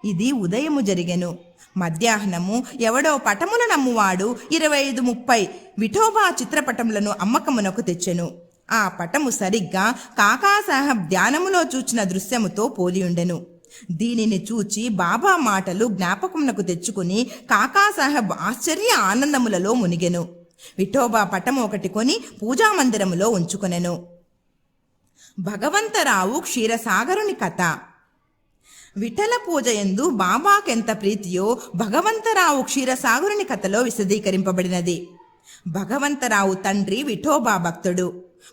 ఇది ఉదయము జరిగెను. మధ్యాహ్నము ఎవడో పటముల నమ్మువాడు 25-30 విఠోబా చిత్రపటములను అమ్మకమునకు తెచ్చెను. ఆ పటము సరిగ్గా కాకాసాహెబ్ ధ్యానములో చూచిన దృశ్యముతో పోలియుండెను. దీనిని చూచి బాబా మాటలు జ్ఞాపకమునకు తెచ్చుకుని కాకాసాహెబ్ ఆశ్చర్య ఆనందములలో మునిగెను. విఠోబా పటము ఒకటి కొని పూజామందిరములో ఉంచుకొనెను. భగవంతరావు క్షీరసాగరుని కథ. విఠల పూజ యందు బాబాకెంత ప్రీతియో భగవంతరావు క్షీరసాగరుని కథలో విశదీకరింపబడినది. భగవంతరావు తండ్రి విఠోబా భక్తుడు.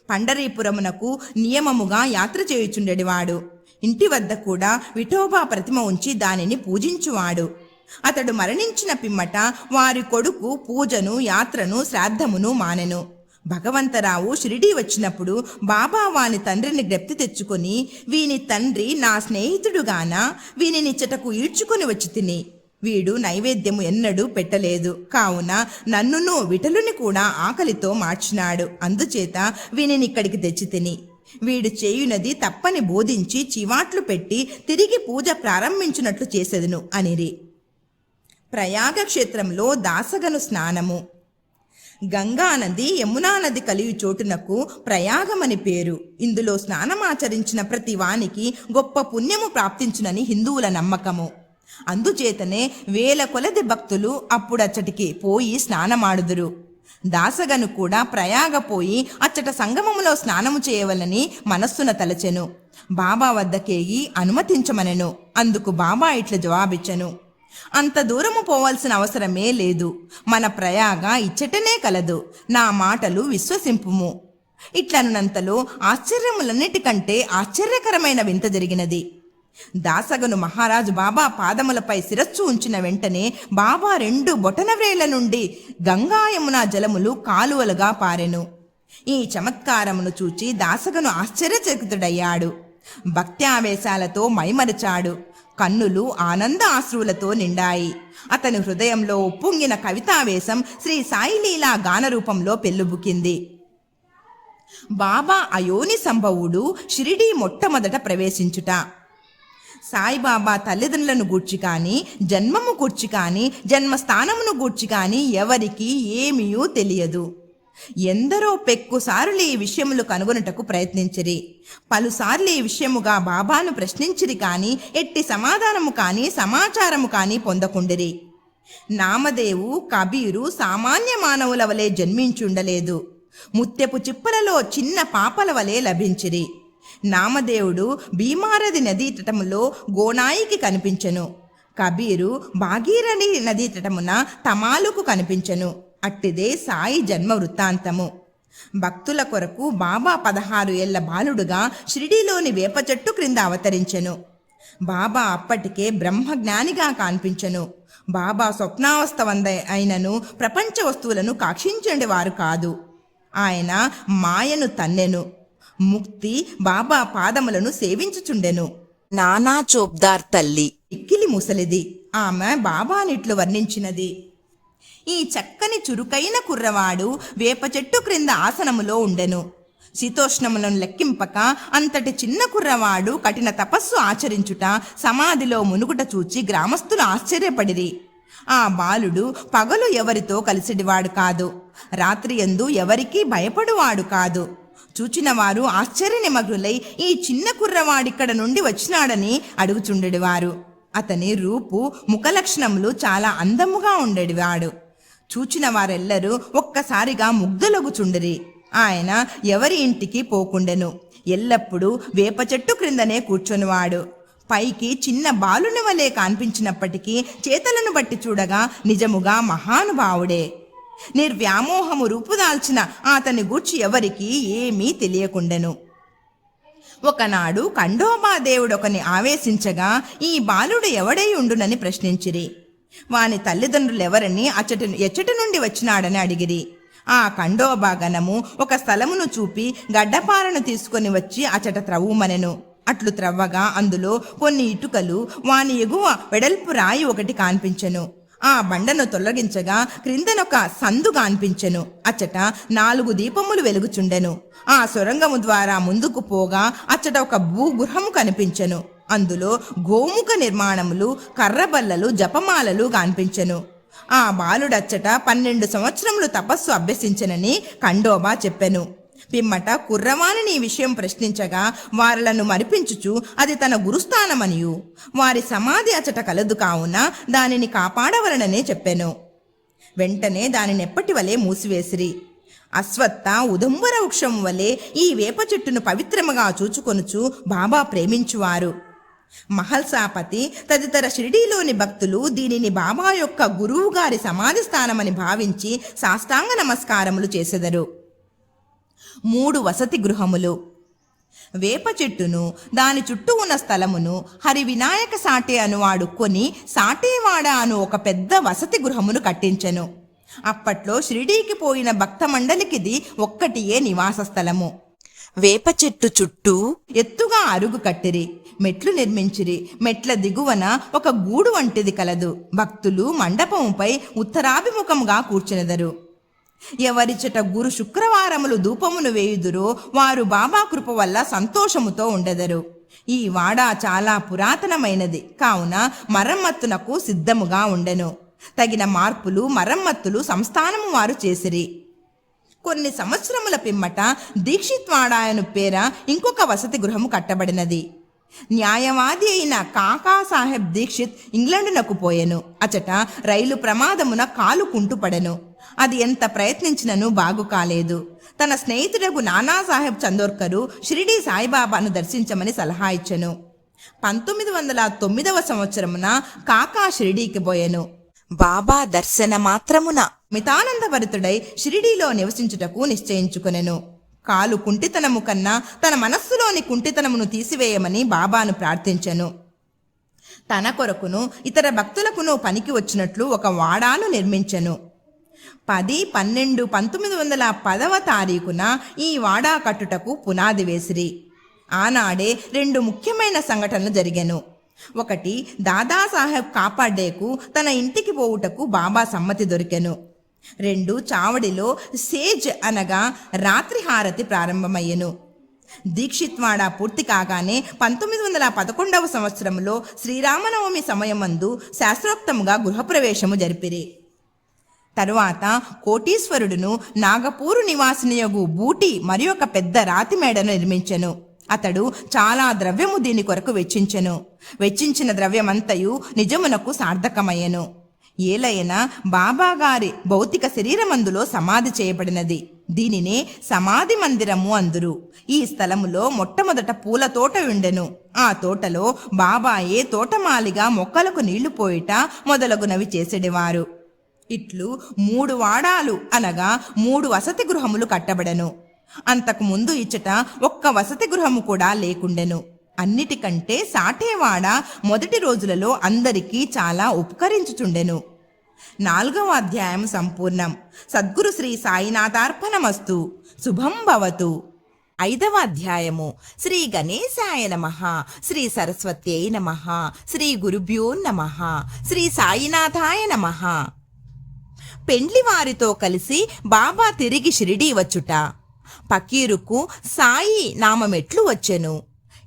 పండరీపురమునకు నియమముగా యాత్ర చేయుచుండెడివాడు. ఇంటి వద్ద కూడా విఠోబా ప్రతిమ ఉంచి దానిని పూజించువాడు. అతడు మరణించిన పిమ్మట వారి కొడుకు పూజను, యాత్రను, శ్రాద్ధమును మానెను. భగవంతరావు షిరిడీ వచ్చినప్పుడు బాబా వాని తండ్రిని జ్ఞప్తి తెచ్చుకొని, వీని తండ్రి నా స్నేహితుడుగాన వీనినిచ్చటకు ఈడ్చుకొని వచ్చి తిని, వీడు నైవేద్యము ఎన్నడూ పెట్టలేదు, కావున నన్నును విఠలుని కూడా ఆకలితో మార్చినాడు, అందుచేత వీనినిక్కడికి తెచ్చి తిని, వీడు చేయునది తప్పని బోధించి చివాట్లు పెట్టి తిరిగి పూజ ప్రారంభించినట్లు చేసెదను అనిరి. ప్రయాగ క్షేత్రంలో దాసగను స్నానము. గంగా నది, యమునా నది కలియు చోటునకు ప్రయాగమని పేరు. ఇందులో స్నానమాచరించిన ప్రతి వానికి గొప్ప పుణ్యము ప్రాప్తించునని హిందువుల నమ్మకము. అందుచేతనే వేల కొలది భక్తులు అప్పుడచ్చటికి పోయి స్నానమాడుదురు. దాసగను కూడా ప్రయాగ పోయి అచ్చట సంగమములో స్నానము చేయవలని మనస్సున తలచెను. బాబా వద్దకేగి అనుమతించమనెను. అందుకు బాబా ఇట్లా జవాబిచ్చెను, అంత దూరము పోవాల్సిన అవసరమే లేదు, మన ప్రయాగ ఇచ్చటనే కలదు, నా మాటలు విశ్వసింపుము. ఇట్లనున్నంతలో ఆశ్చర్యములన్నిటికంటే ఆశ్చర్యకరమైన వింత జరిగినది. దాసగను మహారాజు బాబా పాదములపై శిరస్సు ఉంచిన వెంటనే బాబా 2 బొటనవ్రేళ్ల నుండి గంగా యమునా జలములు కాలువలుగా పారెను. ఈ చమత్కారమును చూచి దాసగను ఆశ్చర్యచకితుడయ్యాడు. భక్త్యావేశాలతో మైమరచాడు. కన్నులు ఆనంద ఆశ్రువులతో నిండాయి. అతని హృదయంలో ఉప్పొంగిన కవితావేశం శ్రీ సాయిలీలా గానరూపంలో పెళ్ళుబుకింది. బాబా అయోని సంభవుడు షిరిడీ మొట్టమొదట ప్రవేశించుట. సాయిబాబా తల్లిదండ్రులను గూర్చి కానీ, జన్మము గూర్చి కానీ, జన్మస్థానమును గూర్చి కానీ ఎవరికీ ఏమీయూ తెలియదు. ఎందరో పెక్కుసార్లు ఈ విషయములు కనుగొనుటకు ప్రయత్నించిరి. పలుసార్లు ఈ విషయముగా బాబాను ప్రశ్నించిరి కానీ ఎట్టి సమాధానము కానీ సమాచారము కానీ పొందకుండిరి. నామదేవు, కబీరు సామాన్య మానవుల వలె జన్మించుండలేదు. ముత్యపు చిప్పలలో చిన్న పాపల వలె లభించిరి. నామదేవుడు భీమారథి నదీ తటములో గోనాయికి కనిపించెను. కబీరు భాగీరథి నదీ తటమున తమాలుకు కనిపించెను. అట్టిదే సాయి జన్మ వృత్తాంతము. భక్తుల కొరకు బాబా 16 ఏళ్ల బాలుడుగా షిరిడీలోని వేప చెట్టు క్రింద అవతరించెను. బాబా అప్పటికే బ్రహ్మజ్ఞానిగా కనిపించెను. బాబా స్వప్నావస్థ వంద అయినను ప్రపంచ వస్తువులను కాక్షించేవారు కాదు. ఆయన మాయను తన్నెను. ముక్తి బాబా పాదములను సేవించుచుండెను. నానా చోప్దార్ తల్లి ఇక్కిలి ముసలిది. ఆమె బాబానిట్లు వర్ణించినది. ఈ చక్కని చురుకైన కుర్రవాడు వేప చెట్టు క్రింద ఆసనములో ఉండెను. శీతోష్ణములను లెక్కింపక అంతటి చిన్న కుర్రవాడు కఠిన తపస్సు ఆచరించుట, సమాధిలో మునుగుట చూచి గ్రామస్తులు ఆశ్చర్యపడిరి. ఆ బాలుడు పగలు ఎవరితో కలిసిడివాడు కాదు, రాత్రి యందు ఎవరికీ భయపడువాడు కాదు. చూచిన వారు ఆశ్చర్యనిమగ్నులై ఈ చిన్న కుర్రవాడిక్కడ నుండి వచ్చినాడని అడుగుచుండెడివారు. అతని రూపు, ముఖలక్షణములు చాలా అందముగా ఉండేవాడు. చూచిన వారెల్లరూ ఒక్కసారిగా ముగ్ధులగుచుండిరి. ఆయన ఎవరి ఇంటికి పోకుండెను. ఎల్లప్పుడూ వేప చెట్టు క్రిందనే కూర్చొనివాడు. పైకి చిన్న బాలుని వలె కనిపించినప్పటికీ చేతలను బట్టి చూడగా నిజముగా మహానుభావుడే. నిర్వ్యామోహము రూపుదాల్చిన అతని గూర్చి ఎవరికి ఏమీ తెలియకుండెను. ఒకనాడు ఖండోబా దేవుడొకని ఆవేశించగా ఈ బాలుడు ఎవడై ఉండునని ప్రశ్నించిరి. వాని తల్లిదండ్రులెవరని ఎచ్చటి నుండి వచ్చినాడని అడిగిరి. ఆ ఖండోబా గణము ఒక స్థలమును చూపి గడ్డపారను తీసుకొని వచ్చి అచట త్రవ్వుమనెను. అట్లు త్రవ్వగా అందులో కొన్ని ఇటుకలు, వాని ఎగువ వెడల్పు రాయి ఒకటి కాన్పించెను. ఆ బండను తొలగించగా క్రిందనొక సందు కాన్పించెను. అచ్చట 4 దీపములు వెలుగుచుండెను. ఆ సొరంగము ద్వారా ముందుకు పోగా అచ్చట ఒక భూగృహము కనిపించెను. అందులో గోముఖ నిర్మాణములు, కర్రబల్లలు, జపమాలలు కనిపించెను. ఆ బాలుడచ్చట 12 సంవత్సరములు తపస్సు అభ్యసించెనని ఖండోబా చెప్పెను. పిమ్మట కుర్రవాణిని ఈ విషయం ప్రశ్నించగా వారలను మరిపించుచు అది తన గురుస్థానమనియు వారి సమాధి అచట కలదు కావున దానిని కాపాడవలననే చెప్పెను. వెంటనే దానిని ఎప్పటి వలె మూసివేసిరి. అశ్వత్థ, ఉదంబర వృక్షం వలె ఈ వేప చెట్టును పవిత్రముగా చూచుకొనుచు బాబా ప్రేమించువారు. మహల్సాపతి తదితర షిరిడీలోని భక్తులు దీనిని బాబా యొక్క గురువు గారి సమాధి స్థానమని భావించి సాష్టాంగ నమస్కారములు చేసెదరు. 3 వసతి గృహములు. వేప చెట్టును దాని చుట్టూ ఉన్న స్థలమును హరివినాయక సాటే అనువాడు కొని సాటేవాడ అను ఒక పెద్ద వసతి గృహమును కట్టించెను. అప్పట్లో షిరిడీకి పోయిన భక్త మండలికిది ఒక్కటియే నివాస స్థలము. వేప చెట్టు చుట్టూ ఎత్తుగా అరుగు కట్టిరి, మెట్లు నిర్మించిరి. మెట్ల దిగువన ఒక గూడు వంటిది కలదు. భక్తులు మండపముపై ఉత్తరాభిముఖంగా కూర్చునెదరు. ఎవరిచట గురు శుక్రవారములు ధూపమును వేయుదురో వారు బాబా కృప వల్ల సంతోషముతో ఉండెదరు. ఈ వాడ చాలా పురాతనమైనది కావున మరమ్మత్తునకు సిద్ధముగా ఉండెను. తగిన మార్పులు మరమ్మత్తులు సంస్థానము వారు చేసిరి. కొన్ని సంవత్సరముల పిమ్మట దీక్షిత్వాడాయను పేర ఇంకొక వసతి గృహము కట్టబడినది. న్యాయవాది అయిన కాకాసాహెబ్ దీక్షిత్ ఇంగ్లండునకు పోయెను. అచట రైలు ప్రమాదమున కాలు కుంటుపడెను. అది ఎంత ప్రయత్నించినను బాగు కాలేదు. తన స్నేహితుడకు నానాసాహెబ్ చందోర్కరు షిరిడీ సాయిబాబాను దర్శించమని సలహా ఇచ్చెను. 1909 సంవత్సరమున కాకా షిరిడీకి పోయెను. బాబా దర్శన మాత్రమున మితానందభరితుడై షిరిడీలో నివసించుటకు నిశ్చయించుకొనెను. కాలు కుంటితనము కన్నా తన మనస్సులోని కుంటితనమును తీసివేయమని బాబాను ప్రార్థించెను. తన కొరకును ఇతర భక్తులకును పనికి వచ్చినట్లు ఒక వాడాను నిర్మించెను. 10/12/1910 ఈ వాడా కట్టుటకు పునాది వేసిరి. ఆనాడే 2 ముఖ్యమైన సంఘటనలు జరిగెను. ఒకటి, దాదాసాహెబ్ కాపాడేకు తన ఇంటికి పోవుటకు బాబా సమ్మతి దొరికెను. 2, చావడిలో సేజ్ అనగా రాత్రి హారతి ప్రారంభమయ్యెను. దీక్షిత్వాడ పూర్తి కాగానే 1911 సంవత్సరంలో శ్రీరామనవమి సమయమందు శాస్త్రోక్తముగా గృహప్రవేశము జరిపిరి. తరువాత కోటీశ్వరుడును నాగపూరు నివాసినియగు బూటి మరి ఒక పెద్ద రాతి మేడను నిర్మించెను. అతడు చాలా ద్రవ్యము దీని కొరకు వెచ్చించెను. వెచ్చించిన ద్రవ్యమంతయు నిజమునకు సార్థకమయ్యెను. ఏలైనా బాబాగారి భౌతిక శరీరమందులో సమాధి చేయబడినది. దీనినే సమాధి మందిరము అందురు. ఈ స్థలములో మొట్టమొదట పూల తోట ఉండెను. ఆ తోటలో బాబాయే తోటమాలిగా మొక్కలకు నీళ్లు పోయిట మొదలగునవి చేసేడివారు. ఇట్లు 3 వాడాలు అనగా 3 వసతి గృహములు కట్టబడెను. అంతకు ముందు ఇచ్చట ఒక్క వసతి గృహము కూడా లేకుండెను. అన్నిటికంటే సాటేవాడ మొదటి రోజులలో అందరికీ చాలా ఉపకరించుచుండెను. 4వ అధ్యాయం సంపూర్ణం. సద్గురు శ్రీ సాయినాథార్పణమస్తు. శుభం భవతు. 5వ అధ్యాయము. శ్రీ గణేశాయ నమః, శ్రీ సరస్వత్యై నమః, శ్రీ గురుభ్యో నమః, శ్రీ సాయినాథాయ నమః. పెండ్లివారితో కలిసి బాబా తిరిగి షిరిడీ వచ్చుట. పకీరుకు సాయి నామమెట్లు వచ్చెను.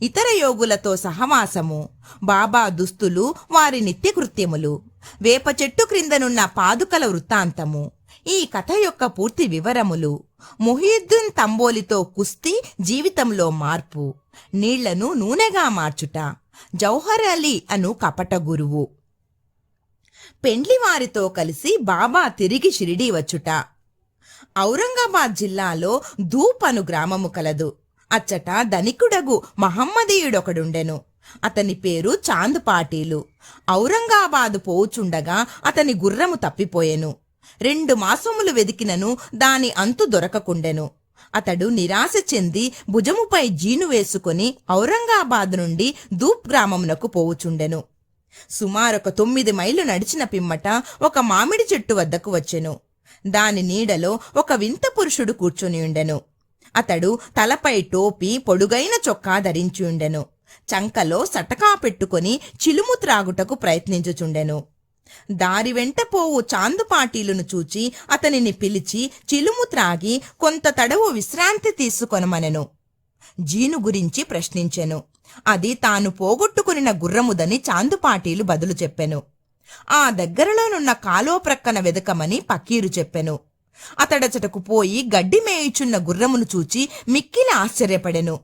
ఇతర యోగులతో సహవాసము, బాబా దుస్తులు, వారి నిత్యకృత్యములు, వేప చెట్టు క్రిందనున్న పాదుకల వృత్తాంతము, ఈ కథ యొక్క పూర్తి వివరములు, ముహియుద్దీన్ తంబోలితో కుస్తీ, జీవితంలో మార్పు, నీళ్లను నూనెగా మార్చుట, జౌహర్ అలీ అను కపట గురువు. పెండ్లివారితో కలిసి బాబా తిరిగి షిరిడీ వచ్చుట. ఔరంగాబాద్ జిల్లాలో ధూప్ అను గ్రామము కలదు. అచ్చట ధనికుడగు మహమ్మదీయుడొకడుండెను. అతని పేరు చాంద్ పాటీలు. ఔరంగాబాదు పోవుచుండగా అతని గుర్రము తప్పిపోయెను. 2 మాసములు వెదికినను దాని అంతు దొరకకుండెను. అతడు నిరాశ చెంది భుజముపై జీను వేసుకుని ఔరంగాబాద్ నుండి ధూప్ గ్రామమునకు పోవుచుండెను. సుమారొక 9 మైళ్ళు నడిచిన పిమ్మట ఒక మామిడి చెట్టు వద్దకు వచ్చెను. దాని నీడలో ఒక వింత పురుషుడు కూర్చునియుండెను. అతడు తలపై టోపీ, పొడుగైన చొక్కా ధరించియుండెను. చంకలో సటకా పెట్టుకుని చిలుము త్రాగుటకు ప్రయత్నించుచుండెను. దారి వెంట పోవు చాందు పాటీలును చూచి అతనిని పిలిచి చిలుము త్రాగి కొంత తడవు విశ్రాంతి తీసుకొనమనెను. జీను గురించి ప్రశ్నించెను. అది తాను పోగొట్టుకునిన గుర్రముదని చాందుపాటీలు బదులు చెప్పెను. ఆ దగ్గరలోనున్న కాలో ప్రక్కన వెదకమని పకీరు చెప్పెను. అతడచటకు పోయి గడ్డి మేయుచున్న గుర్రమును చూచి మిక్కిలి ఆశ్చర్యపడెను.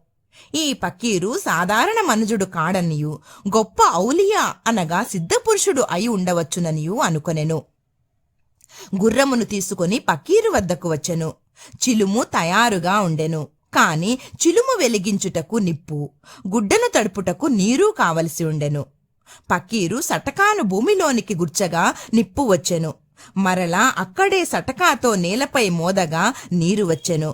ఈ పకీరు సాధారణ మనుజుడు కాడనియు, గొప్ప ఔలియా అనగా సిద్ధపురుషుడు అయి ఉండవచ్చుననియు అనుకొనెను. గుర్రమును తీసుకుని పకీరు వద్దకు వచ్చెను. చిలుము తయారుగా ఉండెను. కాని చిలుము వెలిగించుటకు నిప్పు, గుడ్డను తడుపుటకు నీరు కావలసి ఉండెను. పకీరు సటకాను భూమిలోనికి గుర్చగా నిప్పు వచ్చెను. మరలా అక్కడే సటకాతో నేలపై మోదగా నీరు వచ్చెను.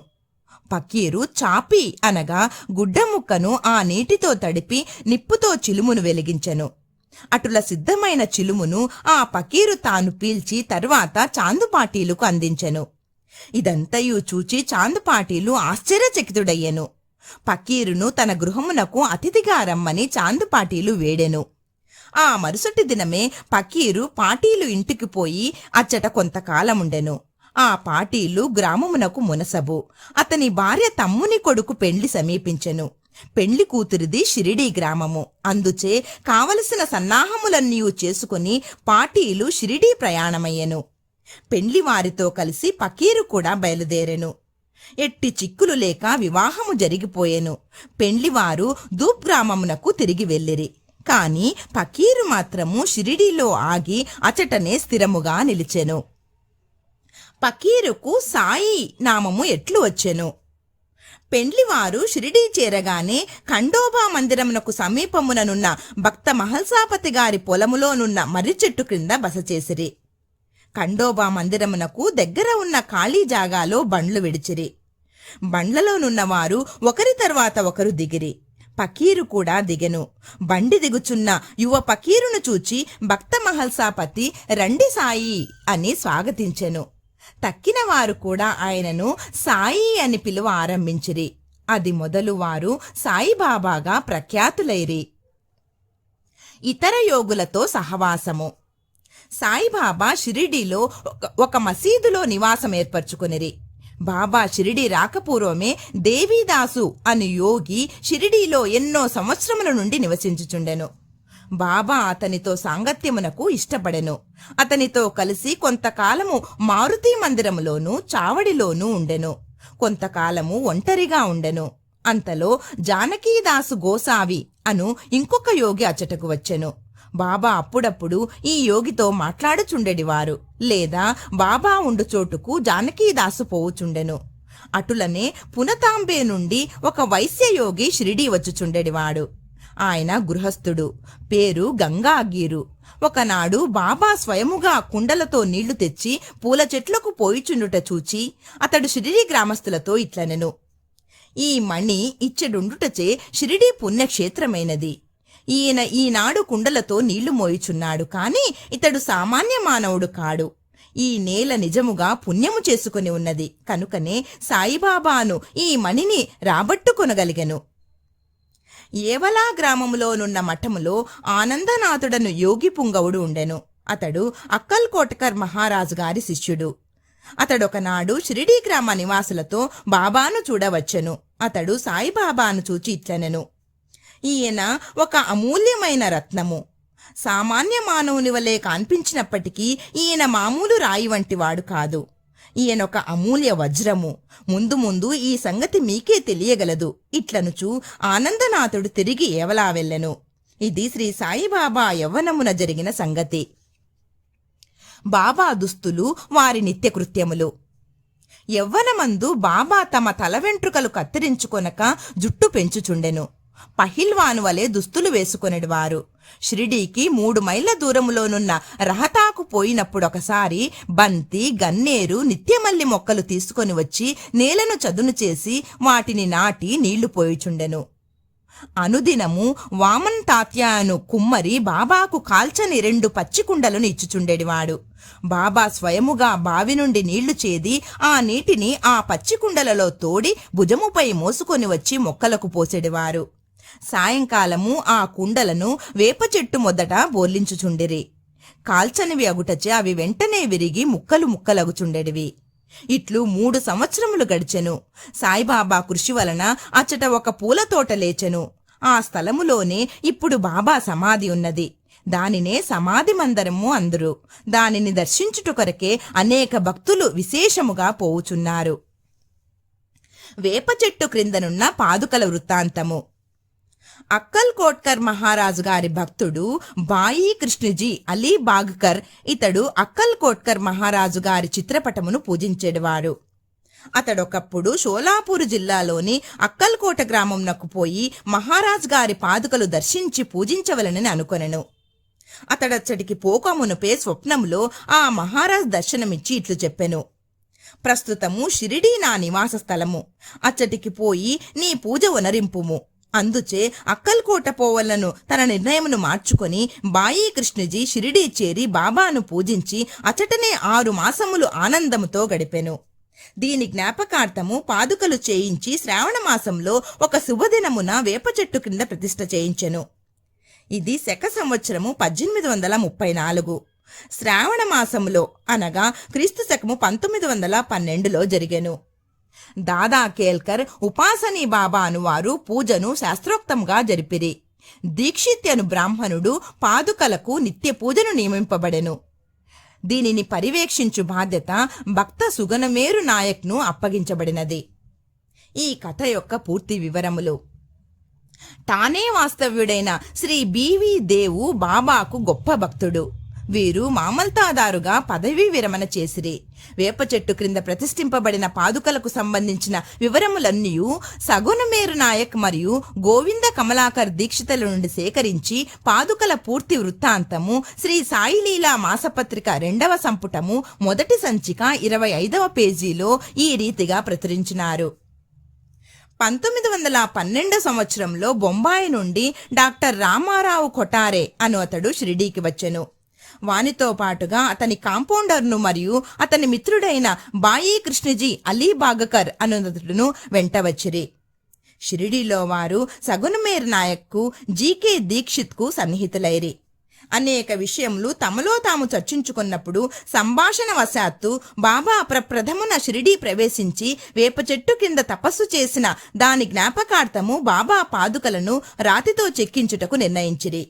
పకీరు చాపి అనగా గుడ్డముక్కను ఆ నీటితో తడిపి నిప్పుతో చిలుమును వెలిగించెను. అటుల సిద్ధమైన చిలుమును ఆ పకీరు తాను పీల్చి తర్వాత చాందుపాటీలుకు అందించెను. ఇదంతయు చూచి చాందుపాటీలు ఆశ్చర్యచకితుడయ్యెను. పకీరును తన గృహమునకు అతిథిగా రమ్మని చాందుపాటీలు వేడెను. ఆ మరుసటి దినమే పకీరు పాటీలు ఇంటికి పోయి అచ్చట కొంతకాలముండెను. ఆ పాటీలు గ్రామమునకు మునసబు. అతని భార్య తమ్ముని కొడుకు పెండ్లి సమీపించెను. పెండ్లి కూతురిది షిరిడీ గ్రామము. అందుచే కావలసిన సన్నాహములన్నీయు చేసుకుని పాటీలు షిరిడీ ప్రయాణమయ్యెను. పెండ్లివారితో కలిసి పకీరు కూడా బయలుదేరెను. ఎట్టి చిక్కులు లేక వివాహము జరిగిపోయెను. పెండ్లివారు దూప్ గ్రామమునకు తిరిగి వెళ్ళిరి. కాని పకీరు మాత్రము షిరిడీలో ఆగి అచటనే స్థిరముగా నిలిచెను. పకీరుకు సాయి నామము ఎట్లు వచ్చెను? పెండ్లివారు షిరిడీ చేరగానే ఖండోబా మందిరమునకు సమీపముననున్న భక్త మహల్సాపతి గారి పొలములోనున్న మర్రి చెట్టు క్రింద బస చేసిరి. ఖండోబా మందిరమునకు దగ్గర ఉన్న ఖాళీ జాగాలో బండ్లు విడిచిరి. బండ్లలోనున్నవారు ఒకరి తర్వాత ఒకరు దిగిరి. పకీరు కూడా దిగెను. బండి దిగుచున్న యువ పకీరును చూచి భక్త మహల్సాపతి రండి సాయి అని స్వాగతించెను. తక్కిన వారు కూడా ఆయనను సాయి అని పిలువ ఆరంభించిరి. అది మొదలు వారు సాయిబాబాగా ప్రఖ్యాతులైరి. ఇతర యోగులతో సహవాసము. సాయిబాబా షిరిడీలో ఒక మసీదులో నివాసం ఏర్పరచుకునిరి. బాబా షిరిడీ రాకపూర్వమే దేవీదాసు అని యోగి షిరిడీలో ఎన్నో సంవత్సరముల నుండి నివసించుచుండెను. బాబా అతనితో సాంగత్యమునకు ఇష్టపడెను. అతనితో కలిసి కొంతకాలము మారుతి మందిరములోనూ చావడిలోనూ ఉండెను. కొంతకాలము ఒంటరిగా ఉండెను. అంతలో జానకీదాసు గోసావి అను ఇంకొక యోగి అచ్చటకు వచ్చెను. బాబా అప్పుడప్పుడు ఈ యోగితో మాట్లాడుచుండెడివారు. లేదా బాబా ఉండు చోటుకు జానకీదాసు పోవుచుండెను. అటులనే పునతాంబే నుండి ఒక వైశ్యయోగి షిరిడీ వచ్చుచుండెడివాడు. ఆయన గృహస్థుడు. పేరు గంగాగీరు. ఒకనాడు బాబా స్వయముగా కుండలతో నీళ్లు తెచ్చి పూల చెట్లకు పోయిచుండుట చూచి అతడు షిరిడీ గ్రామస్తులతో ఇట్లనెను: ఈ మణి ఇచ్చెడుండుటచే షిరిడీ పుణ్యక్షేత్రమైనది. ఈయన ఈనాడు కుండలతో నీళ్లు మోయిచున్నాడు. కాని ఇతడు సామాన్య మానవుడు కాడు. ఈ నేల నిజముగా పుణ్యము చేసుకుని ఉన్నది. కనుకనే సాయిబాబాను ఈ మణిని రాబట్టుకొనగలిగెను. ఏవలా గ్రామములోనున్న మఠములో ఆనందనాథుడను యోగి పుంగవుడు ఉండెను. అతడు అక్కల్ కోటకర్ మహారాజు గారి శిష్యుడు. అతడొకనాడు షిరిడీ గ్రామ నివాసులతో బాబాను చూడవచ్చెను. అతడు సాయిబాబాను చూచి ఇట్లనెను: ఈయన ఒక అమూల్యమైన రత్నము. సామాన్య మానవుని వలె కనిపించినప్పటికీ ఈయన మామూలు రాయి వంటి వాడు కాదు. ఈయనొక అమూల్య వజ్రము. ముందు ముందు ఈ సంగతి మీకే తెలియగలదు. ఇట్లనుచు ఆనందనాథుడు తిరిగి ఏవలా వెళ్ళెను. ఇది శ్రీ సాయిబాబా యవ్వనమున జరిగిన సంగతి. బాబా దుస్తులు, వారి నిత్యకృత్యములు. యవ్వనమందు బాబా తమ తల వెంట్రుకలు కత్తిరించుకొనక జుట్టు పెంచుచుండెను. పహిల్వాను వలె దుస్తులు వేసుకొనివారు. షిరిడీకి 3 మైళ్ళ దూరములోనున్న రహతాకు పోయినప్పుడొకసారి బంతి, గన్నేరు, నిత్యమల్లి మొక్కలు తీసుకొని వచ్చి నేలను చదును చేసి వాటిని నాటి నీళ్లు పోయిచుండెను. అనుదినము వామన్ తాత్య అను కుమ్మరి బాబాకు కాల్చని 2 పచ్చికుండలను ఇచ్చుచుండెడివాడు. బాబా స్వయముగా బావి నుండి నీళ్లు చేది ఆ నీటిని ఆ పచ్చికుండలలో తోడి భుజముపై మోసుకొని వచ్చి మొక్కలకు పోసెడివారు. సాయంకాలము ఆ కుండలను వేప చెట్టు మొదట బోర్లించుచుండిరి. కాల్చనివి అగుటచే అవి వెంటనే విరిగి ముక్కలు ముక్కలగుచుండెడివి. ఇట్లు 3 సంవత్సరములు గడిచెను. సాయిబాబా కృషి వలన అచ్చట ఒక పూలతోట లేచెను. ఆ స్థలములోనే ఇప్పుడు బాబా సమాధి ఉన్నది. దానినే సమాధి మందరము అందురు. దానిని దర్శించుట కొరకే అనేక భక్తులు విశేషముగా పోవుచున్నారు. వేప చెట్టు క్రిందనున్న పాదుకల వృత్తాంతము. అక్కల్ కోట్కర్ మహారాజు గారి భక్తుడు బాయి కృష్ణజీ అలీ బాగ్కర్ ఇతడు అక్కల్ కోట్కర్ మహారాజు గారి చిత్రపటమును పూజించేవాడు. అతడొకప్పుడు షోలాపూరు జిల్లాలోని అక్కల్కోట గ్రామంనకు పోయి మహారాజు గారి పాదుకలు దర్శించి పూజించవలనని అనుకొనెను. అతడచ్చటికి పోకమునుపే స్వప్నములో ఆ మహారాజ్ దర్శనమిచ్చి ఇట్లు చెప్పెను: ప్రస్తుతము షిరిడీ నా నివాస స్థలము. అచ్చటికి పోయి నీ పూజ వనరింపుము. అందుచే అక్కల్కోట పోవలను తన నిర్ణయమును మార్చుకొని బాయి కృష్ణజీ షిరిడీ చేరి బాబాను పూజించి అచటనే 6 మాసములు ఆనందముతో గడిపెను. దీని జ్ఞాపకార్థము పాదుకలు చేయించి శ్రావణ మాసంలో ఒక శుభదినమున వేప చెట్టు క్రింద ప్రతిష్ఠ చేయించెను. ఇది శక సంవత్సరము 1834 శ్రావణ మాసములో, అనగా క్రీస్తు శకము 1912లో జరిగెను. దాదా కేల్కర్ ఉపాసనీ బాబా అనువారు పూజను శాస్త్రోక్తంగా జరిపిరి. దీక్షిత్ అను బ్రాహ్మణుడు పాదుకలకు నిత్య పూజను నియమింపబడెను. దీనిని పర్యవేక్షించు బాధ్యత భక్త సుగనమేరు నాయక్ను అప్పగించబడినది. ఈ కథ యొక్క పూర్తి వివరములు. తానే వాస్తవ్యుడైన శ్రీ బివి దేవు బాబాకు గొప్ప భక్తుడు. వీరు మామల్తాదారుగా పదవీ విరమణ చేసిరి. వేప చెట్టు క్రింద ప్రతిష్ఠింపబడిన పాదుకలకు సంబంధించిన వివరములన్నీ సగుణమేరు నాయక్ మరియు గోవింద కమలాకర్ దీక్షితుల నుండి సేకరించి పాదుకల పూర్తి వృత్తాంతము శ్రీ సాయిలీలా మాసపత్రిక 2వ సంపుటము మొదటి సంచిక 25వ పేజీలో ఈ రీతిగా ప్రచురించినారు. 1912 సంవత్సరంలో బొంబాయి నుండి డాక్టర్ రామారావు కొటారే అను అతడు షిరిడీకి వచ్చెను. వానితో పాటుగా అతని కాంపౌండర్ను మరియు అతని మిత్రుడైన బాయి కృష్ణజీ అలీబాగకర్ అనునతుడును వెంట వచ్చిరి. షిరిడీలో వారు సగుణమేర్ నాయక్కు జీకే దీక్షిత్కు సన్నిహితులైరి. అనేక విషయములు తమలో తాము చర్చించుకున్నప్పుడు సంభాషణ వశాత్తు బాబా ప్రప్రథమున షిరిడీ ప్రవేశించి వేప చెట్టు కింద తపస్సు చేసిన దాని జ్ఞాపకార్థము బాబా పాదుకలను రాతితో చెక్కించుటకు నిర్ణయించిరి.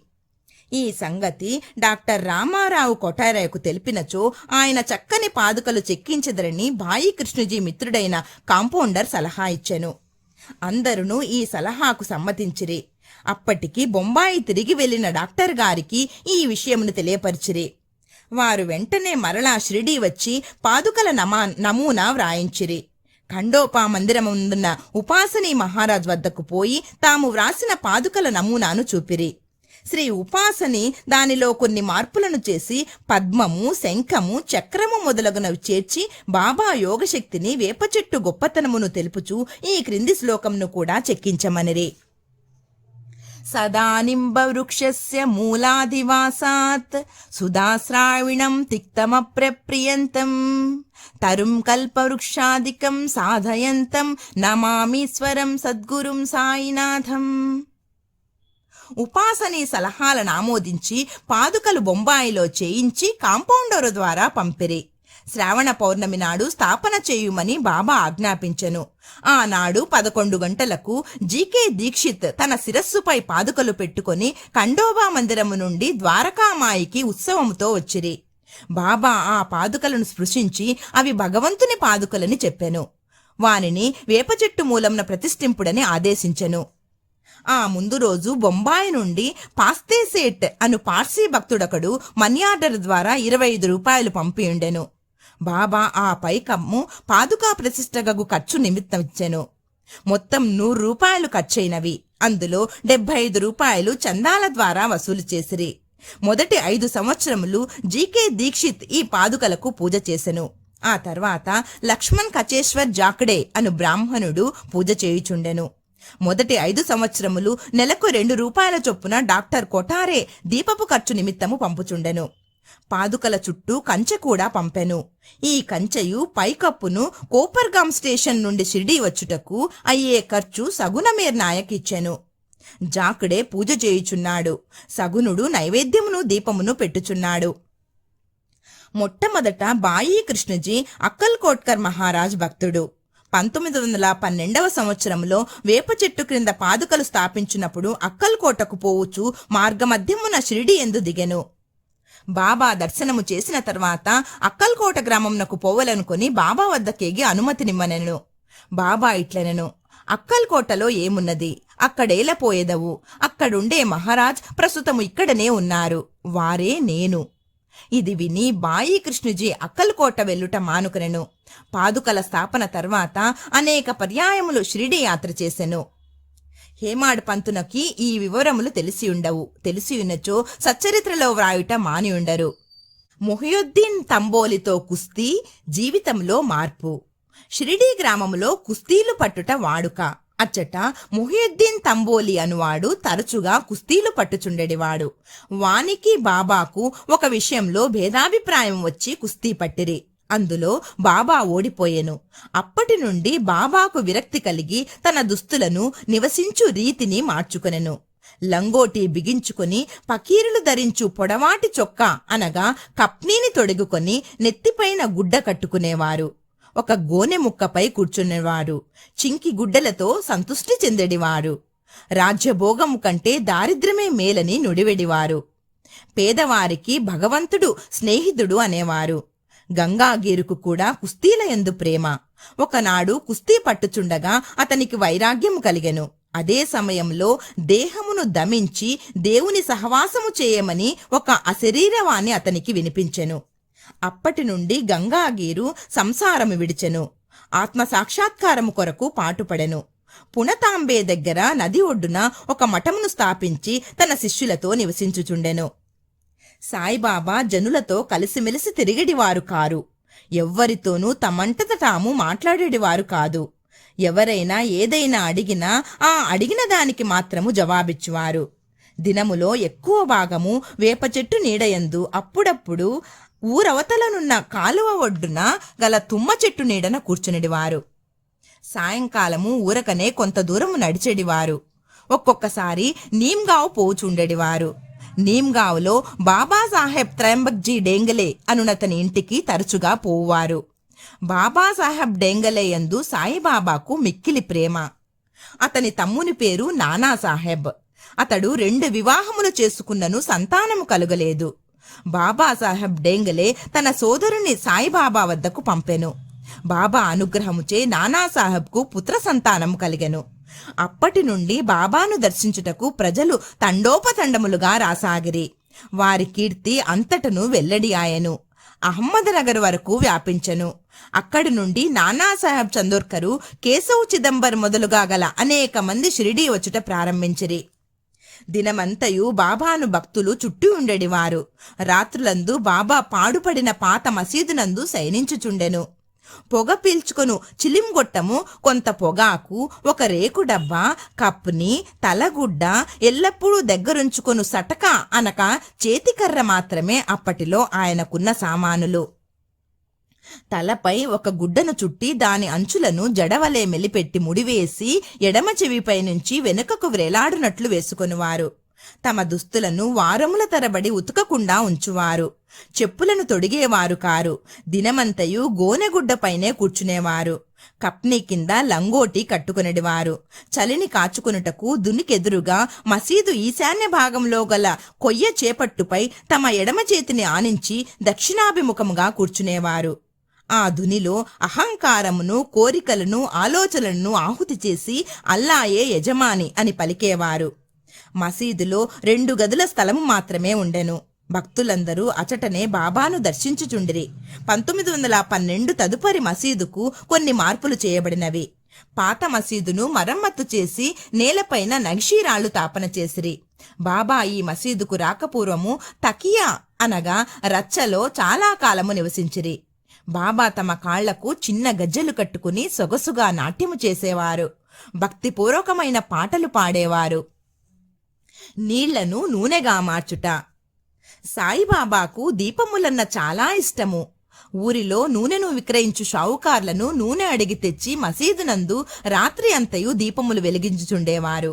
ఈ సంగతి డాక్టర్ రామారావు కొటారేకు తెలిపినచో ఆయన చక్కని పాదుకలు చెక్కించెదరని బాయి కృష్ణజీ మిత్రుడైన కాంపౌండర్ సలహా ఇచ్చెను. అందరూ ఈ సలహాకు సమ్మతించిరి. అప్పటికి బొంబాయి తిరిగి వెళ్లిన డాక్టర్ గారికి ఈ విషయమును తెలియపరిచిరి. వారు వెంటనే మరలా షిరిడీ వచ్చి పాదుకల నమూనా వ్రాయించిరి. ఖండోపా మందిరముందున్న ఉపాసనీ మహారాజ్ వద్దకు పోయి తాము వ్రాసిన పాదుకల నమూనాను చూపిరి. శ్రీ ఉపాసని దానిలో కొన్ని మార్పులను చేసి పద్మము, శంఖము, చక్రము మొదలగునవి చేర్చి బాబా యోగశక్తిని, వేప చెట్టు గొప్పతనమును తెలుపుచూ ఈ క్రింది శ్లోకంను కూడా చెక్కించమనిరి. సదానింబ వృక్షస్య మూలాదివాసాత్ సుధాశ్రావిణం తిక్తమప్రప్రియంతం తరుం కల్పవృక్షాదికం సాధయంతం నమామీశ్వరం సద్గురుం సాయినాథం. ఉపాసనీ సలహాలను ఆమోదించి పాదుకలు బొంబాయిలో చేయించి కాంపౌండరు ద్వారా పంపిరి. శ్రావణ పౌర్ణమి నాడు స్థాపన చేయుమని బాబా ఆజ్ఞాపించెను. ఆనాడు 11 గంటలకు జీకే దీక్షిత్ తన శిరస్సుపై పాదుకలు పెట్టుకుని ఖండోబా మందిరము నుండి ద్వారకామాయికి ఉత్సవముతో వచ్చిరి. బాబా ఆ పాదుకలను స్పృశించి అవి భగవంతుని పాదుకలని చెప్పెను. వానిని వేప చెట్టు మూలంన ప్రతిష్ఠింపుడని ఆదేశించెను. ఆ ముందు రోజు బొంబాయి నుండి పాస్తే సేట్ అను పార్సీ భక్తుడొకడు మనీ ఆర్డర్ ద్వారా 25 రూపాయలు పంపియుండెను. బాబా ఆ పైకమ్ము పాదుకా ప్రతిష్టగగు ఖర్చు నిమిత్తమిచ్చెను. మొత్తం 100 రూపాయలు ఖర్చయినవి. అందులో 75 రూపాయలు చందాల ద్వారా వసూలు చేసిరి. మొదటి 5 సంవత్సరములు జీకే దీక్షిత్ ఈ పాదుకలకు పూజ చేసెను. ఆ తర్వాత లక్ష్మణ్ కచేశ్వర్ జాకడే అను బ్రాహ్మణుడు పూజ చేయుచుండెను. మొదటి 5 సంవత్సరములు నెలకు 2 రూపాయల చొప్పున డాక్టర్ కొటారే దీపపు ఖర్చు నిమిత్తము పంపుచుండెను. పాదుకల చుట్టూ కంచె కూడా పంపెను. ఈ కంచెయు పైకప్పును కోపర్గామ్ స్టేషన్ నుండి షిరిడీ వచ్చుటకు అయ్యే ఖర్చు సగుణమేర్ నాయక్ ఇచ్చెను. జాకడే పూజ చేయుచున్నాడు. సగునుడు నైవేద్యమును దీపమును పెట్టుచున్నాడు. మొట్టమొదట బాయి కృష్ణజీ అక్కల్కోట్కర్ మహారాజ్ భక్తుడు. 1912 సంవత్సరంలో వేప చెట్టు క్రింద పాదుకలు స్థాపించినప్పుడు అక్కల్కోటకు పోవచ్చు మార్గమధ్యమున షిరిడీ ఎందు దిగెను. బాబా దర్శనము చేసిన తర్వాత అక్కల్కోట గ్రామంనకు పోవలనుకొని బాబా వద్దకేగి అనుమతినిమ్మనెను. బాబా ఇట్లనెను, అక్కల్కోటలో ఏమున్నది, అక్కడేలపోయేదవు. అక్కడుండే మహారాజ్ ప్రస్తుతము ఇక్కడనే ఉన్నారు. వారే నేను. ఇది విని బాయి కృష్ణజీ అక్కల్కోట వెల్లుట మానుకొనెను. పాదుకల స్థాపన తర్వాత అనేక పర్యాయములు షిరిడీ యాత్ర చేసెను. హేమాడ్ పంతునకి ఈ వివరములు తెలిసియుండవు. తెలిసియున్నచో సచ్చరిత్రలో వ్రాయుట మానియుండరు. మొహియుద్దీన్ తంబోలితో కుస్తీ జీవితంలో మార్పు. షిరిడీ గ్రామంలో కుస్తీలు పట్టుట వాడుక. అచ్చట మొహియుద్దీన్ తంబోలి అనువాడు తరచుగా కుస్తీలు పట్టుచుండెడివాడు. వానికి బాబాకు ఒక విషయంలో భేదాభిప్రాయం వచ్చి కుస్తీ పట్టిరి. అందులో బాబా ఓడిపోయెను. అప్పటి నుండి బాబాకు విరక్తి కలిగి తన దుస్తులను నివసించు రీతిని మార్చుకొనెను. లంగోటి బిగించుకొని పకీరులు ధరించు పొడవాటి చొక్కా అనగా కప్నీని తొడుగుకొని నెత్తిపైన గుడ్డ కట్టుకునేవారు. ఒక గోనె ముక్కపై కూర్చునేవారు. చింకి గుడ్డలతో సంతుష్టి చెందెడివారు. రాజ్యభోగము కంటే దారిద్ర్యమే మేలని నుడివెడివారు. పేదవారికి భగవంతుడు స్నేహితుడు అనేవారు. గంగాగీరుకు కూడా కుస్తీల యందు ప్రేమ. ఒకనాడు కుస్తీ పట్టుచుండగా అతనికి వైరాగ్యము కలిగెను. అదే సమయంలో దేహమును దమించి దేవుని సహవాసము చేయమని ఒక అశరీరవాణి అతనికి వినిపించెను. అప్పటి నుండి గంగాగీరు సంసారము విడిచెను. ఆత్మసాక్షాత్కారము కొరకు పాటుపడెను. పునతాంబే దగ్గర నది ఒడ్డున ఒక మఠమును స్థాపించి తన శిష్యులతో నివసించుచుండెను. సాయిబాబా జనులతో కలిసిమెలిసి తిరిగేడివారు కారు. ఎవ్వరితోనూ తమంతట తాము మాట్లాడేడివారు కాదు. ఎవరైనా ఏదైనా అడిగినా ఆ అడిగిన దానికి మాత్రము జవాబిచ్చువారు. దినములో ఎక్కువ భాగము వేప చెట్టు నీడయందు, అప్పుడప్పుడు ఊరవతలనున్న కాలువ ఒడ్డున గల తుమ్మ చెట్టు నీడన కూర్చునిడివారు. సాయంకాలము ఊరకనే కొంత దూరము నడిచెడివారు. ఒక్కొక్కసారి నీమ్గావ్ పోచుండెడివారు. నీమ్గావ్లో బాబాసాహెబ్ త్రయంబక్జీ డేంగలే అనునతని ఇంటికి తరచుగా పోవారు. బాబాసాహెబ్ డేంగలే యందు సాయిబాబాకు మిక్కిలి ప్రేమ. అతని తమ్ముని పేరు నానాసాహెబ్. అతడు 2 వివాహములు చేసుకున్నను సంతానము కలుగలేదు. బాబాసాహెబ్ డేంగలే తన సోదరుని సాయిబాబా వద్దకు పంపెను. బాబా అనుగ్రహముచే నానాసాహెబ్కు పుత్ర సంతానము కలిగెను. అప్పటి నుండి బాబాను దర్శించుటకు ప్రజలు తండోపతండములుగా రాసాగిరి. వారి కీర్తి అంతటను వెల్లడి ఆయెను. అహ్మద్నగర్ వరకు వ్యాపించెను. అక్కడి నుండి నానాసాహెబ్ చందోర్కరు, కేశవ్ చిదంబర్ మొదలుగా గల అనేక మంది షిరిడీ వచ్చుట ప్రారంభించిరి. దినమంతయు బాబాను భక్తులు చుట్టూ ఉండేడివారు. రాత్రులందు బాబా పాడుపడిన పాత మసీదునందు శయనించుచుండెను. పొగ పీల్చుకొను చిలింగొట్టము, కొంత పొగాకు, ఒక రేకు డబ్బా, కప్ని, తలగుడ్డ, ఎల్లప్పుడూ దగ్గరుంచుకొను సటక అనక చేతికర్ర మాత్రమే అప్పటిలో ఆయనకున్న సామానులు. తలపై ఒక గుడ్డను చుట్టి దాని అంచులను జడవలే మెలిపెట్టి ముడివేసి ఎడమ చెవిపై నుంచి వెనుకకు వ్రేలాడునట్లు వేసుకొనివారు. తమ దుస్తులను వారముల తరబడి ఉతకకుండా ఉంచువారు. చెప్పులను తొడిగేవారు కారు. దినమంతయు గోనెగుడ్డపైనే కూర్చునేవారు. కప్నీ కింద లంగోటి కట్టుకునేడివారు. చలిని కాచుకొనుటకు దునికెదురుగా మసీదు ఈశాన్య భాగంలో గల కొయ్య చేపట్టుపై తమ ఎడమ చేతిని ఆనించి దక్షిణాభిముఖముగా కూర్చునేవారు. ఆ దునిలో అహంకారమును, కోరికలను, ఆలోచనలను ఆహుతి చేసి అల్లాయే యజమాని అని పలికేవారు. మసీదులో 2 గదుల స్థలము మాత్రమే ఉండెను. భక్తులందరూ అచటనే బాబాను దర్శించుచుండిరి. 1912 తదుపరి మసీదుకు కొన్ని మార్పులు చేయబడినవి. పాత మసీదును మరమ్మత్తు చేసి నేలపైన నగిషీరాళ్లు తాపన చేసిరి. బాబా ఈ మసీదుకు రాకపూర్వము తకియా అనగా రచ్చలో చాలా కాలము నివసించిరి. బాబా తమ కాళ్లకు చిన్న గజ్జెలు కట్టుకుని సొగసుగా నాట్యము చేసేవారు. భక్తిపూర్వకమైన పాటలు పాడేవారు. నీళ్లను నూనెగా మార్చుట. సాయిబాబాకు దీపములన్న చాలా ఇష్టము. ఊరిలో నూనెను విక్రయించు షావుకార్లను నూనె అడిగి తెచ్చి మసీదునందు రాత్రి అంతయు దీపములు వెలిగించుచుండేవారు.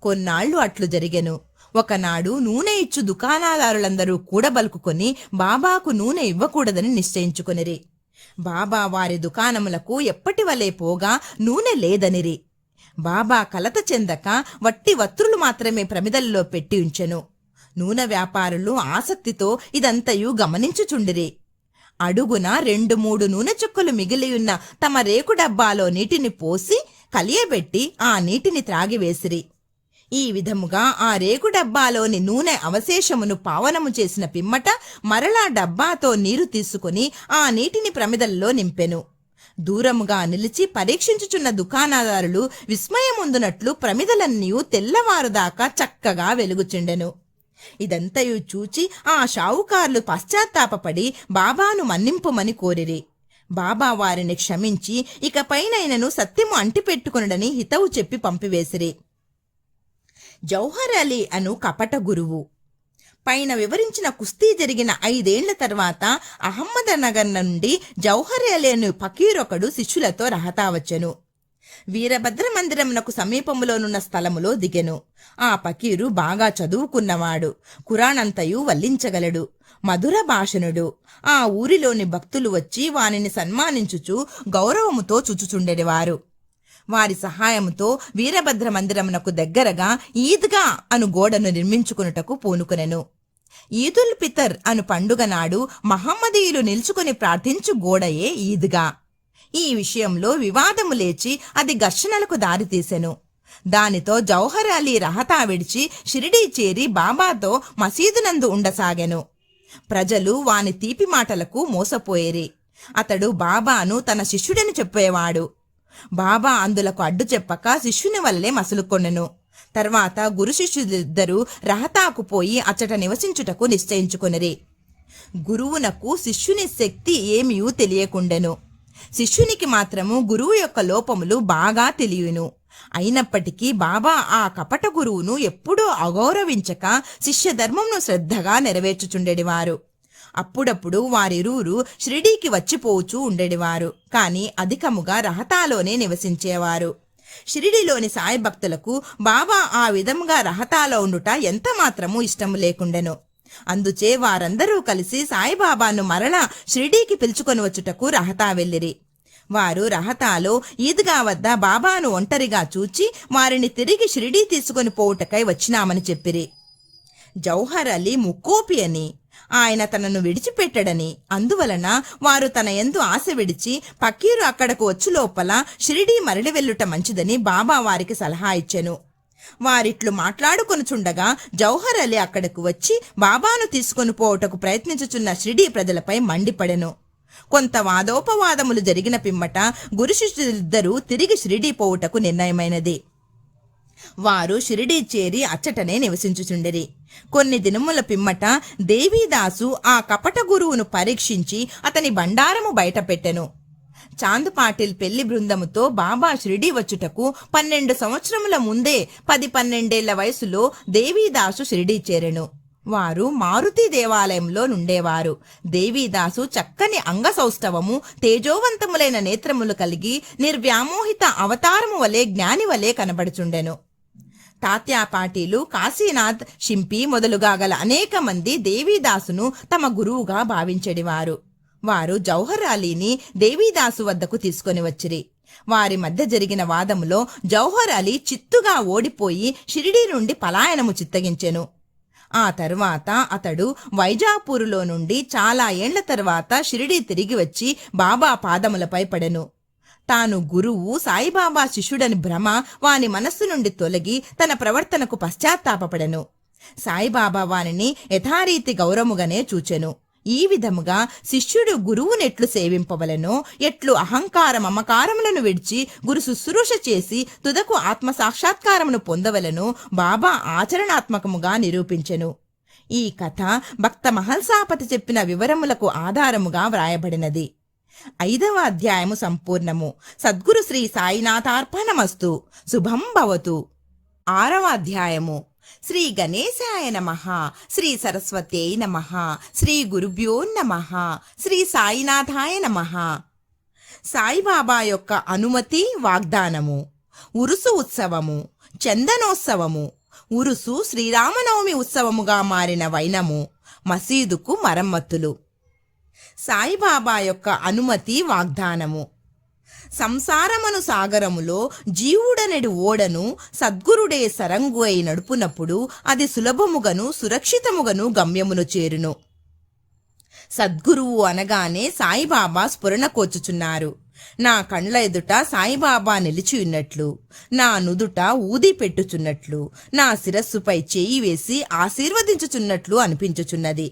కొన్నాళ్లు అట్లు జరిగెను. ఒకనాడు నూనె ఇచ్చు దుకాణదారులందరూ కూడబలుకుని బాబాకు నూనె ఇవ్వకూడదని నిశ్చయించుకొనిరి. బాబా వారి దుకాణములకు ఎప్పటివలే పోగా నూనె లేదనిరి. బాబా కలత చెందక వట్టి వత్రులు మాత్రమే ప్రమిదల్లో పెట్టి ఉంచెను. నూనె వ్యాపారులు ఆసక్తితో ఇదంతయు గమనించుచుండిరి. అడుగున 2-3 నూనె చుక్కలు మిగిలియున్న తమ రేకు డబ్బాలో నీటిని పోసి కలియబెట్టి ఆ నీటిని త్రాగివేసిరి. ఈ విధముగా ఆ రేకు డబ్బాలోని నూనె అవశేషమును పావనము చేసిన పిమ్మట మరలా డబ్బాతో నీరు తీసుకుని ఆ నీటిని ప్రమిదల్లో నింపెను. దూరముగా నిలిచి పరీక్షించుచున్న దుకాణదారులు విస్మయముందునట్లు ప్రమిదలన్నీ తెల్లవారుదాకా చక్కగా వెలుగుచుండెను. ఇదంతయు చూచి ఆ షావుకార్లు పశ్చాత్తాపపడి బాబాను మన్నింపుమని కోరిరి. బాబా వారిని క్షమించి ఇకపైనైనను సత్యము అంటిపెట్టుకునడని హితవు చెప్పి పంపివేసిరి. జౌహర్ అలీ అను కపట గురువు. పైన వివరించిన కుస్తీ జరిగిన 5 ఏళ్ల తర్వాత అహ్మదనగర్ నుండి జౌహర్ అలీ అను ఫకీరొకడు శిష్యులతో రహతా వచ్చెను. వీరభద్ర మందిరమునకు సమీపములోనున్న స్థలములో దిగెను. ఆ ఫకీరు బాగా చదువుకున్నవాడు, ఖురానంతయు వల్లించగలడు, మధుర భాషణుడు. ఆ ఊరిలోని భక్తులు వచ్చి వానిని సన్మానించుచు గౌరవముతో చుచుచుండెడివారు. వారి సహాయముతో వీరభద్ర మందిరమునకు దగ్గరగా ఈద్గా అను గోడను నిర్మించుకునుటకు పూనుకొనెను. ఈదుల్ ఫితర్ అను పండుగ నాడు మహమ్మదీయులు నిల్చుకుని ప్రార్థించు గోడయే ఈద్గా. ఈ విషయంలో వివాదము లేచి అది ఘర్షణలకు దారితీసెను. దానితో జౌహర్ అలీ రహతా విడిచి షిరిడీ చేరి బాబాతో మసీదునందు ఉండసాగెను. ప్రజలు వాని తీపి మాటలకు మోసపోయేరి. అతడు బాబాను తన శిష్యుడని చెప్పేవాడు. బాబా అందులకు అడ్డు చెప్పక శిష్యుని వల్లే మసులుకొనెను. తర్వాత గురు శిష్యులిద్దరూ రహతాకు పోయి అచ్చట నివసించుటకు నిశ్చయించుకొనిరి. గురువునకు శిష్యుని శక్తి ఏమీయూ తెలియకుండెను. శిష్యునికి మాత్రము గురువు యొక్క లోపములు బాగా తెలియను. అయినప్పటికీ బాబా ఆ కపట గురువును ఎప్పుడూ అగౌరవించక శిష్య ధర్మంను శ్రద్ధగా నెరవేర్చుచుండెడివారు. అప్పుడప్పుడు వారిరువురు షిరిడీకి వచ్చిపోవచ్చు ఉండేడివారు. కాని అధికముగా రహతాలోనే నివసించేవారు. షిరిడీలోని సాయి భక్తులకు బాబా ఆ విధముగా రహతాలో ఉండుట ఎంత మాత్రమూ ఇష్టము లేకుండెను. అందుచే వారందరూ కలిసి సాయిబాబాను మరలా షిరిడీకి పిలుచుకొని వచ్చుటకు రహతా వెళ్ళిరి. వారు రహతాలో ఈద్గా వద్ద బాబాను ఒంటరిగా చూచి వారిని తిరిగి షిరిడీ తీసుకొని పోవుటకై వచ్చినామని చెప్పిరి. జౌహర్ అలీ ముక్కోపి అని, ఆయన తనను విడిచిపెట్టడని, అందువలన వారు తన యందు ఆశ విడిచి ఫకీరు అక్కడకు వచ్చు లోపల షిరిడీ మరలి వెళ్ళుట మంచిదని బాబా వారికి సలహా ఇచ్చెను. వారిట్లు మాట్లాడుకొనుచుండగా జౌహర్ అలీ అక్కడకు వచ్చి బాబాను తీసుకొని పోవుటకు ప్రయత్నించుచున్న షిరిడీ ప్రజలపై మండిపడెను. కొంత వాదోపవాదములు జరిగిన పిమ్మట గురు శిష్యులిద్దరూ తిరిగి షిరిడీ పోవుటకు నిర్ణయమైనది. వారు షిరిడీ చేరి అచ్చటనే నివసించుచుండిరి. కొన్ని దినముల పిమ్మట దేవీదాసు ఆ కపట గురువును పరీక్షించి అతని బండారము బయటపెట్టెను. చాంద్ పాటిల్ పెళ్లి బృందముతో బాబా షిరిడీ వచ్చుటకు 12 సంవత్సరముల ముందే 10-12 వయసులో దేవీదాసు షిరిడీ చేరెను. వారు మారుతి దేవాలయంలో నుండేవారు. దేవీదాసు చక్కని అంగసౌష్ఠవము, తేజోవంతములైన నేత్రములు కలిగి నిర్వ్యామోహిత అవతారము వలె జ్ఞాని వలె కనబడుచుండెను. తాత్యా పాటీలు, కాశీనాథ్, షింపి మొదలుగా గల అనేక మంది దేవీదాసును తమ గురువుగా భావించెడివారు. వారు జౌహర్ అలీని దేవీదాసు వద్దకు తీసుకొని వచ్చిరి. వారి మధ్య జరిగిన వాదములో జౌహర్ అలీ చిత్తుగా ఓడిపోయి షిరిడీ నుండి పలాయనము చిత్తగించెను. ఆ తరువాత అతడు వైజాపూరులో నుండి చాలా ఏండ్ల తర్వాత షిరిడీ తిరిగి వచ్చి బాబా పాదములపై పడెను. తాను గురువు సాయిబాబా శిష్యుడని భ్రమ వాని మనస్సు నుండి తొలగి తన ప్రవర్తనకు పశ్చాత్తాపపడెను. సాయిబాబా వానిని యథారీతి గౌరవముగానే చూచెను. ఈ విధముగా శిష్యుడు గురువునెట్లు సేవింపవలెనో, ఎట్లు అహంకార మమకారములను విడిచి గురు శుశ్రూష చేసి తుదకు ఆత్మసాక్షాత్కారమును పొందవలెనో బాబా ఆచరణాత్మకముగా నిరూపించెను. ఈ కథ భక్త మహల్సాపతి చెప్పిన వివరములకు ఆధారముగా వ్రాయబడినది. 5వ అధ్యాయము సంపూర్ణము. సద్గురు శ్రీ సాయినాథార్పణమస్తు. శుభం భవతు. 6వ అధ్యాయము. శ్రీ గణేశాయ నమః, శ్రీ సరస్వత్యై నమః, శ్రీ గురుభ్యో నమః, శ్రీ సాయినాథాయ నమః. సాయిబాబా యొక్క అనుమతి వాగ్దానము. ఉరుసు ఉత్సవము. చందనోత్సవము. ఉరుసు శ్రీరామనవమి ఉత్సవముగా మారిన వైనము. మసీదుకు మరమ్మతులు. సాయిబాబా యొక్క అనుమతి వాగ్దానము. సంసారమను సాగరములో జీవుడనెడు ఓడను సద్గురుడే సరంగు అయి నడుపునప్పుడు అది సులభముగను సురక్షితముగను గమ్యమును చేరును. సద్గురువు అనగానే సాయిబాబా స్ఫురణకొచ్చుచున్నారు. నా కండ్ల ఎదుట సాయిబాబా నిలిచియున్నట్లు, నా నుదుట ఊది పెట్టుచున్నట్లు, నా శిరస్సుపై చేయి వేసి ఆశీర్వదించుచున్నట్లు అనిపించుచున్నది.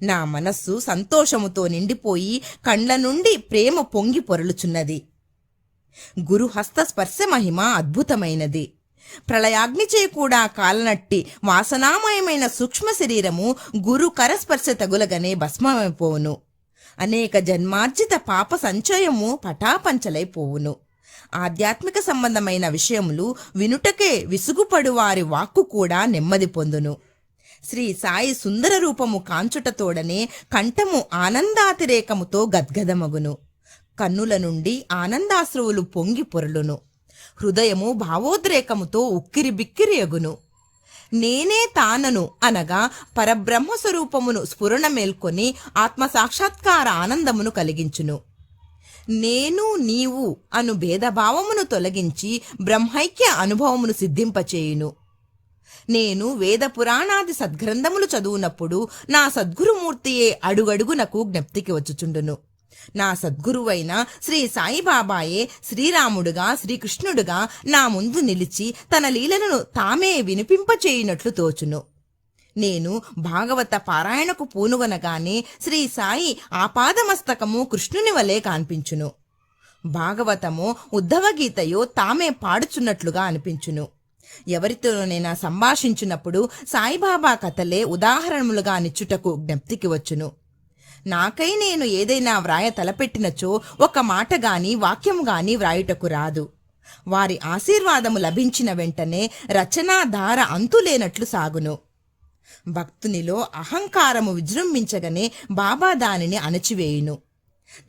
నా మనస్సు సంతోషముతో నిండిపోయి కండ్ల నుండి ప్రేమ పొంగి పొరలుచున్నది. గురు హస్త స్పర్శ మహిమ అద్భుతమైనది. ప్రళయాగ్నిచే కూడా కాలనట్టి వాసనామయమైన సూక్ష్మ శరీరము గురు కరస్పర్శ తగులగనే భస్మమైపోవును. అనేక జన్మార్జిత పాప సంచయము పటాపంచలైపోవును. ఆధ్యాత్మిక సంబంధమైన విషయములు వినుటకే విసుగుపడు వారి వాక్కు కూడా నెమ్మది పొందును. శ్రీ సాయి సుందర రూపము కాంచుటతోడనే కంఠము ఆనందాతిరేకముతో గద్గదమగును. కన్నుల నుండి ఆనందాశ్రువులు పొంగి పొరలును. హృదయము భావోద్రేకముతో ఉక్కిరి బిక్కిరి ఎగును. నేనే తానను అనగా పరబ్రహ్మస్వరూపమును స్ఫురణ మేల్కొని ఆత్మసాక్షాత్కార ఆనందమును కలిగించును. నేను నీవు అను భేదభావమును తొలగించి బ్రహ్మైక్య అనుభవమును సిద్ధింపచేయును. నేను వేద పురాణాది సద్గ్రంథములు చదువునప్పుడు నా సద్గురుమూర్తియే అడుగడుగునకు జ్ఞప్తికి వచ్చుచుండును. నా సద్గురువైన శ్రీ సాయిబాబాయే శ్రీరాముడుగా శ్రీకృష్ణుడుగా నా ముందు నిలిచి తన లీలలను తామే వినిపింపచేయునట్లు తోచును. నేను భాగవత పారాయణకు పూనుగనగానే శ్రీ సాయి ఆపాదమస్తకము కృష్ణుని వలె కాన్పించును. భాగవతమో ఉద్ధవగీతయో తామే పాడుచున్నట్లుగా అనిపించును. ఎవరితోనైనా సంభాషించినప్పుడు సాయిబాబా కథలే ఉదాహరణములుగా నిచ్చుటకు జ్ఞప్తికి వచ్చును. నాకై నేను ఏదైనా వ్రాయ తలపెట్టినచో ఒక మాట గాని వాక్యము గాని వ్రాయుటకు రాదు. వారి ఆశీర్వాదము లభించిన వెంటనే రచనాధార అంతులేనట్లు సాగును. భక్తునిలో అహంకారము విజృంభించగనే బాబా దానిని అణచివేయును.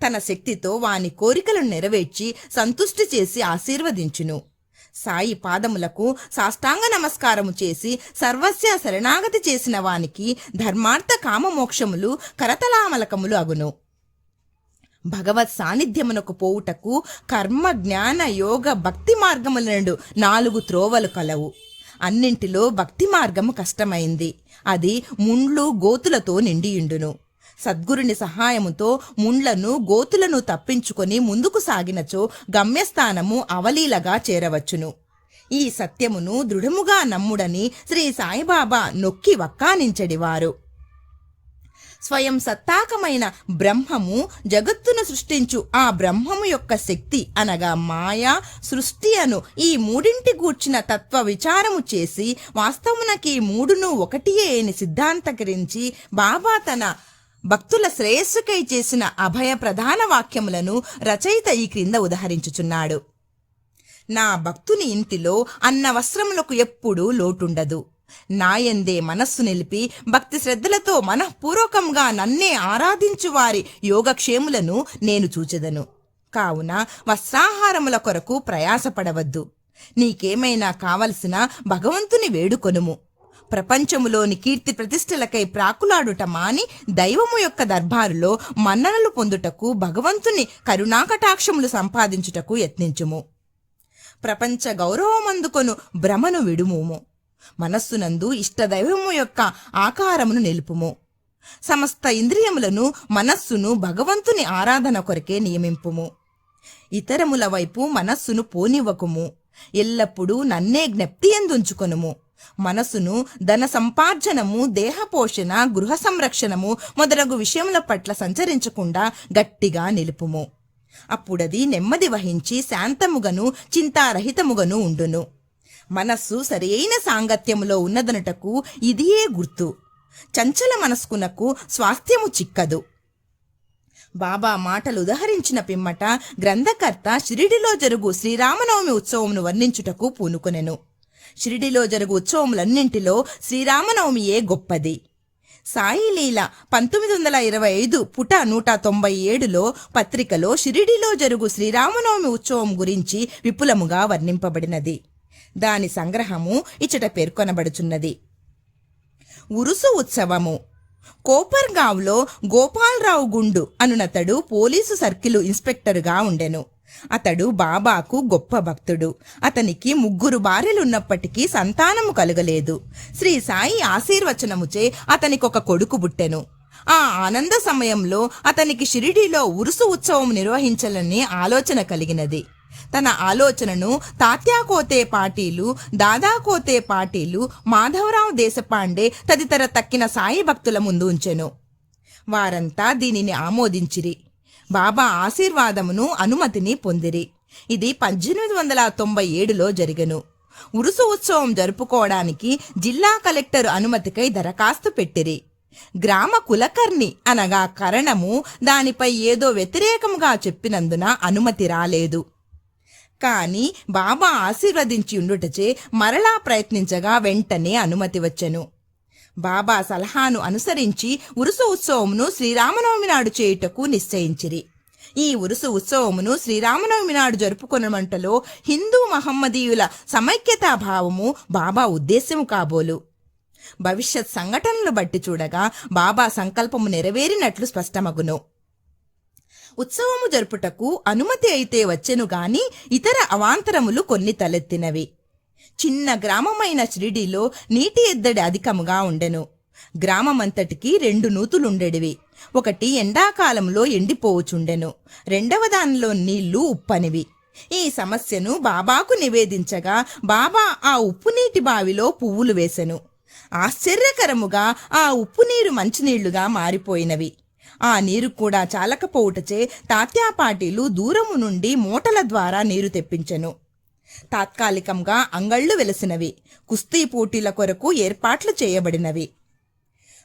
తన శక్తితో వాని కోరికలను నెరవేర్చి సంతుష్టి చేసి ఆశీర్వదించును. సాయి పాదములకు సాష్టాంగ నమస్కారము చేసి సర్వస్య శరణాగతి చేసిన వానికి ధర్మార్థ కామమోక్షములు కరతలామలకములు అగును. భగవత్ సాన్నిధ్యమునకు పోవుటకు కర్మ జ్ఞాన యోగ భక్తి మార్గముల 4 త్రోవలు కలవు. అన్నింటిలో భక్తి మార్గము కష్టమైంది. అది ముండ్లు గోతులతో నిండియుండును. సద్గురుని సహాయముతో ముండ్లను గోతులను తప్పించుకొని ముందుకు సాగినచో గమ్యస్థానము అవలీలగా చేరవచ్చును. ఈ సత్యమును దృఢముగా నమ్ముడని శ్రీ సాయిబాబా నొక్కి వక్కానించడివారు. స్వయం సత్తాకమైన బ్రహ్మము జగత్తును సృష్టించు ఆ బ్రహ్మము యొక్క శక్తి అనగా మాయా సృష్టి అను ఈ మూడింటి గూర్చిన తత్వ విచారము చేసి వాస్తవమునకి మూడును ఒకటియే అని సిద్ధాంతకరించి బాబా తన భక్తుల శ్రేయస్సుకై చేసిన అభయ ప్రధాన వాక్యములను రచయిత ఈ క్రింద ఉదహరించుచున్నాడు. నా భక్తుని ఇంటిలో అన్న వస్త్రములకు ఎప్పుడూ లోటుండదు. నాయందే మనస్సు నిలిపి భక్తి శ్రద్ధలతో మనఃపూర్వకంగా నన్నే ఆరాధించు వారి యోగక్షేములను నేను చూచెదను. కావున వస్త్రాహారముల కొరకు ప్రయాసపడవద్దు. నీకేమైనా కావలసిన భగవంతుని వేడుకొనుము. ప్రపంచములోని కీర్తి ప్రతిష్టలకై ప్రాకులాడుట మాని దైవము యొక్క దర్బారులో మన్ననలు పొందుటకు భగవంతుని కరుణాకటాక్షములు సంపాదించుటకు యత్నించుము. ప్రపంచ గౌరవమందుకొను భ్రమను విడుముము. మనస్సునందు ఇష్టదైవము యొక్క ఆకారమును నిలుపుము. సమస్త ఇంద్రియములను మనస్సును భగవంతుని ఆరాధన కొరకే నియమింపుము. ఇతరముల వైపు మనస్సును పోనివ్వకుము. ఎల్లప్పుడూ నన్నే జ్ఞప్తి ఎందుంచుకొనుము. మనసును ధన సంపార్జనము, దేహపోషణ, గృహ సంరక్షణము మొదలగు విషయముల పట్ల సంచరించకుండా గట్టిగా నిలుపుము. అప్పుడది నెమ్మది వహించి శాంతముగను చింతారహితముగను ఉండును. మనస్సు సరియైన సాంగత్యములో ఉన్నదనుటకు ఇదియే గుర్తు. చంచల మనస్కునకు స్వాస్థ్యము చిక్కదు. బాబా మాటలు ఉదహరించిన పిమ్మట గ్రంథకర్త షిరిడిలో జరుగు శ్రీరామనవమి ఉత్సవమును వర్ణించుటకు పూనుకొనెను. షిరిడిలో జరుగు ఉత్సవములన్నింటిలో శ్రీరామనవమియే గొప్పది. సాయిలీల 1925 పుట 197లో పత్రికలో షిరిడిలో జరుగు శ్రీరామనవమి ఉత్సవం గురించి విపులముగా వర్ణింపబడినది. దాని సంగ్రహము ఇచ్చట పేర్కొనబడుచున్నది. ఉరుసు ఉత్సవము. కోపర్గావ్లో గోపాలరావు గుండు అనునతడు పోలీసు సర్కిలు ఇన్స్పెక్టరుగా ఉండెను. అతడు బాబాకు గొప్ప భక్తుడు. అతనికి 3 భార్యలున్నప్పటికీ సంతానము కలుగలేదు. శ్రీ సాయి ఆశీర్వచనముచే అతనికొక కొడుకు పుట్టెను. ఆ ఆనంద సమయంలో అతనికి షిరిడీలో ఉరుసు ఉత్సవం నిర్వహించాలని ఆలోచన కలిగినది. తన ఆలోచనను తాత్యాకోతే పాటీలు, దాదాకోతే పాటీలు, మాధవరావు దేశపాండే తదితర తక్కిన సాయి భక్తుల ముందు ఉంచెను. వారంతా దీనిని ఆమోదించిరి. బాబా ఆశీర్వాదమును అనుమతిని పొందిరి. ఇది 1897లో జరిగెను. ఉరుసు ఉత్సవం జరుపుకోవడానికి జిల్లా కలెక్టర్ అనుమతికై దరఖాస్తు పెట్టిరి. గ్రామ కులకర్ణి అనగా కరణము దానిపై ఏదో వ్యతిరేకంగా చెప్పినందున అనుమతి రాలేదు. కాని బాబా ఆశీర్వదించి ఉండుటచే మరలా ప్రయత్నించగా వెంటనే అనుమతి వచ్చెను. బాబా సలహాను అనుసరించి ఉరుసు ఉత్సవమును శ్రీరామనవమి నాడు చేయుటకు నిశ్చయించిరి. ఈ ఉరుసు ఉత్సవమును శ్రీరామనవమి నాడు జరుపుకొనమంటలో హిందూ మహమ్మదీయుల సమైక్యతాభావము బాబా ఉద్దేశ్యము కాబోలు. భవిష్యత్ సంఘటనలు బట్టి చూడగా బాబా సంకల్పము నెరవేరినట్లు స్పష్టమగును. ఉత్సవము జరుపుటకు అనుమతి అయితే వచ్చెను గాని ఇతర అవాంతరములు కొన్ని తలెత్తినవి. చిన్న గ్రామమైన షిరిడీలో నీటి ఎద్దడి అధికముగా ఉండెను. గ్రామమంతటికి 2 నూతులుండెడివి. ఒకటి ఎండాకాలంలో ఎండిపోవుచుండెను, రెండవ దానిలో నీళ్లు ఉప్పనివి. ఈ సమస్యను బాబాకు నివేదించగా బాబా ఆ ఉప్పు నీటి బావిలో పువ్వులు వేసెను. ఆశ్చర్యకరముగా ఆ ఉప్పు నీరు మంచినీళ్లుగా మారిపోయినవి. ఆ నీరు కూడా చాలకపోవుటచే తాత్యాపాటీలు దూరము నుండి మోటల ద్వారా నీరు తెప్పించెను. తాత్కాలికంగా అంగళ్ళు వెలసినవి. కుస్తీ పోటీల కొరకు ఏర్పాట్లు చేయబడినవి.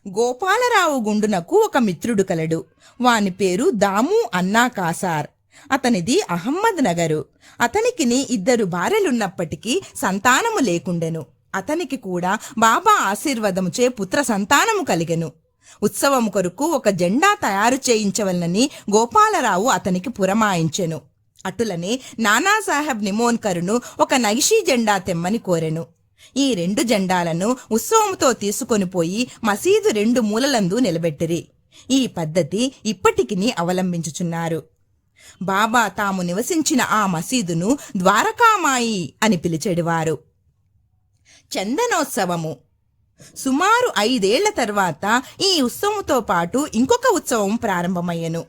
గోపాలరావు గుండునకు ఒక మిత్రుడు కలడు. వాని పేరు దాము అన్నా కాసార్. అతనిది అహమ్మద్ నగరు. అతనికిని 2 భార్యలున్నప్పటికీ సంతానము లేకుండెను. అతనికి కూడా బాబా ఆశీర్వాదముచే పుత్ర సంతానము కలిగెను. ఉత్సవము కొరకు ఒక జెండా తయారు చేయించవలనని గోపాలరావు అతనికి పురమాయించెను. అటులనే నానాసాహెబ్ నిమోన్కరును ఒక నగిషీ జెండా తెమ్మని కోరెను. ఈ 2 జెండాలను ఉత్సవముతో తీసుకొని పోయి మసీదు 2 మూలలందు నిలబెట్టిరి. ఈ పద్ధతి ఇప్పటికిని అవలంబించుచున్నారు. బాబా తాము నివసించిన ఆ మసీదును ద్వారకామాయి అని పిలిచెడివారు. చందనోత్సవము సుమారు 5 ఏళ్ల తర్వాత ఈ ఉత్సవంతో పాటు ఇంకొక ఉత్సవం ప్రారంభమయ్యెను.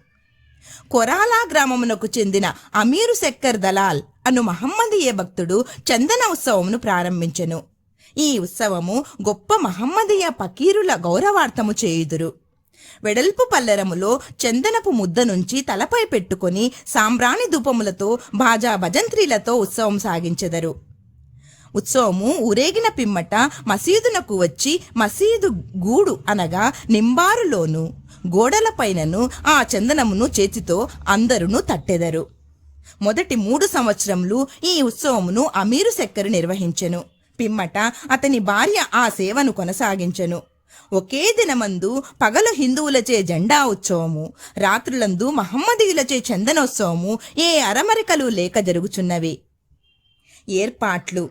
కొరాలా గ్రామమునకు చెందిన అమీరు శక్కర్ దలాల్ అను మహమ్మదీయ భక్తుడు చందన ఉత్సవమును ప్రారంభించెను. ఈ ఉత్సవము గొప్ప మహమ్మదీయ పకీరుల గౌరవార్థము చేయుదురు. వెడల్పు పల్లెరములో చందనపు ముద్ద నుంచి తలపై పెట్టుకొని సాంబ్రాణి ధూపములతో బాజా భజంత్రీలతో ఉత్సవం సాగించెదరు. ఉత్సవము ఊరేగిన పిమ్మట మసీదునకు వచ్చి మసీదు గూడు అనగా నింబారులోను గోడలపైనను ఆ చందనమును చేతితో అందరును తట్టెదరు. మొదటి 3 సంవత్సరములు ఈ ఉత్సవమును అమీరు శక్కరు నిర్వహించెను. పిమ్మట అతని భార్య ఆ సేవను కొనసాగించెను. ఒకే దినమందు పగలు హిందువులచే జెండా ఉత్సవము, రాత్రులందు మహమ్మదీయులచే చందనోత్సవము ఏ అరమరికలు లేక జరుగుచున్నవి. ఏర్పాట్లు.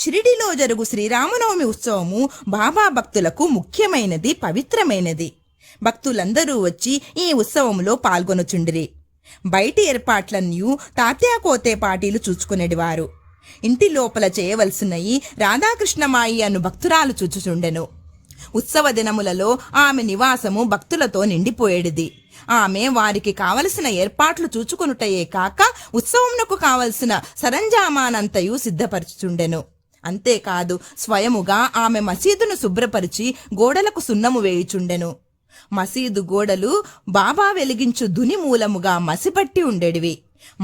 షిరిడిలో జరుగు శ్రీరామనవమి ఉత్సవము బాబా భక్తులకు ముఖ్యమైనది, పవిత్రమైనది. భక్తులందరూ వచ్చి ఈ ఉత్సవములో పాల్గొనుచుండిరి. బయటి ఏర్పాట్లన్నీ తాత్యాకోతే పాటీలు చూచుకునేటివారు. ఇంటి లోపల చేయవలసినయి రాధాకృష్ణమాయి అను భక్తురాలు చూచుచుండెను. ఉత్సవ దినములలో ఆమె నివాసము భక్తులతో నిండిపోయేడిది. ఆమె వారికి కావలసిన ఏర్పాట్లు చూచుకొనుటయే కాక ఉత్సవమునకు కావలసిన సరంజామానంతయు సిద్ధపరచుచుండెను. అంతేకాదు స్వయముగా ఆమె మసీదును శుభ్రపరిచి గోడలకు సున్నము వేయుచుండెను. మసీదు గోడలు బాబా వెలిగించు దుని మూలముగా మసిపట్టి ఉండేడివి.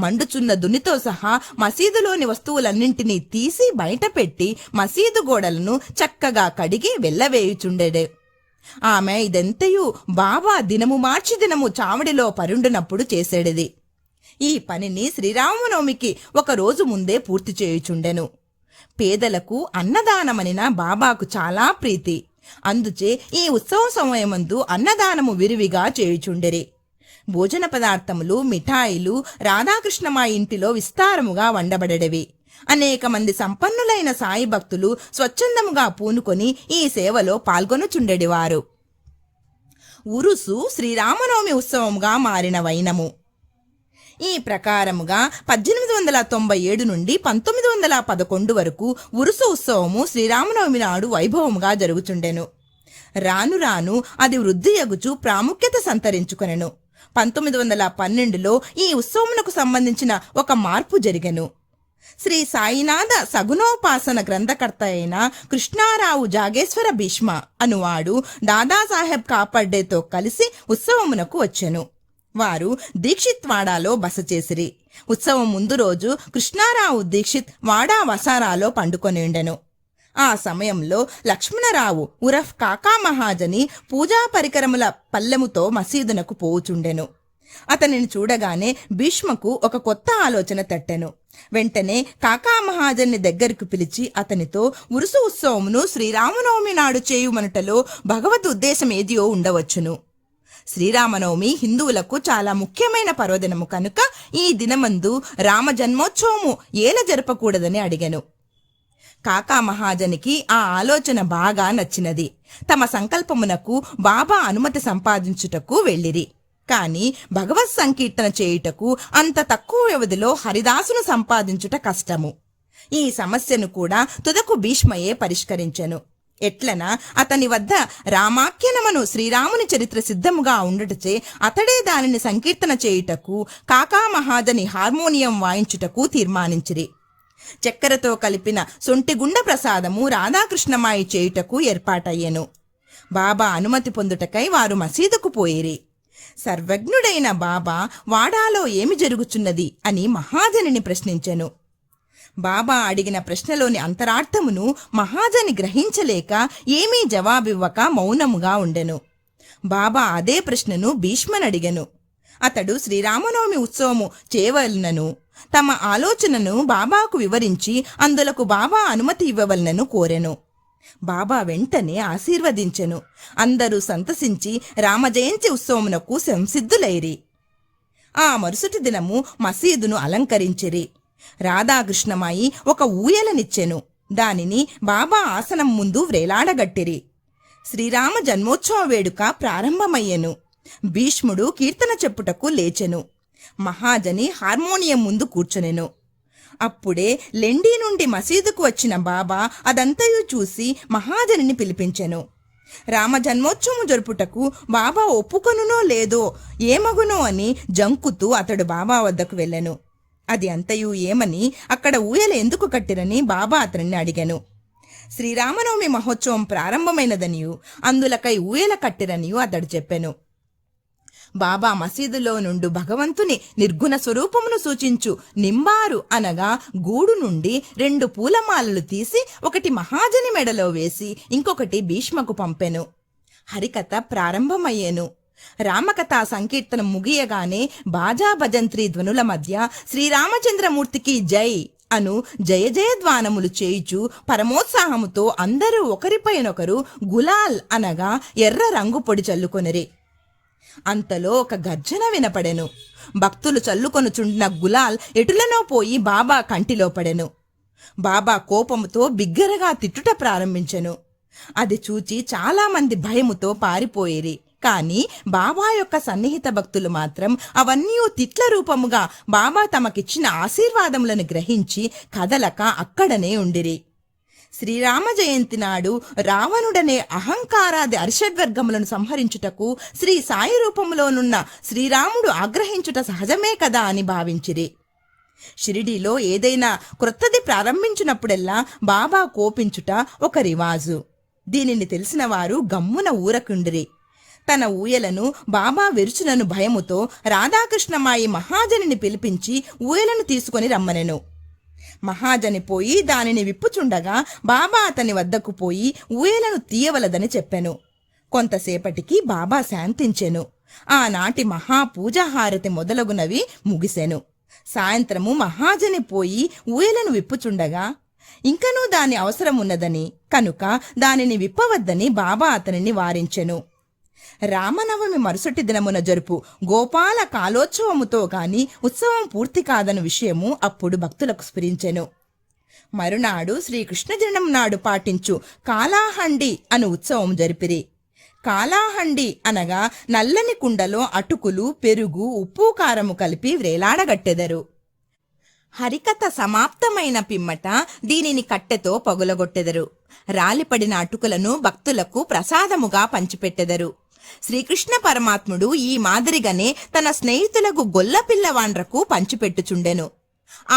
మండుచున్న దునితో సహా మసీదులోని వస్తువులన్నింటినీ తీసి బయటపెట్టి మసీదు గోడలను చక్కగా కడిగి వెళ్ళవేయుచుండెడే. ఆమె ఇదంతయు బాబా దినము మార్చి దినము చావడిలో పరుండునప్పుడు చేసేడిది. ఈ పనిని శ్రీరామనవమికి 1 రోజు ముందే పూర్తి చేయుచుండెను. పేదలకు అన్నదానమనిన బాబాకు చాలా ప్రీతి. అందుచే ఈ ఉత్సవ సమయమందు అన్నదానము విరివిగా చేయుచుండెరి. భోజన పదార్థములు, మిఠాయిలు రాధాకృష్ణమా ఇంటిలో విస్తారముగా వండబడెడవి. అనేక మంది సంపన్నులైన సాయి భక్తులు స్వచ్ఛందముగా పూనుకొని ఈ సేవలో పాల్గొనుచుండెడివారు. ఉరుసు శ్రీరామనవమి ఉత్సవముగా మారిన వైనము. ఈ ప్రకారముగా 1897 నుండి 1911 వరకు ఉరుసు ఉత్సవము శ్రీరామనవమి నాడు వైభవముగా జరుగుచుండెను. రాను రాను అది వృద్ధియగుచు ప్రాముఖ్యత సంతరించుకొనెను. 1912లో ఈ ఉత్సవమునకు సంబంధించిన ఒక మార్పు జరిగెను. శ్రీ సాయినాథ సగుణోపాసన గ్రంథకర్త అయిన కృష్ణారావు జాగేశ్వర భీష్మ అనువాడు దాదాసాహెబ్ కాపర్డేతో కలిసి ఉత్సవమునకు వచ్చెను. వారు దీక్షిత్ వాడాలో బస చేసిరి. ఉత్సవం ముందు రోజు కృష్ణారావు దీక్షిత్ వాడా వసారాలో పండుకొని ఉండెను. ఆ సమయంలో లక్ష్మణరావు ఉరఫ్ కాకా మహాజని పూజా పరికరముల పల్లెముతో మసీదునకు పోవుచుండెను. అతనిని చూడగానే భీష్మకు ఒక కొత్త ఆలోచన తట్టెను. వెంటనే కాకా మహాజన్ని దగ్గరకు పిలిచి అతనితో ఉరుసు ఉత్సవమును శ్రీరామనవమి నాడు చేయుమనుటలో భగవద్ ఉద్దేశం ఏదియో ఉండవచ్చును. శ్రీరామనవమి హిందువులకు చాలా ముఖ్యమైన పర్వదినము కనుక ఈ దినమందు రామ జన్మోత్సవము ఏల జరపకూడదని అడిగెను. కాకా మహాజనికి ఆ ఆలోచన బాగా నచ్చినది. తమ సంకల్పమునకు బాబా అనుమతి సంపాదించుటకు వెళ్ళిరి. కాని భగవత్ సంకీర్తన చేయుటకు అంత తక్కువ వ్యవధిలో హరిదాసును సంపాదించుట కష్టము. ఈ సమస్యను కూడా తుదకు భీష్మయే పరిష్కరించెను. ఎట్లనా అతని వద్ద రామాఖ్యనమను శ్రీరాముని చరిత్ర సిద్ధముగా ఉండటచే అతడే దానిని సంకీర్తన చేయుటకు కాకా మహాజని హార్మోనియం వాయించుటకు తీర్మానించిరి. చక్కెరతో కలిపిన సొంటిగుండ ప్రసాదము రాధాకృష్ణమాయి చేయుటకు ఏర్పాటయ్యెను. బాబా అనుమతి పొందుటకై వారు మసీదుకు పోయిరి. సర్వజ్ఞుడైన బాబా వాడాలో ఏమి జరుగుచున్నది అని మహాజనిని ప్రశ్నించెను. బాబా అడిగిన ప్రశ్నలోని అంతరార్థమును మహాజని గ్రహించలేక ఏమీ జవాబివ్వక మౌనముగా ఉండెను. బాబా అదే ప్రశ్నను భీష్మనడిగెను. అతడు శ్రీరామనవమి ఉత్సవము చేయవలనను తమ ఆలోచనను బాబాకు వివరించి అందులకు బాబా అనుమతి ఇవ్వవలనను కోరెను. బాబా వెంటనే ఆశీర్వదించెను. అందరూ సంతసించి రామజయంతి ఉత్సవమునకు సంసిద్ధులైరి. ఆ మరుసటి దినము మసీదును అలంకరించిరి. రాధాకృష్ణమాయి ఒక ఊయలనిచ్చెను. దానిని బాబా ఆసనం ముందు వ్రేలాడగట్టిరి. శ్రీరామ జన్మోత్సవ వేడుక ప్రారంభమయ్యెను. భీష్ముడు కీర్తన చెప్పుటకు లేచెను. మహాజని హార్మోనియం ముందు కూర్చునెను. అప్పుడే లెండి నుండి మసీదుకు వచ్చిన బాబా అదంతయు చూసి మహాజనిని పిలిపించెను. రామ జన్మోత్సవం జరుపుటకు బాబా ఒప్పుకొనునో లేదో ఏమగునో అని జంకుతూ అతడు బాబా వద్దకు వెళ్ళెను. అది అంతయు ఏమని అక్కడ ఊయల ఎందుకు కట్టిరని బాబా అతనిని అడిగెను. శ్రీరామనవమి మహోత్సవం ప్రారంభమైనదనియు అందులకై ఊయల కట్టిరనియు అతడు చెప్పెను. బాబా మసీదులో నుండి భగవంతుని నిర్గుణ స్వరూపమును సూచించు నింబారు అనగా గూడు నుండి 2 పూలమాలలు తీసి ఒకటి మహాజని మెడలో వేసి ఇంకొకటి భీష్మకు పంపెను. హరికథ ప్రారంభమయ్యేను. రామకథా సంకీర్తన ముగియగానే బాజా భజంత్రి ధ్వనుల మధ్య శ్రీరామచంద్రమూర్తికి జై అను జయ జయధ్వానములు చేయుచు పరమోత్సాహముతో అందరూ ఒకరిపైనొకరు గులాల్ అనగా ఎర్ర రంగు పొడి చల్లుకొనిరి. అంతలో ఒక గర్జన వినపడెను. భక్తులు చల్లుకొనుచుండిన గులాల్ ఎటులనో పోయి బాబా కంటిలో పడెను. బాబా కోపముతో బిగ్గరగా తిట్టుట ప్రారంభించెను. అది చూచి చాలామంది భయముతో పారిపోయిరి. కాని బాబా యొక్క సన్నిహిత భక్తులు మాత్రం అవన్నీ తిట్ల రూపముగా బాబా తమకిచ్చిన ఆశీర్వాదములను గ్రహించి కదలక అక్కడనే ఉండిరి. శ్రీరామ జయంతి నాడు రావణుడనే అహంకారాది అరిషడ్వర్గములను సంహరించుటకు శ్రీ సాయి రూపములోనున్న శ్రీరాముడు ఆగ్రహించుట సహజమే కదా అని భావించిరి. షిరిడీలో ఏదైనా క్రొత్తది ప్రారంభించినప్పుడెల్లా బాబా కోపించుట ఒక రివాజు. దీనిని తెలిసిన వారు గమ్మున ఊరకుండిరి. తన ఊయలను బాబా విరుచునను భయముతో రాధాకృష్ణమాయి మహాజనిని పిలిపించి ఊయలను తీసుకొని రమ్మనెను. మహాజని పోయి దానిని విప్పుచుండగా బాబా అతని వద్దకు పోయి ఊయలను తీయవలదని చెప్పెను. కొంతసేపటికి బాబా శాంతించెను. ఆనాటి మహాపూజాహారతి మొదలగునవి ముగిసెను. సాయంత్రము మహాజని పోయి ఊయలను విప్పుచుండగా ఇంకనూ దాని అవసరమున్నదని కనుక దానిని విప్పవద్దని బాబా అతనిని వారించెను. రామనవమి మరుసటి దినమున జరుపు గోపాల కాలోత్సవముతో గాని ఉత్సవం పూర్తి కాదన్న విషయము అప్పుడు భక్తులకు స్ఫురించెను. మరునాడు శ్రీకృష్ణ జన్మం నాడు పాటించు కాలాహండి అను ఉత్సవం జరిపిరి. కాలాహండి అనగా నల్లని కుండలో అటుకులు, పెరుగు, ఉప్పు, కారము కలిపి వ్రేలాడగట్టెదరు. హరికథ సమాప్తమైన పిమ్మట దీనిని కట్టెతో పగులగొట్టెదరు. రాలిపడిన అటుకులను భక్తులకు ప్రసాదముగా పంచిపెట్టెదరు. శ్రీకృష్ణ పరమాత్ముడు ఈ మాదిరిగానే తన స్నేహితులకు గొల్లపిల్లవాండ్రకు పంచిపెట్టుచుండెను.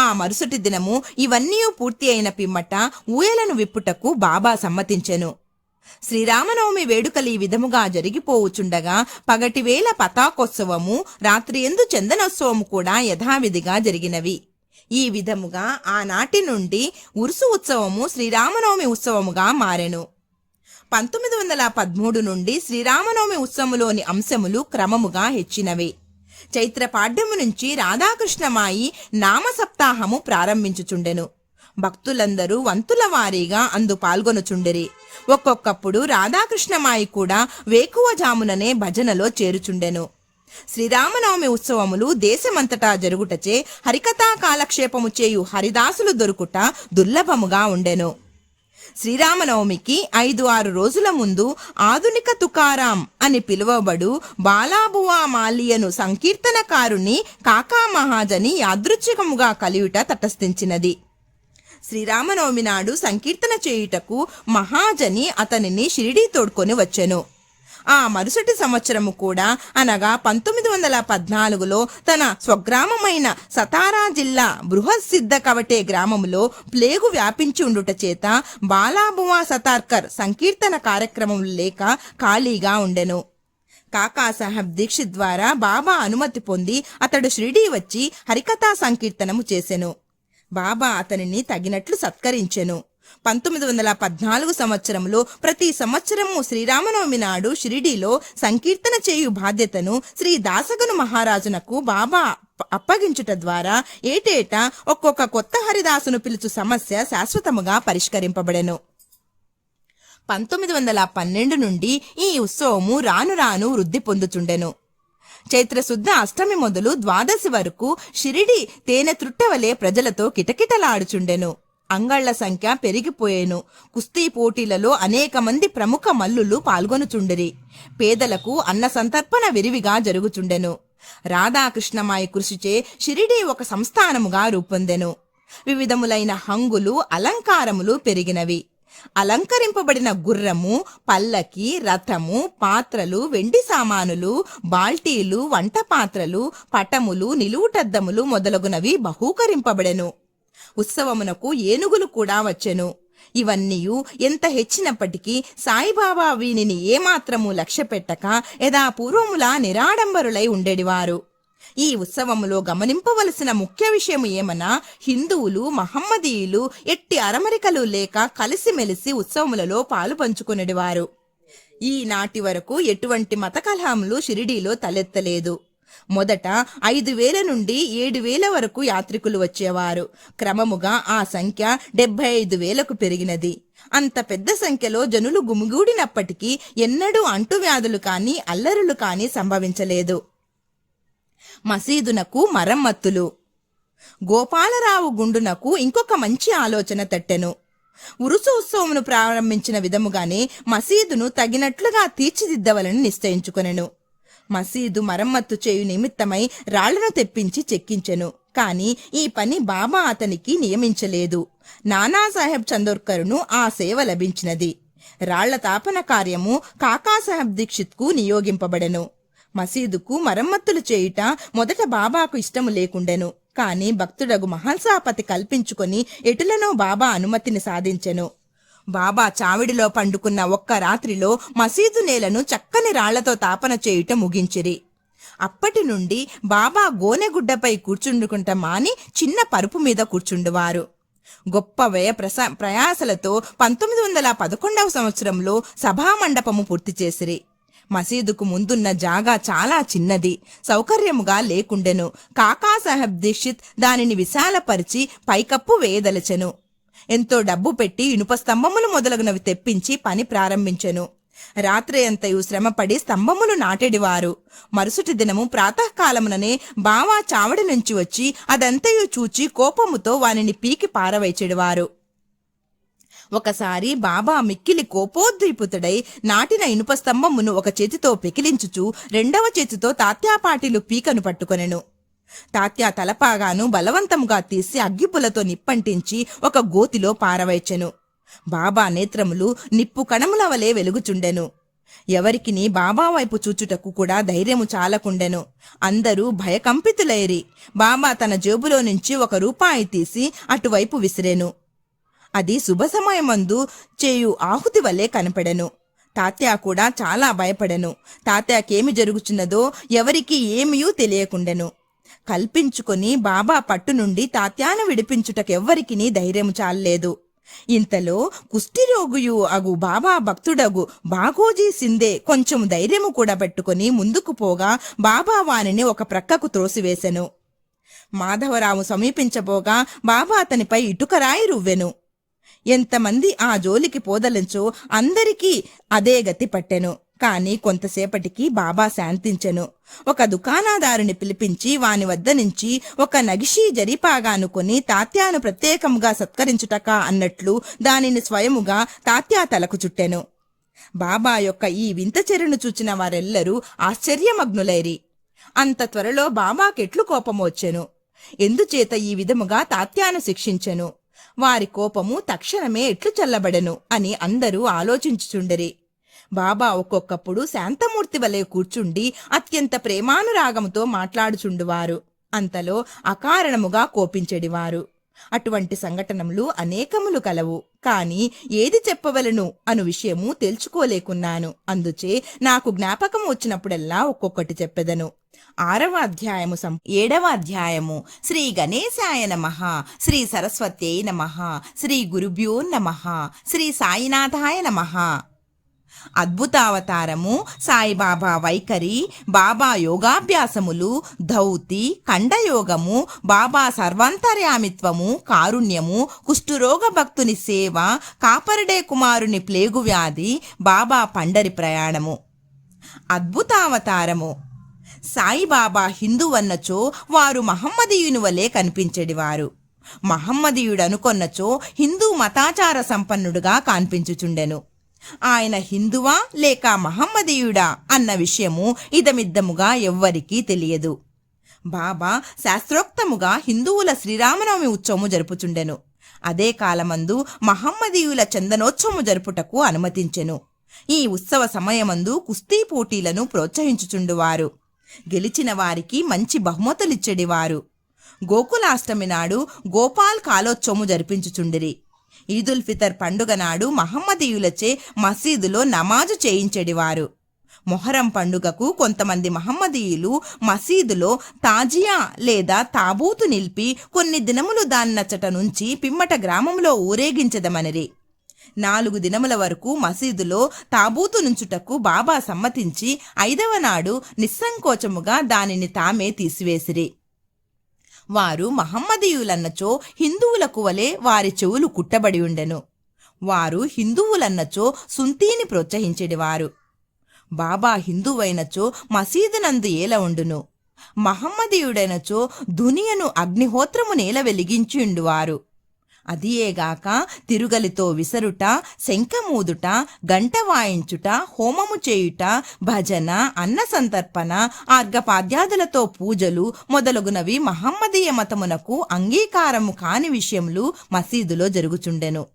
ఆ మరుసటి దినము ఇవన్నీ పూర్తి అయిన పిమ్మట ఊయలను విప్పుటకు బాబా సమ్మతించెను. శ్రీరామనవమి వేడుకలు ఈ విధముగా జరిగిపోవుచుండగా పగటివేళ పతాకోత్సవము, రాత్రి ఎందు చందనోత్సవము కూడా యథావిధిగా జరిగినవి. ఈ విధముగా ఆనాటి నుండి ఉరుసు ఉత్సవము శ్రీరామనవమి ఉత్సవముగా మారెను. 1913 నుండి శ్రీరామనవమి ఉత్సవములోని అంశములు క్రమముగా హెచ్చినవి. చైత్ర పాడ్యము నుంచి రాధాకృష్ణమాయి నామ సప్తాహము ప్రారంభించుచుండెను. భక్తులందరూ వంతుల వారీగా అందు పాల్గొనుచుండిరి. ఒక్కొక్కప్పుడు రాధాకృష్ణమాయి కూడా వేకువజాముననే భజనలో చేరుచుండెను. శ్రీరామనవమి ఉత్సవములు దేశమంతటా జరుగుటచే హరికథా కాలక్షేపము చేయు హరిదాసులు దొరుకుట దుర్లభముగా ఉండెను. శ్రీరామనవమికి 5-6 రోజుల ముందు ఆధునిక తుకారాం అని పిలువబడు బాలాబువా మాలియను సంకీర్తనకారుని కాకా మహాజని యాదృచ్ఛికముగా కలియుట తటస్థించినది. శ్రీరామనవమి నాడు సంకీర్తన చేయుటకు మహాజని అతనిని షిరిడీ తోడ్కొని వచ్చెను. ఆ మరుసటి సంవత్సరము కూడా అనగా 1914లో తన స్వగ్రామమైన సతారా జిల్లా బృహత్సిద్ధ కవటే గ్రామములో ప్లేగు వ్యాపించి ఉండుట చేత బాలాబువా సతార్కర్ సంకీర్తన కార్యక్రమములు లేక ఖాళీగా ఉండెను. కాకాసాహెబ్ దీక్షిత్ ద్వారా బాబా అనుమతి పొంది అతడు షిరిడీ వచ్చి హరికథా సంకీర్తనము చేసెను. బాబా అతనిని తగినట్లు సత్కరించెను. 1914 సంవత్సరంలో ప్రతి సంవత్సరము శ్రీరామనవమి నాడు షిరిడీలో సంకీర్తన చేయు బాధ్యతను శ్రీ దాసగను మహారాజునకు బాబా అప్పగించుట ద్వారా ఏటేటా ఒక్కొక్క కొత్త హరిదాసును పిలుచు సమస్య శాశ్వతముగా పరిష్కరింపబడెను. 1912 నుండి ఈ ఉత్సవము రాను రాను వృద్ధి పొందుచుండెను. చైత్రశుద్ధ అష్టమి మొదలు ద్వాదశి వరకు షిరిడి తేనె త్రుట్టవలే ప్రజలతో కిటకిటలాడుచుండెను. అంగళ్ల సంఖ్య పెరిగిపోయేను. కుస్తీ పోటీలలో అనేక మంది ప్రముఖ మల్లులు పాల్గొనుచుండిరి. పేదలకు అన్న సంతర్పణ విరివిగా జరుగుచుండెను. రాధాకృష్ణమాయి కృషిచే షిరిడీ ఒక సంస్థానముగా రూపొందెను. వివిధములైన హంగులు, అలంకారములు పెరిగినవి. అలంకరింపబడిన గుర్రము, పల్లకి, రథము, పాత్రలు, వెండి సామానులు, బాల్టీలు, వంట పాత్రలు, పటములు, నిలువుటద్దములు మొదలగునవి బహూకరింపబడెను. ఉత్సవమునకు ఏనుగులు కూడా వచ్చెను. ఇవన్నీయు ఎంత హెచ్చినప్పటికీ సాయిబాబా వీనిని ఏమాత్రము లక్ష్యపెట్టక యథాపూర్వములా నిరాడంబరులై ఉండేడివారు. ఈ ఉత్సవములో గమనింపవలసిన ముఖ్య విషయం ఏమన్నా, హిందువులు, మహమ్మదీయులు ఎట్టి అరమరికలు లేక కలిసిమెలిసి ఉత్సవములలో పాలు పంచుకునేవారు. ఈనాటి వరకు ఎటువంటి మత కలహములు షిరిడీలో తలెత్తలేదు. మొదట 5,000 నుండి 7,000 వరకు యాత్రికులు వచ్చేవారు. క్రమముగా ఆ సంఖ్య 75,000కు పెరిగినది. అంత పెద్ద సంఖ్యలో జనులు గుమిగూడినప్పటికీ ఎన్నడూ అంటువ్యాధులు కాని అల్లరులు కాని సంభవించలేదు. మసీదునకు మరమ్మత్తులు. గోపాలరావు గుండునకు ఇంకొక మంచి ఆలోచన తట్టెను. ఉరుసు ఉత్సవమును ప్రారంభించిన విధముగానే మసీదును తగినట్లుగా తీర్చిదిద్దవలని నిశ్చయించుకొనెను. మసీదు మరమ్మత్తు చేయు నిమిత్తమై రాళ్లను తెప్పించి చెక్కించెను. కాని ఈ పని బాబా అతనికి నియమించలేదు. నానాసాహెబ్ చందోర్కరును ఆ సేవ లభించినది. రాళ్ల తాపన కార్యము కాకాసాహెబ్ దీక్షిత్కు నియోగింపబడెను. మసీదుకు మరమ్మత్తులు చేయుట మొదట బాబాకు ఇష్టము లేకుండెను. కాని భక్తుడగు మహల్సాపతి కల్పించుకొని ఎటులనో బాబా అనుమతిని సాధించెను. బాబా చావిడిలో పండుకున్న ఒక్క రాత్రిలో మసీదు నేలను చక్కని రాళ్లతో తాపన చేయుట ముగించిరి. అప్పటి నుండి బాబా గోనెగుడ్డపై కూర్చుండుకుంట మాని చిన్న పరుపు మీద కూర్చుండువారు. గొప్ప ప్రయాసలతో 1911వ సంవత్సరంలో సభామండపము పూర్తి చేసిరి. మసీదుకు ముందున్న జాగా చాలా చిన్నది, సౌకర్యముగా లేకుండెను. కాకాసాహెబ్ దీక్షిత్ దానిని విశాలపరిచి పైకప్పు వేయదలచెను. ఎంతో డబ్బు పెట్టి ఇనుప స్తంభములు మొదలగునవి తెప్పించి పని ప్రారంభించెను. రాత్రి అంతయు శ్రమపడి స్తంభములు నాటెడివారు. మరుసటి దినము ప్రాతకాలముననే బావా చావడి నుంచి వచ్చి అదంతయు చూచి కోపముతో వానిని పీకి పారవైచెడివారు. ఒకసారి బాబా మిక్కిలి కోపోద్రిపుతుడై నాటిన ఇనుప స్తంభమును ఒక చేతితో పెకిలించుచు రెండవ చేతితో తాత్యాపాటిలు పీకను పట్టుకొనెను. తాత్యా తలపాగాను బలవంతముగా తీసి అగ్గిపులతో నిప్పంటించి ఒక గోతిలో పారవైచెను. బాబా నేత్రములు నిప్పు కణముల వలె వెలుగుచుండెను. ఎవరికిని బాబా వైపు చూచుటకు కూడా ధైర్యము చాలకుండెను. అందరూ భయకంపితులైరి. బాబా తన జేబులో నుంచి 1 రూపాయి తీసి అటువైపు విసిరెను. అది శుభ సమయమందు చేయు ఆహుతి వలె కనపడెను. తాత్యా కూడా చాలా భయపడెను. తాత్యాకేమి జరుగుచున్నదో ఎవరికి ఏమీ తెలియకుండెను. కల్పించుకొని బాబా పట్టు నుండి తాత్యాను విడిపించుటకెవ్వరికినీ ధైర్యము చాలలేదు. ఇంతలో కుష్ఠిరోగుయు అగు బాబా భక్తుడగు బాగోజీ సిందే కొంచెం ధైర్యము కూడా పెట్టుకుని ముందుకు పోగా బాబా వానిని ఒక ప్రక్కకు త్రోసివేశెను. మాధవరావు సమీపించబోగా బాబా అతనిపై ఇటుకరాయి రువ్వెను. ఎంతమంది ఆ జోలికి పోదలంచో అందరికీ అదే గతి పట్టెను. కాని కొంతసేపటికి బాబా శాంతించెను. ఒక దుకాణదారుని పిలిపించి వాని వద్ద నుంచి ఒక నగిషీ జరీపాగానుకొని తాత్యాను ప్రత్యేకముగా సత్కరించుటక అన్నట్లు దానిని స్వయముగా తాత్యా తలకు చుట్టెను. బాబా యొక్క ఈ వింత చర్యను చూచిన వారెల్లరూ ఆశ్చర్యమగ్నులైరి. అంత త్వరలో బాబాకెట్లు కోపమొచ్చెను. ఎందుచేత ఈ విధముగా తాత్యాను శిక్షించెను, వారి కోపము తక్షణమే ఎట్లు చల్లబడెను అని అందరూ ఆలోచించుచుండరి. బాబా ఒక్కొక్కప్పుడు శాంతమూర్తి వలె కూర్చుండి అత్యంత ప్రేమానురాగముతో మాట్లాడుచుండువారు. అంతలో అకారణముగా కోపించెడివారు. అటువంటి సంఘటనలు అనేకములు కలవు. కాని ఏది చెప్పవలను అను విషయము తెలుసుకోలేకున్నాను. అందుచే నాకు జ్ఞాపకం వచ్చినప్పుడల్లా ఒక్కొక్కటి చెప్పెదను. 6వ అధ్యాయము 7వ అధ్యాయము. శ్రీ గణేశాయ నమః, శ్రీ సరస్వత్యై నమః, శ్రీ గురుభ్యో నమః, శ్రీ సాయినాథాయ నమః. అద్భుతావతారము, సాయిబాబా వైఖరి, బాబా యోగాభ్యాసములు, ధౌతి, ఖండయోగము, బాబా సర్వాంతర్యామిత్వము, కారుణ్యము, కుష్ఠురోగ భక్తుని సేవ, కాపరడే కుమారుని ప్లేగు వ్యాధి, బాబా పండరి ప్రయాణము. అద్భుతావతారము. సాయిబాబా హిందువన్నచో వారు మహమ్మదీయుని వలె కనిపించెడివారు. మహమ్మదీయుడనుకొన్నచో హిందూ మతాచార సంపన్నుడుగా కనిపించుచుండెను. ఆయన హిందువా లేక మహమ్మదీయుడా అన్న విషయము ఇదమిద్దముగా ఎవ్వరికీ తెలియదు. బాబా శాస్త్రోక్తముగా హిందువుల శ్రీరామనవమి ఉత్సవము జరుపుచుండెను. అదే కాలమందు మహమ్మదీయుల చందనోత్సవము జరుపుటకు అనుమతించెను. ఈ ఉత్సవ సమయమందు కుస్తీ పోటీలను ప్రోత్సహించుచుండువారు. గెలిచిన వారికి మంచి బహుమతులిచ్చెడివారు. గోకులాష్టమి నాడు గోపాల్ కాలోత్సవము జరిపించుచుండిరి. ఈదుల్ ఫితర్ పండుగ నాడు మహమ్మదీయులచే మసీదులో నమాజు చేయించెడివారు. మొహరం పండుగకు కొంతమంది మహమ్మదీయులు మసీదులో తాజియా లేదా తాబూతు నిలిపి కొన్ని దినములు దాన్నచ్చట నుంచి పిమ్మట గ్రామంలో ఊరేగించదమనిరి. 4 దినముల వరకు మసీదులో తాబూతు నుంచుటకు బాబా సమ్మతించి 5వ నాడు నిస్సంకోచముగా దానిని తామే తీసివేసిరి. వారు మహమ్మదీయులన్నచో హిందువులకు వలె వారి చెవులు కుట్టబడి ఉండెను. వారు హిందువులన్నచో సుంతీని ప్రోత్సహించెడివారు. బాబా హిందువైనచో మసీదునందు ఏల ఉండును. మహమ్మదీయుడైనచో దునియను అగ్నిహోత్రము నేల వెలిగించియుండువారు. అదియేగాక తిరుగలితో విసరుట, శంఖమూదుట, గంట వాయించుట, హోమము చేయుట, భజన, అన్న సంతర్పణ, ఆర్ఘపాద్యాదులతో పూజలు మొదలగునవి మహమ్మదీయ మతమునకు అంగీకారము కాని విషయములు మసీదులో జరుగుచుండెను.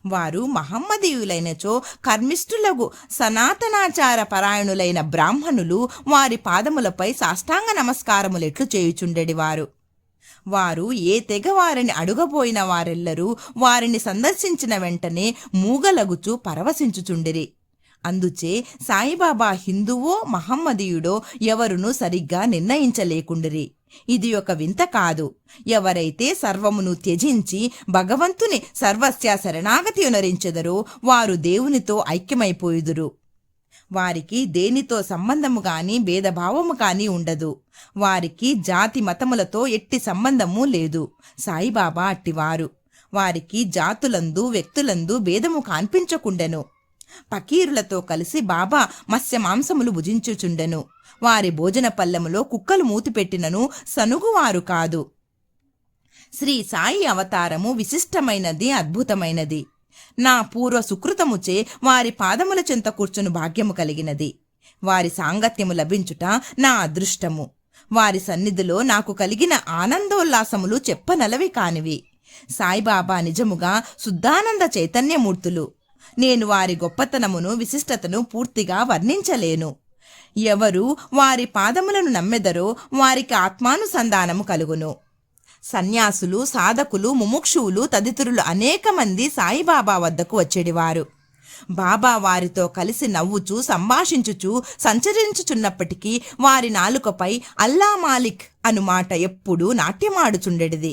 వారు మహమ్మదీయులైనచో కర్మిష్ఠులగు సనాతనాచార పరాయణులైన బ్రాహ్మణులు వారి పాదములపై సాష్టాంగ నమస్కారములెట్లు చేయుచుండెడివారు. వారు ఏ తెగ వారిని అడుగబోయిన వారెల్లరూ వారిని సందర్శించిన వెంటనే మూగలగుచు పరవశించుచుండిరి. అందుచే సాయిబాబా హిందువో మహమ్మదీయుడో ఎవరునూ సరిగ్గా నిర్ణయించలేకుండిరి. ఇది ఒక వింత కాదు. ఎవరైతే సర్వమును త్యజించి భగవంతుని సర్వస్య శరణాగతి యొనరించెదరో వారు దేవునితో ఐక్యమైపోయుదురు. వారికి దేనితో సంబంధము గాని భేదభావము కాని ఉండదు. వారికి జాతి మతములతో ఎట్టి సంబంధము లేదు. సాయిబాబా అట్టివారు. వారికి జాతులందు వ్యక్తులందు భేదము కనిపించకుండెను. పకీరులతో కలిసి బాబా మత్స్య మాంసములు భుజించుచుండెను. వారి భోజన పల్లెములో కుక్కలు మూతిపెట్టినను సనుగువారు కాదు. శ్రీ సాయి అవతారము విశిష్టమైనది, అద్భుతమైనది. నా పూర్వ సుకృతముచే వారి పాదముల చెంత కూర్చుని భాగ్యము కలిగినది. వారి సాంగత్యము లభించుట నా అదృష్టము. వారి సన్నిధిలో నాకు కలిగిన ఆనందోల్లాసములు చెప్పనలవి కానివి. సాయిబాబా నిజముగా శుద్ధానంద చైతన్యమూర్తులు. నేను వారి గొప్పతనమును విశిష్టతను పూర్తిగా వర్ణించలేను. ఎవరు వారి పాదములను నమ్మెదరో వారికి ఆత్మానుసంధానము కలుగును. సన్యాసులు, సాధకులు, ముముక్షువులు తదితరులు అనేక మంది సాయిబాబా వద్దకు వచ్చేడివారు. బాబా వారితో కలిసి నవ్వుచూ సంభాషించుచూ సంచరించుచున్నప్పటికీ వారి నాలుకపై అల్లా మాలిక్ అను మాట ఎప్పుడూ నాట్యమాడుచుండెడిది.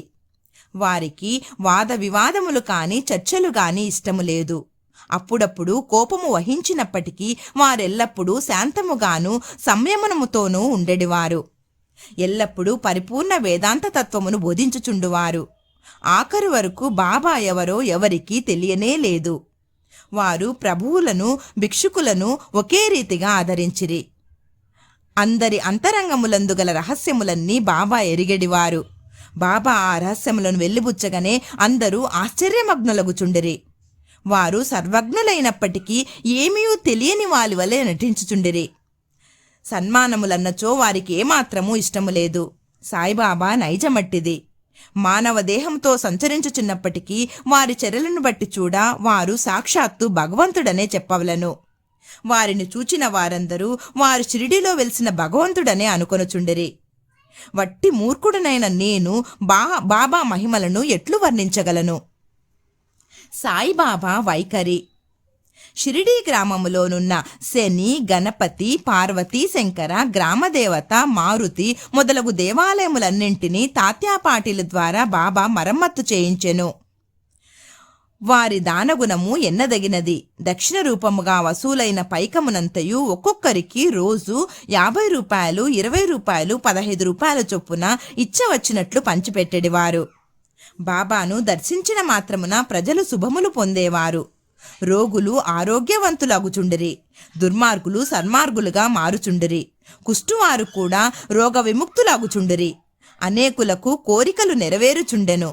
వారికి వాద వివాదములు కాని చర్చలు గాని ఇష్టము లేదు. అప్పుడప్పుడు కోపము వహించినప్పటికీ వారెల్లప్పుడూ శాంతముగాను సంయమనముతోనూ ఉండెడివారు. ఎల్లప్పుడూ పరిపూర్ణ వేదాంత తత్వమును బోధించుచుండువారు. ఆఖరు వరకు బాబా ఎవరో ఎవరికీ తెలియనే లేదు. వారు ప్రభువులను, భిక్షుకులను ఒకే రీతిగా ఆదరించిరి. అందరి అంతరంగములందు గల రహస్యములన్నీ బాబా ఎరిగెడివారు. బాబా ఆ రహస్యములను వెల్లిబుచ్చగానే అందరూ ఆశ్చర్యమగ్నులగుచుండిరి. వారు సర్వజ్ఞులైనప్పటికీ ఏమీ తెలియని వారి వలె నటించుచుండిరి. సన్మానములన్నచో వారికి ఏమాత్రమూ ఇష్టము లేదు. సాయిబాబా నైజమట్టిది. మానవ దేహంతో సంచరించుచున్నప్పటికీ వారి చర్యలను బట్టి చూడ వారు సాక్షాత్తు భగవంతుడనే చెప్పవలను. వారిని చూచిన వారందరూ వారు షిరిడీలో వెలిసిన భగవంతుడనే అనుకొనుచుండిరి. వట్టి మూర్ఖుడనైన నేను బాబా మహిమలను ఎట్లు వర్ణించగలను? సాయిబాబా వైఖరి. షిరిడీ గ్రామములోనున్న శని, గణపతి, పార్వతీ, శంకర, గ్రామదేవత, మారుతి మొదలగు దేవాలయములన్నింటినీ తాత్యాపాటీల ద్వారా బాబా మరమ్మత్తు చేయించెను. వారి దానగుణము ఎన్నదగినది. దక్షిణ రూపముగా వసూలైన పైకమునంతయు ఒక్కొక్కరికి రోజు 50 రూపాయలు, 20 రూపాయలు, 15 రూపాయల చొప్పున ఇచ్చవచ్చినట్లు పంచిపెట్టెడివారు. బాబాను దర్శించిన మాత్రమున ప్రజలు శుభములు పొందేవారు. రోగులు ఆరోగ్యవంతులగుచుండిరి. దుర్మార్గులు సన్మార్గులుగా మారుచుండిరి. కుష్టువారు కూడా రోగ విముక్తులగుచుండిరి. అనేకులకు కోరికలు నెరవేరుచుండెను.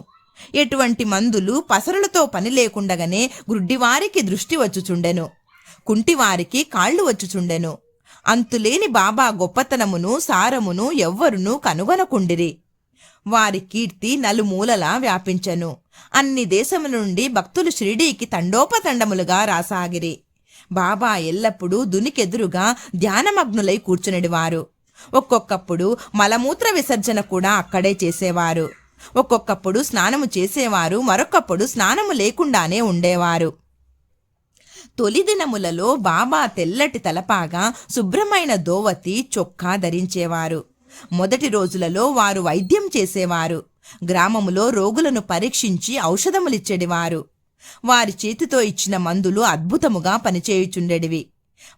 ఎటువంటి మందులు పసరులతో పని లేకుండగానే గుడ్డివారికి దృష్టి వచ్చుచుండెను. కుంటివారికి కాళ్ళు వచ్చుచుండెను. అంతులేని బాబా గొప్పతనమును, సారమును ఎవ్వరునూ కనుగొనకుండిరి. వారి కీర్తి నలుమూలలా వ్యాపించెను. అన్ని దేశముల నుండి భక్తులు షిరిడీకి తండోపతండములుగా రాసాగిరి. బాబా ఎల్లప్పుడూ దునికెదురుగా ధ్యానమగ్నులై కూర్చునిడివారు. ఒక్కొక్కప్పుడు మలమూత్ర విసర్జన కూడా అక్కడే చేసేవారు. ఒక్కొక్కప్పుడు స్నానము చేసేవారు, మరొకప్పుడు స్నానము లేకుండానే ఉండేవారు. తొలి దినములలో బాబా తెల్లటి తలపాగా, శుభ్రమైన దోవతి, చొక్కా ధరించేవారు. మొదటి రోజులలో వారు వైద్యం చేసేవారు. గ్రామములో రోగులను పరీక్షించి ఔషధములిచ్చెడివారు. వారి చేతితో ఇచ్చిన మందులు అద్భుతముగా పనిచేయుచుండెడివి.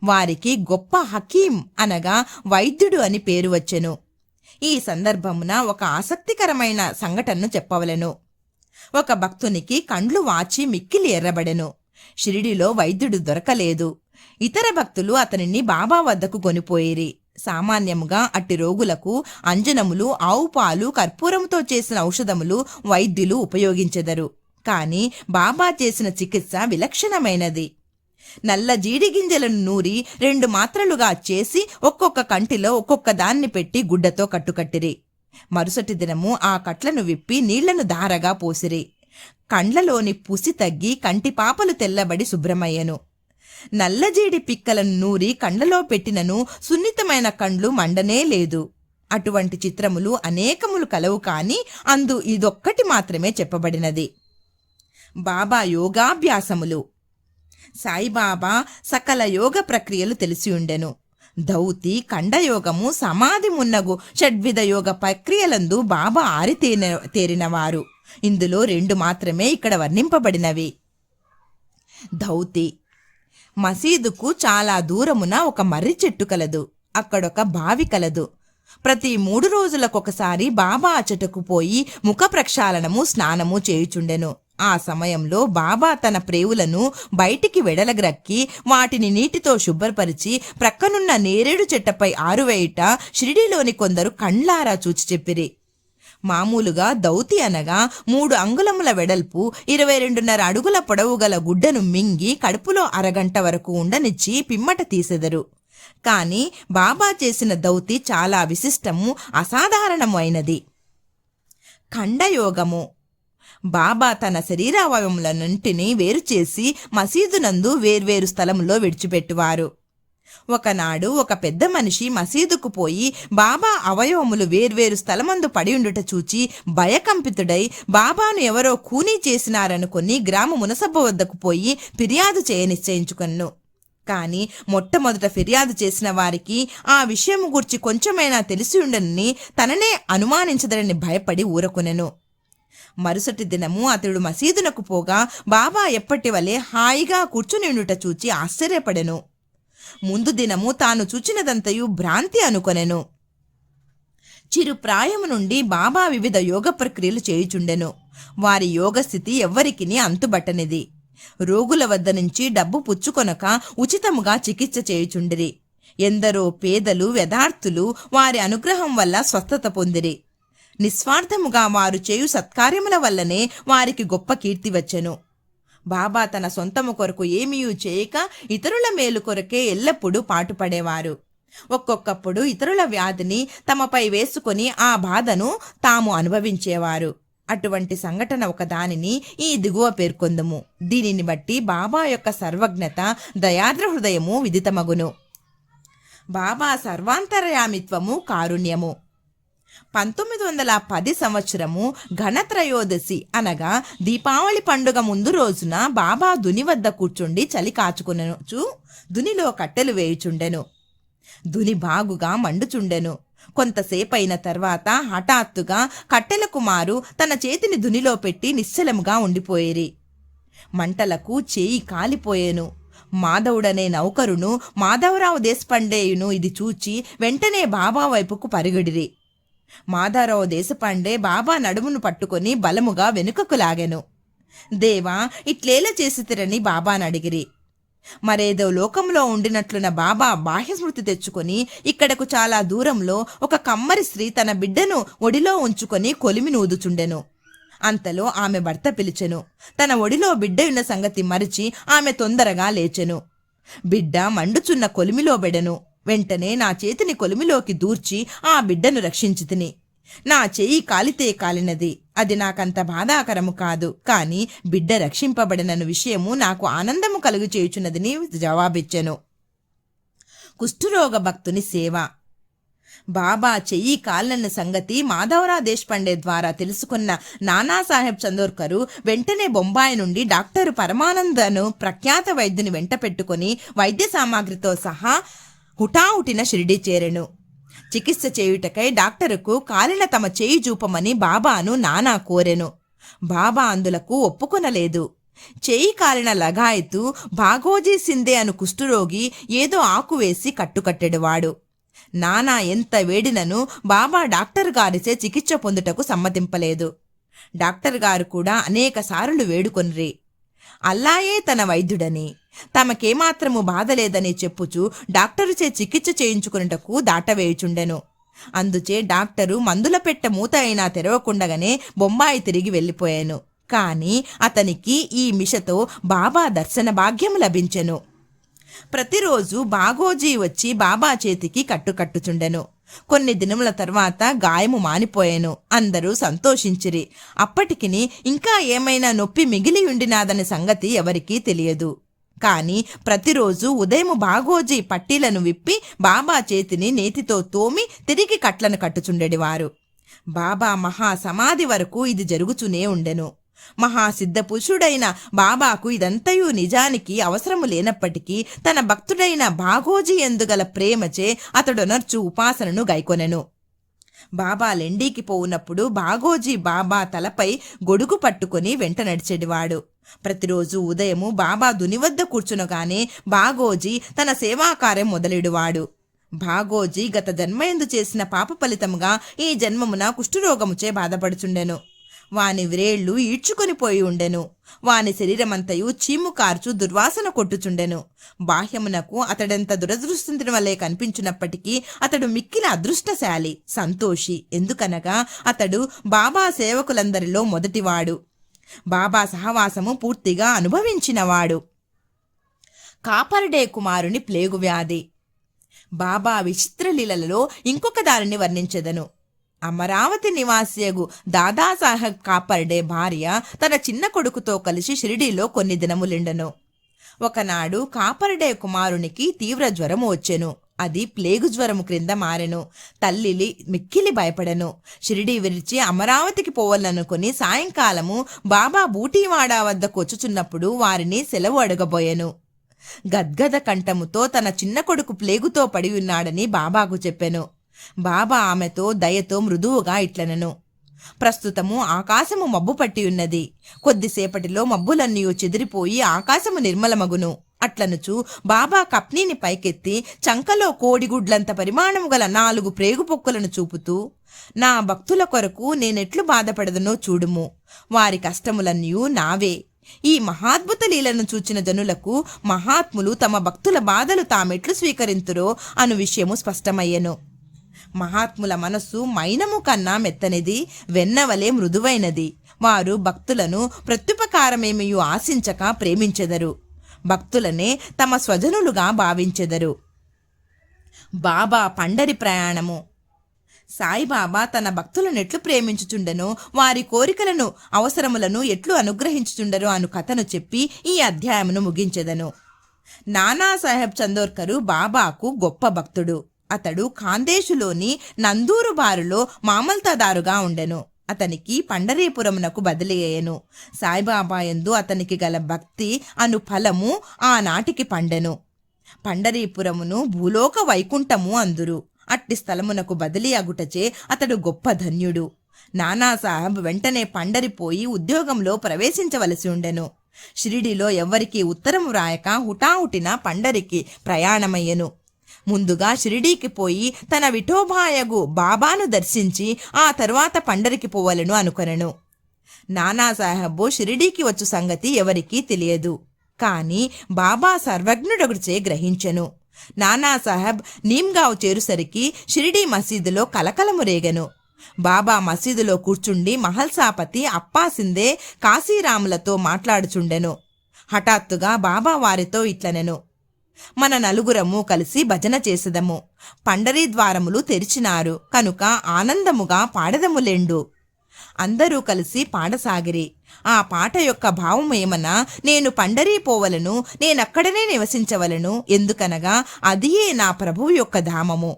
వారికి గొప్ప హకీం అనగా వైద్యుడు అని పేరు వచ్చెను. ఈ సందర్భమున ఒక ఆసక్తికరమైన సంఘటనను చెప్పవలెను. ఒక భక్తునికి కండ్లు వాచి మిక్కిలి ఎర్రబడెను. షిరిడిలో వైద్యుడు దొరకలేదు. ఇతర భక్తులు అతనిని బాబా వద్దకు కొనిపోయిరి. సామాన్యముగా అట్టి రోగులకు అంజనములు, ఆవు పాలు, కర్పూరముతో చేసిన ఔషధములు వైద్యులు ఉపయోగించెదరు. కాని బాబా చేసిన చికిత్స విలక్షణమైనది. నల్ల జీడిగింజలను నూరి 2 మాత్రలుగా చేసి ఒక్కొక్క కంటిలో ఒక్కొక్క దాన్ని పెట్టి గుడ్డతో కట్టుకట్టిరి. మరుసటి దినము ఆ కట్లను విప్పి నీళ్లను ధారగా పోసిరి. కండ్లలోని పుసి తగ్గి కంటిపాపలు తెల్లబడి శుభ్రమయ్యెను. నల్లజీడి పిక్కలను నూరి కండ్లలో పెట్టినను సున్నితమైన కండ్లు మండనే లేదు. అటువంటి చిత్రములు అనేకములు కలవు. కాని అందు ఇదొక్కటి మాత్రమే చెప్పబడినది. బాబా యోగాభ్యాసములు. సాయిబాబా సకల యోగ ప్రక్రియలు తెలిసి ఉండెను. ధౌతి, ఖండయోగము, సమాధి మున్నగు షడ్విధ యోగ ప్రక్రియలందు బాబా తేరినవారు. ఇందులో 2 మాత్రమే ఇక్కడ వర్ణింపబడినవి. ధౌతి. మసీదుకు చాలా దూరమున ఒక మర్రి చెట్టు కలదు. అక్కడొక బావి కలదు. ప్రతి 3 రోజులకొకసారి బాబా అచ్చటకు పోయి ముఖ ప్రక్షాళనము, స్నానము చేయుచుండెను. ఆ సమయంలో బాబా తన ప్రేవులను బయటికి వెడలగ్రక్కి వాటిని నీటితో శుభ్రపరిచి ప్రక్కనున్న నేరేడు చెట్టపై ఆరువేయుట షిరిడీలోని కొందరు కండ్లారా చూచి చెప్పిరి. మామూలుగా దౌతి అనగా 3 అంగుళముల వెడల్పు, 22.5 అడుగుల పొడవు గల గుడ్డను మింగి కడుపులో అరగంట వరకు ఉండనిచ్చి పిమ్మట తీసెదరు. కాని బాబా చేసిన దౌతి చాలా విశిష్టము, అసాధారణము అయినది. ఖండయోగము. బాబా తన శరీరావయములన్నింటినీ వేరుచేసి మసీదునందు వేర్వేరు స్థలములో విడిచిపెట్టువారు. ఒకనాడు ఒక పెద్ద మనిషి మసీదుకు పోయి బాబా అవయవములు వేర్వేరు స్థలమందు పడియుండుట చూచి భయకంపితుడై బాబాను ఎవరో ఖూనీ చేసినారనుకొని గ్రామ మునసబ్బ వద్దకు పోయి ఫిర్యాదు చేయ నిశ్చయించుకొను. కాని మొట్టమొదట ఫిర్యాదు చేసిన వారికి ఆ విషయము గూర్చి కొంచెమైనా తెలిసి ఉండనని తననే అనుమానించదరని భయపడి ఊరకొనెను. మరుసటి దినము అతడు మసీదునకు పోగా బాబా ఎప్పటి వలె హాయిగా కూర్చుని ఉండుట చూచి ఆశ్చర్యపడెను. ముందు దినము తాను చూచినదంతయు భ్రాంతి అనుకొనెను. చిరుప్రాయము నుండి బాబా వివిధ యోగ ప్రక్రియలు చేయుచుండెను. వారి యోగస్థితి ఎవ్వరికిని అంతుబట్టనిది. రోగుల వద్ద నుంచి డబ్బు పుచ్చుకొనక ఉచితముగా చికిత్స చేయుచుండిరి. ఎందరో పేదలు యథార్థులు వారి అనుగ్రహం వల్ల స్వస్థత పొందిరి. నిస్వార్థముగా వారు చేయు సత్కార్యముల వల్లనే వారికి గొప్ప కీర్తి వచ్చెను. బాబా తన సొంతము కొరకు ఏమీయూ చేయక ఇతరుల మేలు కొరకే ఎల్లప్పుడూ పాటుపడేవారు. ఒక్కొక్కప్పుడు ఇతరుల వ్యాధిని తమపై వేసుకొని ఆ బాధను తాము అనుభవించేవారు. అటువంటి సంఘటన ఒకదానిని ఈ దిగువ పేర్కొందుము. దీనిని బట్టి బాబా యొక్క సర్వజ్ఞత, దయార్ద్ర హృదయము విదితమగును. బాబా సర్వాంతర్యామిత్వము, కారుణ్యము. 1910 సంవత్సరము ఘనత్రయోదశి అనగా దీపావళి పండుగ ముందు రోజున బాబా దుని వద్ద కూర్చుండి చలి కాచుకునొచ్చు దునిలో కట్టెలు వేయుచుండెను. దుని బాగుగా మండుచుండెను. కొంతసేపైన తర్వాత హఠాత్తుగా కట్టెలకు మారు తన చేతిని దునిలో పెట్టి నిశ్చలముగా ఉండిపోయేరి. మంటలకు చేయి కాలిపోయేను. మాధవుడనే నౌకరును మాధవరావు దేశపాండేయును ఇది చూచి వెంటనే బాబా వైపుకు పరిగెడిరి. మాధవరావు దేశపాండే బాబా నడుమును పట్టుకొని బలముగా వెనుకకు లాగెను. దేవా, ఇట్లేల చేసితిరని బాబాను అడిగిరి. మరేదో లోకంలో ఉండినట్లున్న బాబా బాహ్యస్మృతి తెచ్చుకొని ఇక్కడకు చాలా దూరంలో ఒక కమ్మరి స్త్రీ తన బిడ్డను ఒడిలో ఉంచుకొని కొలిమి నూదుచుండెను. అంతలో ఆమె భర్త పిలిచెను. తన ఒడిలో బిడ్డయున్న సంగతి మరిచి ఆమె తొందరగా లేచెను. బిడ్డ మండుచున్న కొలిమిలో బెడెను. వెంటనే నా చేతిని కొలిమిలోకి దూర్చి ఆ బిడ్డను రక్షించితిని. నా చెయ్యి కాలితే కాలినది, అది నాకంత బాధాకరము కాదు. కాని బిడ్డ రక్షింపబడినను విషయము నాకు ఆనందము కలుగు చేయుచున్నదని జవాబిచ్చెను. కుష్ఠరోగ భక్తుని సేవ. బాబా చెయ్యి కాలిన సంగతి మాధవరావు దేశపాండే ద్వారా తెలుసుకున్న నానాసాహెబ్ చందోర్కరు వెంటనే బొంబాయి నుండి డాక్టర్ పరమానందను ప్రఖ్యాత వైద్యుని వెంట పెట్టుకుని వైద్య సామాగ్రితో సహా హుటాహుటిన షిరిడీ చేరెను. చికిత్స చేయుటకై డాక్టరుకు కాలిన తమ చేయి చూపమని బాబాను నానా కోరెను. బాబా అందులకు ఒప్పుకొనలేదు. చేయి కాలిన లగాయతు భాగోజీ సిందే అను కుష్ఠరోగి ఏదో ఆకు వేసి కట్టుకట్టెడువాడు. నానా ఎంత వేడినను బాబా డాక్టర్ గారిచే చికిత్స పొందుటకు సమ్మతింపలేదు. డాక్టర్ గారు కూడా అనేక సార్లు వేడుకొనిరి. అల్లాయే తన వైద్యుడని, తమకేమాత్రము బాధలేదని చెప్పుచు డాక్టరుచే చికిత్స చేయించుకున్నటకు దాటవేయుచుండెను. అందుచే డాక్టరు మందుల పెట్టె మూత అయినా తెరవకుండగానే బొంబాయి తిరిగి వెళ్ళిపోయాను. కాని అతనికి ఈ మిషతో బాబా దర్శన భాగ్యం లభించెను. ప్రతిరోజు బాగోజీ వచ్చి బాబా చేతికి కట్టుచుండెను. కొన్ని దినముల తర్వాత గాయము మానిపోయెను. అందరూ సంతోషించిరి. అప్పటికిని ఇంకా ఏమైనా నొప్పి మిగిలి ఉండినాదనే సంగతి ఎవరికీ తెలియదు. కాని ప్రతిరోజు ఉదయం బాగోజీ పట్టీలను విప్పి బాబా చేతిని నేతితో తోమి తిరిగి కట్లను కట్టుచుండెడివారు. బాబా మహాసమాధి వరకు ఇది జరుగుతూనే ఉండెను. మహాసిద్ధ పురుషుడైన బాబాకు ఇదంతయు నిజానికి అవసరము లేనప్పటికీ తన భక్తుడైన బాగోజీ ఎందుగల ప్రేమచే అతడొనర్చు ఉపాసనను గైకొనెను. బాబా లెండీకి పోవునప్పుడు బాగోజీ బాబా తలపై గొడుగు పట్టుకుని వెంట నడిచెడివాడు. ప్రతిరోజు ఉదయము బాబా దుని వద్ద కూర్చునగానే బాగోజీ తన సేవాకార్యం మొదలెడువాడు. బాగోజీ గత జన్మయందు చేసిన పాప ఫలితముగా ఈ జన్మమున కుష్ఠరోగముచే బాధపడుచుండెను. వాని వ్రేళ్లు ఈడ్చుకొని పోయి ఉండెను. వాని శరీరమంతయు చీము కార్చు దుర్వాసన కొట్టుచుండెను. బాహ్యమునకు అతడెంత దురదృష్టంతుని వలె కనిపించినప్పటికీ అతడు మిక్కిలి అదృష్టశాలి, సంతోషి. ఎందుకనగా అతడు బాబా సేవకులందరిలో మొదటివాడు. బాబా సహవాసము పూర్తిగా అనుభవించినవాడు. కాపర్డే కుమారుని ప్లేగు వ్యాధి. బాబా విచిత్రలీలలో ఇంకొక దానిని వర్ణించెదను. అమరావతి నివాసియగు దాదాసాహెబ్ కాపర్డే భార్య తన చిన్న కొడుకుతో కలిసి షిరిడీలో కొన్ని దినములిండెను. ఒకనాడు కాపరడే కుమారునికి తీవ్ర జ్వరము వచ్చెను. అది ప్లేగు జ్వరము క్రింద మారెను. తల్లిలి మిక్కిలి భయపడెను. షిరిడీ విరిచి అమరావతికి పోవాలనుకుని సాయంకాలము బాబా బూటీవాడా వద్దకు వచ్చుచున్నప్పుడు వారిని సెలవు అడగబోయెను. గద్గద కంఠముతో తన చిన్న కొడుకు ప్లేగుతో పడి ఉన్నాడని బాబాకు చెప్పెను. బాబా ఆమెతో దయతో మృదువుగా ఇట్లనెను, ప్రస్తుతము ఆకాశము మబ్బు పట్టి ఉన్నది. కొద్దిసేపటిలో మబ్బులన్నీ చెదిరిపోయి ఆకాశము నిర్మలమగును. అట్లనుచు బాబా కప్నీని పైకెత్తి చంకలో కోడిగుడ్లంత పరిమాణము గల 4 ప్రేగు పొక్కులను చూపుతూ, నా భక్తుల కొరకు నేనెట్లు బాధపడదనో చూడుము. వారి కష్టములన్నీ నావే. ఈ మహాద్భుత లీలను చూచిన జనులకు మహాత్ములు తమ భక్తుల బాధలు తామెట్లు స్వీకరింతురో అను విషయము స్పష్టమయ్యెను. మహాత్ముల మనస్సు మైనము కన్నా మెత్తనిది, వెన్నవలే మృదువైనది. వారు భక్తులను ప్రత్యుపకారమేమియు ఆశించక ప్రేమించెదరు. భక్తులనే తమ స్వజనులుగా భావించెదరు. బాబా పండరి ప్రయాణము. సాయిబాబా తన భక్తులను ఎట్లు ప్రేమించుచుండెనో, వారి కోరికలను అవసరములను ఎట్లు అనుగ్రహించుచుండరో అను కథను చెప్పి ఈ అధ్యాయమును ముగించెదను. నానాసాహెబ్ చందోర్కరు బాబాకు గొప్ప భక్తుడు. అతడు ఖాందేశులోని నందూరు బారులో మామల్తాదారుగా ఉండెను. అతనికి పండరీపురమునకు బదిలీ అయ్యెను. సాయిబాబా యందు అతనికి గల భక్తి అను ఫలము ఆనాటికి పండెను. పండరీపురమును భూలోక వైకుంఠము అందురు. అట్టి స్థలమునకు బదిలీ అగుటచే అతడు గొప్ప ధన్యుడు. నానాసాహెబ్ వెంటనే పండరిపోయి ఉద్యోగంలో ప్రవేశించవలసి ఉండెను. షిరిడీలో ఎవ్వరికీ ఉత్తరము రాయక హుటాహుటిన పండరికి ప్రయాణమయ్యెను. ముందుగా షిరిడీకి పోయి తన విఠోబాయగు బాబాను దర్శించి ఆ తరువాత పండరికి పోవలను అనుకొనెను. నానాసాహెబ్ షిరిడీకి వచ్చు సంగతి ఎవరికీ తెలియదు. కాని బాబా సర్వజ్ఞుడొకటిచే గ్రహించెను. నానాసాహెబ్ నీమ్గావ్ చేరుసరికి షిరిడీ మసీదులో కలకలము రేగెను. బాబా మసీదులో కూర్చుండి మహల్సాపతి అప్పాసిందే కాశీరాములతో మాట్లాడుచుండెను. హఠాత్తుగా బాబా వారితో ఇట్లనెను, మన నలుగురము కలిసి భజన చేసెదము. పండరీ ద్వారములు తెరిచినారు కనుక ఆనందముగా పాడదములెండు. అందరూ కలిసి పాడసాగిరి. ఆ పాట యొక్క భావమేమనా, నేను పండరీ పోవలను, నేనక్కడనే నివసించవలను, ఎందుకనగా అదియే నా ప్రభువు యొక్క ధామము.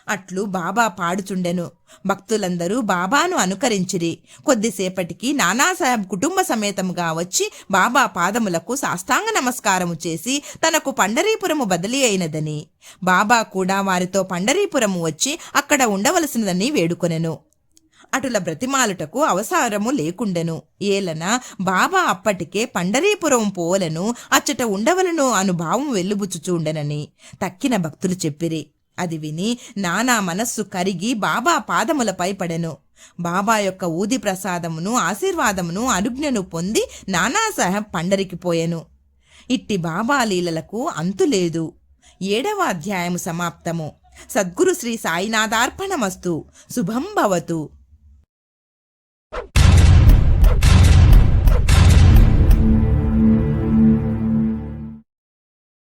అట్లు బాబా పాడుచుండెను. భక్తులందరూ బాబాను అనుకరించిరి. కొద్దిసేపటికి నానాసాహెబ్ కుటుంబ సమేతముగా వచ్చి బాబా పాదములకు సాష్టాంగ నమస్కారము చేసి తనకు పండరీపురము బదిలీ అయినదని, బాబా కూడా వారితో పండరీపురము వచ్చి అక్కడ ఉండవలసినదని వేడుకొనెను. అటుల బ్రతిమాలుటకు అవసరము లేకుండెను. ఏలన బాబా అప్పటికే పండరీపురం పోవలను, అచ్చట ఉండవలను అను భావం వెల్లుబుచ్చుచూండెనని తక్కిన భక్తులు చెప్పిరి. అది విని నానా మనస్సు కరిగి బాబా పాదములపై పడెను. బాబా యొక్క ఊది ప్రసాదమును ఆశీర్వాదమును అనుజ్ఞను పొంది నానాసాహెబ్ పండరికి పోయెను. ఇట్టి బాబా లీలలకు అంతులేదు. 7వ అధ్యాయము సమాప్తము. సద్గురు శ్రీ సాయినాథార్పణమస్తు. శుభం భవతు.